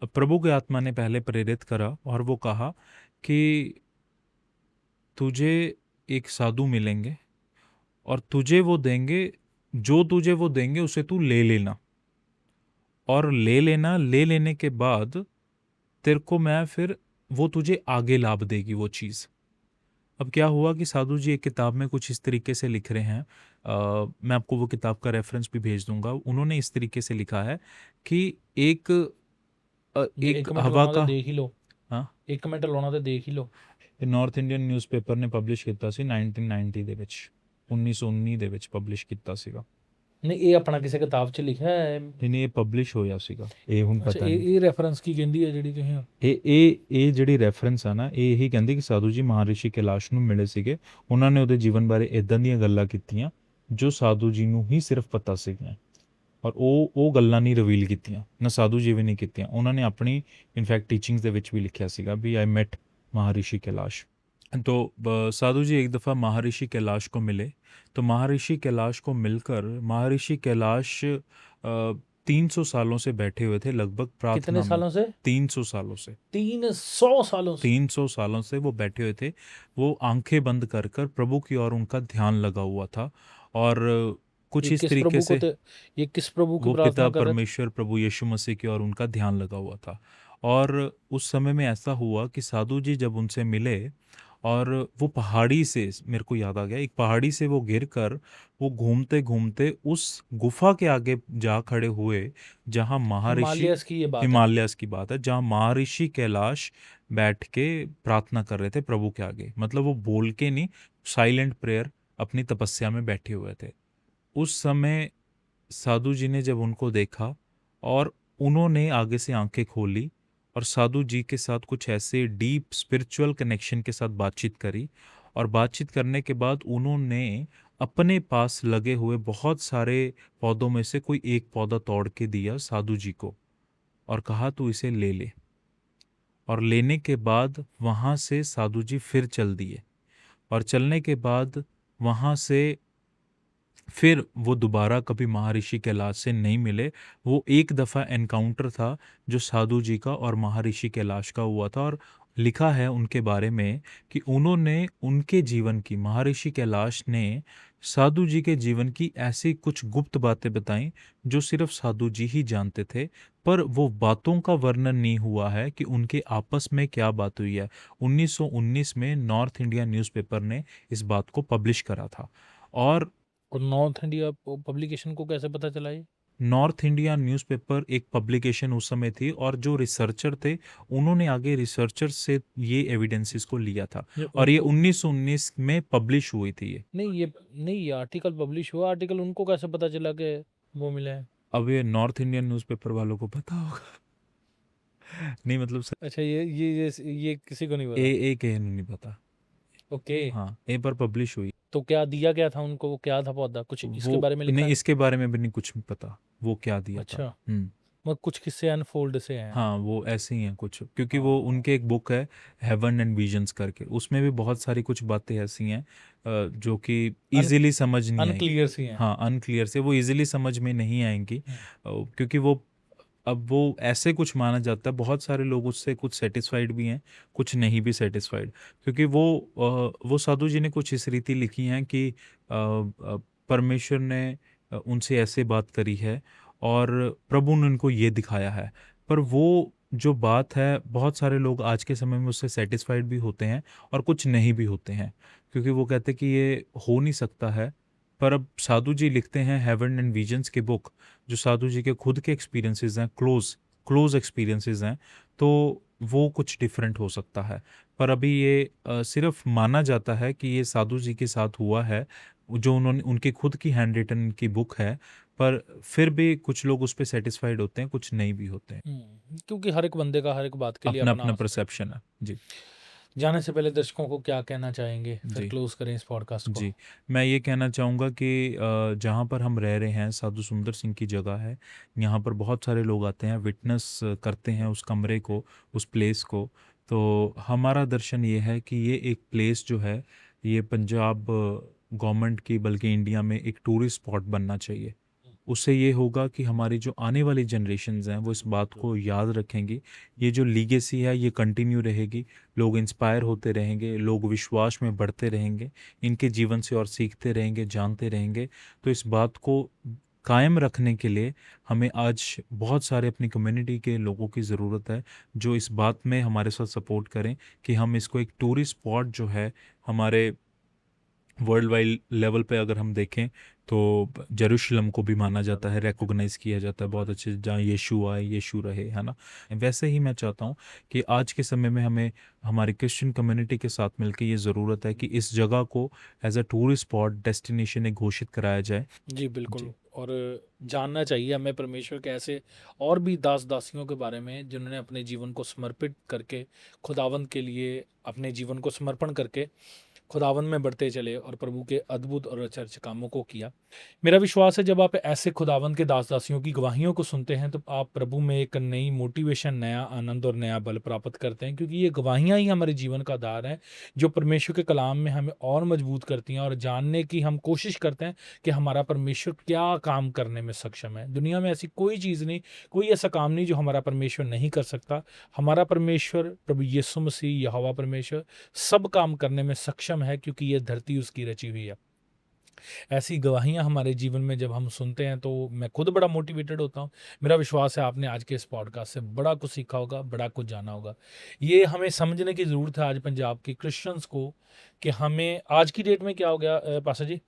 प्रभु की आत्मा ने पहले प्रेरित करा, और वो कहा कि तुझे एक साधु मिलेंगे, और तुझे वो देंगे, जो तुझे वो देंगे उसे तू ले लेना, और ले लेना, ले लेने के बाद तेरे को मैं फिर, वो तुझे आगे लाभ देगी वो चीज़। अब क्या हुआ कि साधु जी एक किताब में कुछ इस तरीके से लिख रहे हैं, मैं आपको वो किताब का रेफरेंस भी भेज दूंगा। उन्होंने इस तरीके से लिखा है कि एक जी, एक एक मिनट हवा लाना तो का, देख ही लो, हाँ, एक मिनट लाना तो देख ही लो। ਨਾਰਥ ਇੰਡੀਅਨ ਨਿਊਜ਼ਪੇਪਰ ਨੇ ਪਬਲਿਸ਼ ਕੀਤਾ ਸੀ 1990 ਦੇ ਵਿੱਚ, 1919 ਦੇ ਵਿੱਚ ਪਬਲਿਸ਼ ਕੀਤਾ ਸੀਗਾ। ਨਹੀਂ, ਇਹ ਆਪਣਾ ਕਿਸੇ ਕਿਤਾਬ 'ਚ ਲਿਖਿਆ ਹੈ? ਨਹੀਂ, ਇਹ ਪਬਲਿਸ਼ ਹੋਇਆ ਸੀਗਾ, ਇਹ ਹੁਣ ਅੱਛਾ, ਪਤਾ ਇਹ ਨਹੀਂ। ਇਹ ਰੈਫਰੈਂਸ ਕੀ ਕਹਿੰਦੀ ਹੈ ਜਿਹੜੀ ਤੁਸੀਂ? ਇਹ ਜਿਹੜੀ ਰੈਫਰੈਂਸ ਆ ਨਾ, ਇਹ ਇਹੀ ਕਹਿੰਦੀ ਕਿ ਸਾਧੂ ਜੀ ਮਹਾਰਿਸ਼ੀ ਕੈਲਾਸ਼ ਨੂੰ ਮਿਲੇ ਸੀਗੇ, ਉਹਨਾਂ ਨੇ ਉਹਦੇ ਜੀਵਨ ਬਾਰੇ ਇਦਾਂ ਦੀਆਂ ਗੱਲਾਂ ਕੀਤੀਆਂ ਜੋ ਸਾਧੂ ਜੀ ਨੂੰ ਹੀ ਸਿਰਫ ਪਤਾ ਸੀਗੀਆਂ, ਔਰ ਉਹ ਗੱਲਾਂ ਨਹੀਂ ਰਿਵੀਲ ਕੀਤੀਆਂ, ਨਾ ਸਾਧੂ ਜੀ ਵੀ ਨਹੀਂ ਕੀਤੀਆਂ। ਉਹਨਾਂ ਨੇ ਆਪਣੀ ਇਨਫੈਕਟ ਟੀਚਿੰਗਸ ਦੇ ਵਿੱਚ ਵੀ ਲਿਖਿਆ ਸੀਗਾ ਵੀ ਆਈ ਮੈਟ ਮਹਾਰਿਸ਼ੀ ਕੈਲਾਸ਼। तो साधु जी एक दफ़ा महर्षि कैलाश को मिले। तो महर्षि कैलाश को मिलकर महर्षि कैलाश 300 सालों से बैठे हुए थे लगभग कितने प्रार्थना में। सालों से? 300 सालों से 300 सालों से? 300 सालों से वो बैठे हुए थे। वो आंखें बंद कर कर प्रभु की ओर उनका ध्यान लगा हुआ था। और कुछ इस तरीके से ये किस प्रभु की वो प्रार्थना पिता कर रहे थे? परमेश्वर प्रभु यीशु मसीह की ओर उनका ध्यान लगा हुआ था। और उस समय में ऐसा हुआ कि साधु जी जब उनसे मिले और वो पहाड़ी से, मेरे को याद आ गया, एक पहाड़ी से वो गिर कर वो घूमते घूमते उस गुफा के आगे जा खड़े हुए जहाँ महर्षि, हिमालयस की ये बात है। हिमालयस की बात है, जहाँ महर्षि कैलाश बैठ के प्रार्थना कर रहे थे प्रभु के आगे। मतलब वो बोल के नहीं, साइलेंट प्रेयर अपनी तपस्या में बैठे हुए थे। उस समय साधु जी ने जब उनको देखा और उन्होंने आगे से आंखें खोली और साधु जी के साथ कुछ ऐसे डीप स्पिरिचुअल कनेक्शन के साथ बातचीत करी। और बातचीत करने के बाद उन्होंने अपने पास लगे हुए बहुत सारे पौधों में से कोई एक पौधा तोड़ के दिया साधु जी को और कहा तू इसे ले ले। और लेने के बाद वहाँ से साधु जी फिर चल दिए। और चलने के बाद वहाँ से फिर वो दोबारा कभी महर्षि कैलाश से नहीं मिले। वो एक दफ़ा एनकाउंटर था जो साधु जी का और महर्षि कैलाश का हुआ था। और लिखा है उनके बारे में कि उन्होंने उनके जीवन की, महर्षि कैलाश ने साधु जी के जीवन की ऐसी कुछ गुप्त बातें बताई जो सिर्फ साधु जी ही जानते थे। पर वो बातों का वर्णन नहीं हुआ है कि उनके आपस में क्या बात हुई है। 1919 में नॉर्थ इंडिया न्यूज़पेपर ने इस बात को पब्लिश करा था। और नॉर्थ इंडिया पब्लिकेशन को कैसे पता चला ये? नॉर्थ इंडिया न्यूज़पेपर एक पब्लिकेशन उस समय थी और जो रिसर्चर थे उन्होंने आगे रिसर्चर से ये एविडेंसेस को लिया था। और ये 1919 में पब्लिश हुई थी। ये नहीं, ये आर्टिकल पब्लिश हुआ। आर्टिकल उनको कैसे पता चला कि वो मिला है? अब ये नॉर्थ इंडियन न्यूज़पेपर वालों को पता होगा। नहीं मतलब अच्छा, ये किसी को नहीं पता। एक नहीं पता। ओके। हाँ, एक बार पब्लिश हुई। तो क्या दिया गया था उनको? वो क्या था पौधा? कुछ इसके वो बारे में लिखा नहीं, है? इसके बारे में भी नहीं कुछ पता वो क्या दिया था। अच्छा, मगर कुछ किस्से अनफोल्ड से हैं। हाँ, वो ऐसे ही हैं कुछ, क्योंकि वो हाँ, उनके एक बुक है हेवन एंड विजन्स करके, उसमें भी बहुत सारी कुछ बातें ऐसी हैं जो कि इजीली समझ नहीं आएंगी। अनक्लियर सी हैं। हाँ, अनक्लियर से वो इजीली समझ में नहीं आएंगी। क्योंकि वो अब वो ऐसे कुछ माना जाता है, बहुत सारे लोग उससे कुछ सेटिस्फाइड भी हैं, कुछ नहीं भी सेटिस्फाइड। क्योंकि वो साधु जी ने कुछ इस रीति लिखी हैं कि परमेश्वर ने उनसे ऐसे बात करी है और प्रभु ने उनको ये दिखाया है। पर वो जो बात है, बहुत सारे लोग आज के समय में उससे सेटिस्फाइड भी होते हैं और कुछ नहीं भी होते हैं, क्योंकि वो कहते हैं कि ये हो नहीं सकता है। पर अब साधु जी लिखते हैं हेवन एंड विजन्स के बुक, जो साधु जी के खुद के एक्सपीरियंसेस हैं, क्लोज एक्सपीरियंसेस हैं, तो वो कुछ डिफरेंट हो सकता है। पर अभी ये सिर्फ माना जाता है कि ये साधु जी के साथ हुआ है, जो उन्होंने उनकी खुद की हैंड रिटन की बुक है। पर फिर भी कुछ लोग उस पर सेटिस्फाइड होते हैं, कुछ नहीं भी होते हैं। क्योंकि हर एक बंदे का हर एक बात के लिए अपना अपना अपना परसेप्शन है जी। जाने से पहले दर्शकों को क्या कहना चाहेंगे, फिर जी क्लोज करें इस पॉडकास्ट को? जी, मैं ये कहना चाहूँगा कि जहाँ पर हम रह रहे हैं, साधु सुंदर सिंह की जगह है। यहाँ पर बहुत सारे लोग आते हैं, विटनेस करते हैं उस कमरे को, उस प्लेस को। तो हमारा दर्शन ये है कि ये एक प्लेस जो है, ये पंजाब गवर्नमेंट की, बल्कि इंडिया में एक टूरिस्ट स्पॉट बनना चाहिए। उससे ये होगा कि हमारी जो आने वाली जनरेशन्स हैं वो इस बात को याद रखेंगी। ये जो लीगेसी है ये कंटिन्यू रहेगी, लोग इंस्पायर होते रहेंगे, लोग विश्वास में बढ़ते रहेंगे, इनके जीवन से और सीखते रहेंगे, जानते रहेंगे। तो इस बात को कायम रखने के लिए हमें आज बहुत सारे अपनी कम्युनिटी के लोगों की ज़रूरत है, जो इस बात में हमारे साथ सपोर्ट करें कि हम इसको एक टूरिस्ट स्पॉट जो है, हमारे वर्ल्ड वाइड लेवल पे अगर हम देखें तो जेरूशलम को भी माना जाता है, रिकॉग्नाइज किया जाता है बहुत अच्छे, जहाँ यीशु आए, यीशु रहे, है ना। वैसे ही मैं चाहता हूँ कि आज के समय में हमें हमारी क्रिश्चियन कम्युनिटी के साथ मिलकर ये ज़रूरत है कि इस जगह को as a tourist spot destination एक घोषित कराया जाए। जी बिल्कुल। और जानना चाहिए हमें परमेश्वर के ऐसे और भी दास दासियों के बारे में जिन्होंने अपने जीवन को समर्पित करके, खुदावंद के लिए अपने जीवन को समर्पण करके खुदावन में बढ़ते चले और प्रभु के अद्भुत और अचरज कामों को किया। मेरा विश्वास है जब आप ऐसे खुदावन के दास दासियों की गवाहियों को सुनते हैं तो आप प्रभु में एक नई मोटिवेशन, नया आनंद और नया बल प्राप्त करते हैं, क्योंकि ये गवाहियाँ ही हमारे जीवन का आधार हैं जो परमेश्वर के कलाम में हमें और मजबूत करती हैं और जानने की हम कोशिश करते हैं कि हमारा परमेश्वर क्या काम करने में सक्षम है। दुनिया में ऐसी कोई चीज़ नहीं, कोई ऐसा काम नहीं जो हमारा परमेश्वर नहीं कर सकता। हमारा परमेश्वर प्रभु यीशु मसीह यहोवा परमेश्वर सब काम करने में सक्षम है, क्योंकि ये धरती उसकी रची हुई है। ऐसी गवाहियाँ हमारे जीवन में जब हम सुनते हैं तो मैं खुद बड़ा मोटिवेटेड होता हूँ। मेरा विश्वास है आपने आज के इस पॉडकास्ट से बड़ा कुछ सीखा होगा, बड़ा कुछ जाना होगा। ये हमें समझने की ज़रूरत है आज पंजाब के क्रिश्चियंस को कि हमें आज की डेट में क्या हो गया पास्टर जी,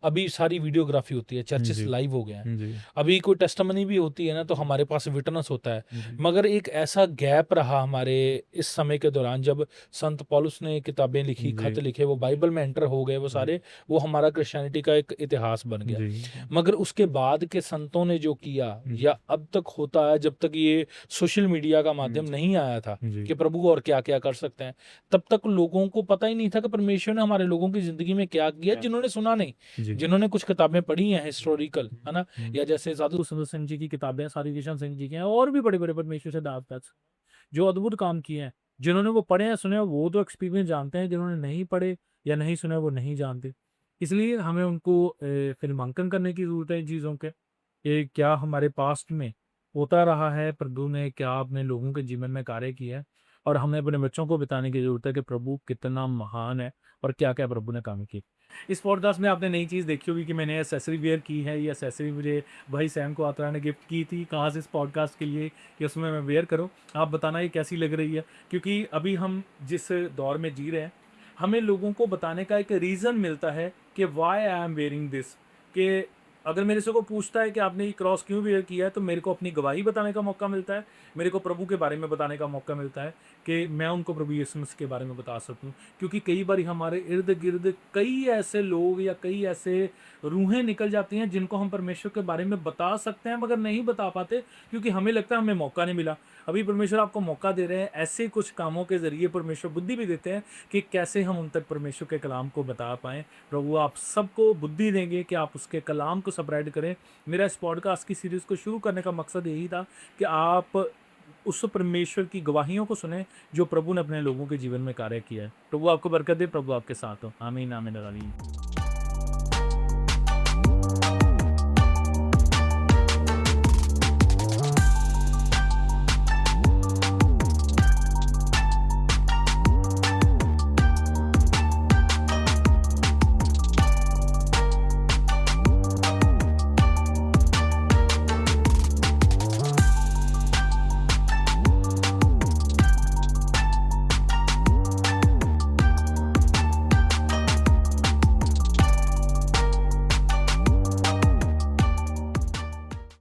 अभी सारी वीडियोग्राफी होती है, चर्चेस जी। लाइव हो गए हैं। जी। अभी कोई टेस्टिमनी भी होती है ना तो हमारे पास विटनेस होता है। जी। मगर एक ऐसा गैप रहा हमारे इस समय के दौरान जब संत पौलुस ने किताबें लिखी, जी। खत लिखे, वो बाइबल में एंटर हो गए वो सारे, वो हमारा क्रिश्चियनिटी का एक इतिहास बन गया। जी। मगर उसके बाद के संतों ने जो किया जी। या अब तक होता है, जब तक ये सोशल मीडिया का माध्यम जी। नहीं आया था जी। कि प्रभु और क्या क्या कर सकते हैं, तब तक लोगों को पता ही नहीं था कि परमेश्वर ने हमारे लोगों की जिंदगी में क्या किया, जिन्होंने सुना नहीं, जी। जिन्होंने कुछ किताबें पढ़ी हैं हिस्टोरिकल, है ना, हम्म। या जैसे साधु सुंदर सिंह जी की किताबें, साधु किशन सिंह जी की हैं, और भी बड़े बड़े परमेश्वर से दास जो अद्भुत काम किए हैं। जिन्होंने वो पढ़े हैं, सुने हैं, वो तो एक्सपीरियंस जानते हैं, जिन्होंने नहीं पढ़े या नहीं सुने वो नहीं जानते। इसलिए हमें उनको फिल्मांकन करने की ज़रूरत है इन चीज़ों के, कि क्या हमारे पास्ट में होता रहा है, प्रभु ने क्या अपने लोगों के जीवन में कार्य किया है, और हमें अपने बच्चों को बताने की ज़रूरत है कि प्रभु कितना महान है और क्या क्या प्रभु ने काम किए। इस पॉडकास्ट में आपने नई चीज़ देखी होगी कि मैंने एसेसरी वेयर की है। ये एसेसरी मुझे भाई सैम को आतरा ने गिफ्ट की थी, कहाँ से, इस पॉडकास्ट के लिए, कि उसमें मैं वेयर करूँ। आप बताना ये कैसी लग रही है, क्योंकि अभी हम जिस दौर में जी रहे हैं, हमें लोगों को बताने का एक रीज़न मिलता है कि why I am wearing this. कि अगर मेरे से कोई पूछता है कि आपने ये क्रॉस क्यों वेयर किया है, तो मेरे को अपनी गवाही बताने का मौका मिलता है, मेरे को प्रभु के बारे में बताने का मौका मिलता है कि मैं उनको प्रभु यीशु मसीह के बारे में बता सकूं। क्योंकि कई बार हमारे इर्द गिर्द कई ऐसे लोग या कई ऐसे रूहें निकल जाती हैं जिनको हम परमेश्वर के बारे में बता सकते हैं मगर नहीं बता पाते, क्योंकि हमें लगता है हमें मौका नहीं मिला। अभी परमेश्वर आपको मौका दे रहे हैं, ऐसे कुछ कामों के ज़रिए परमेश्वर बुद्धि भी देते हैं कि कैसे हम उन तक परमेश्वर के कलाम को बता पाएँ। प्रभु आप सबको बुद्धि देंगे कि आप उसके कलाम को स्प्रेड करें। मेरा इस पॉडकास्ट की सीरीज़ को शुरू करने का मकसद यही था कि आप उस परमेश्वर की गवाहियों को सुने जो प्रभु ने अपने लोगों के जीवन में कार्य किया है। प्रभु आपको बरकत दे, प्रभु आपके साथ हो। आमीन आमीन आमीन।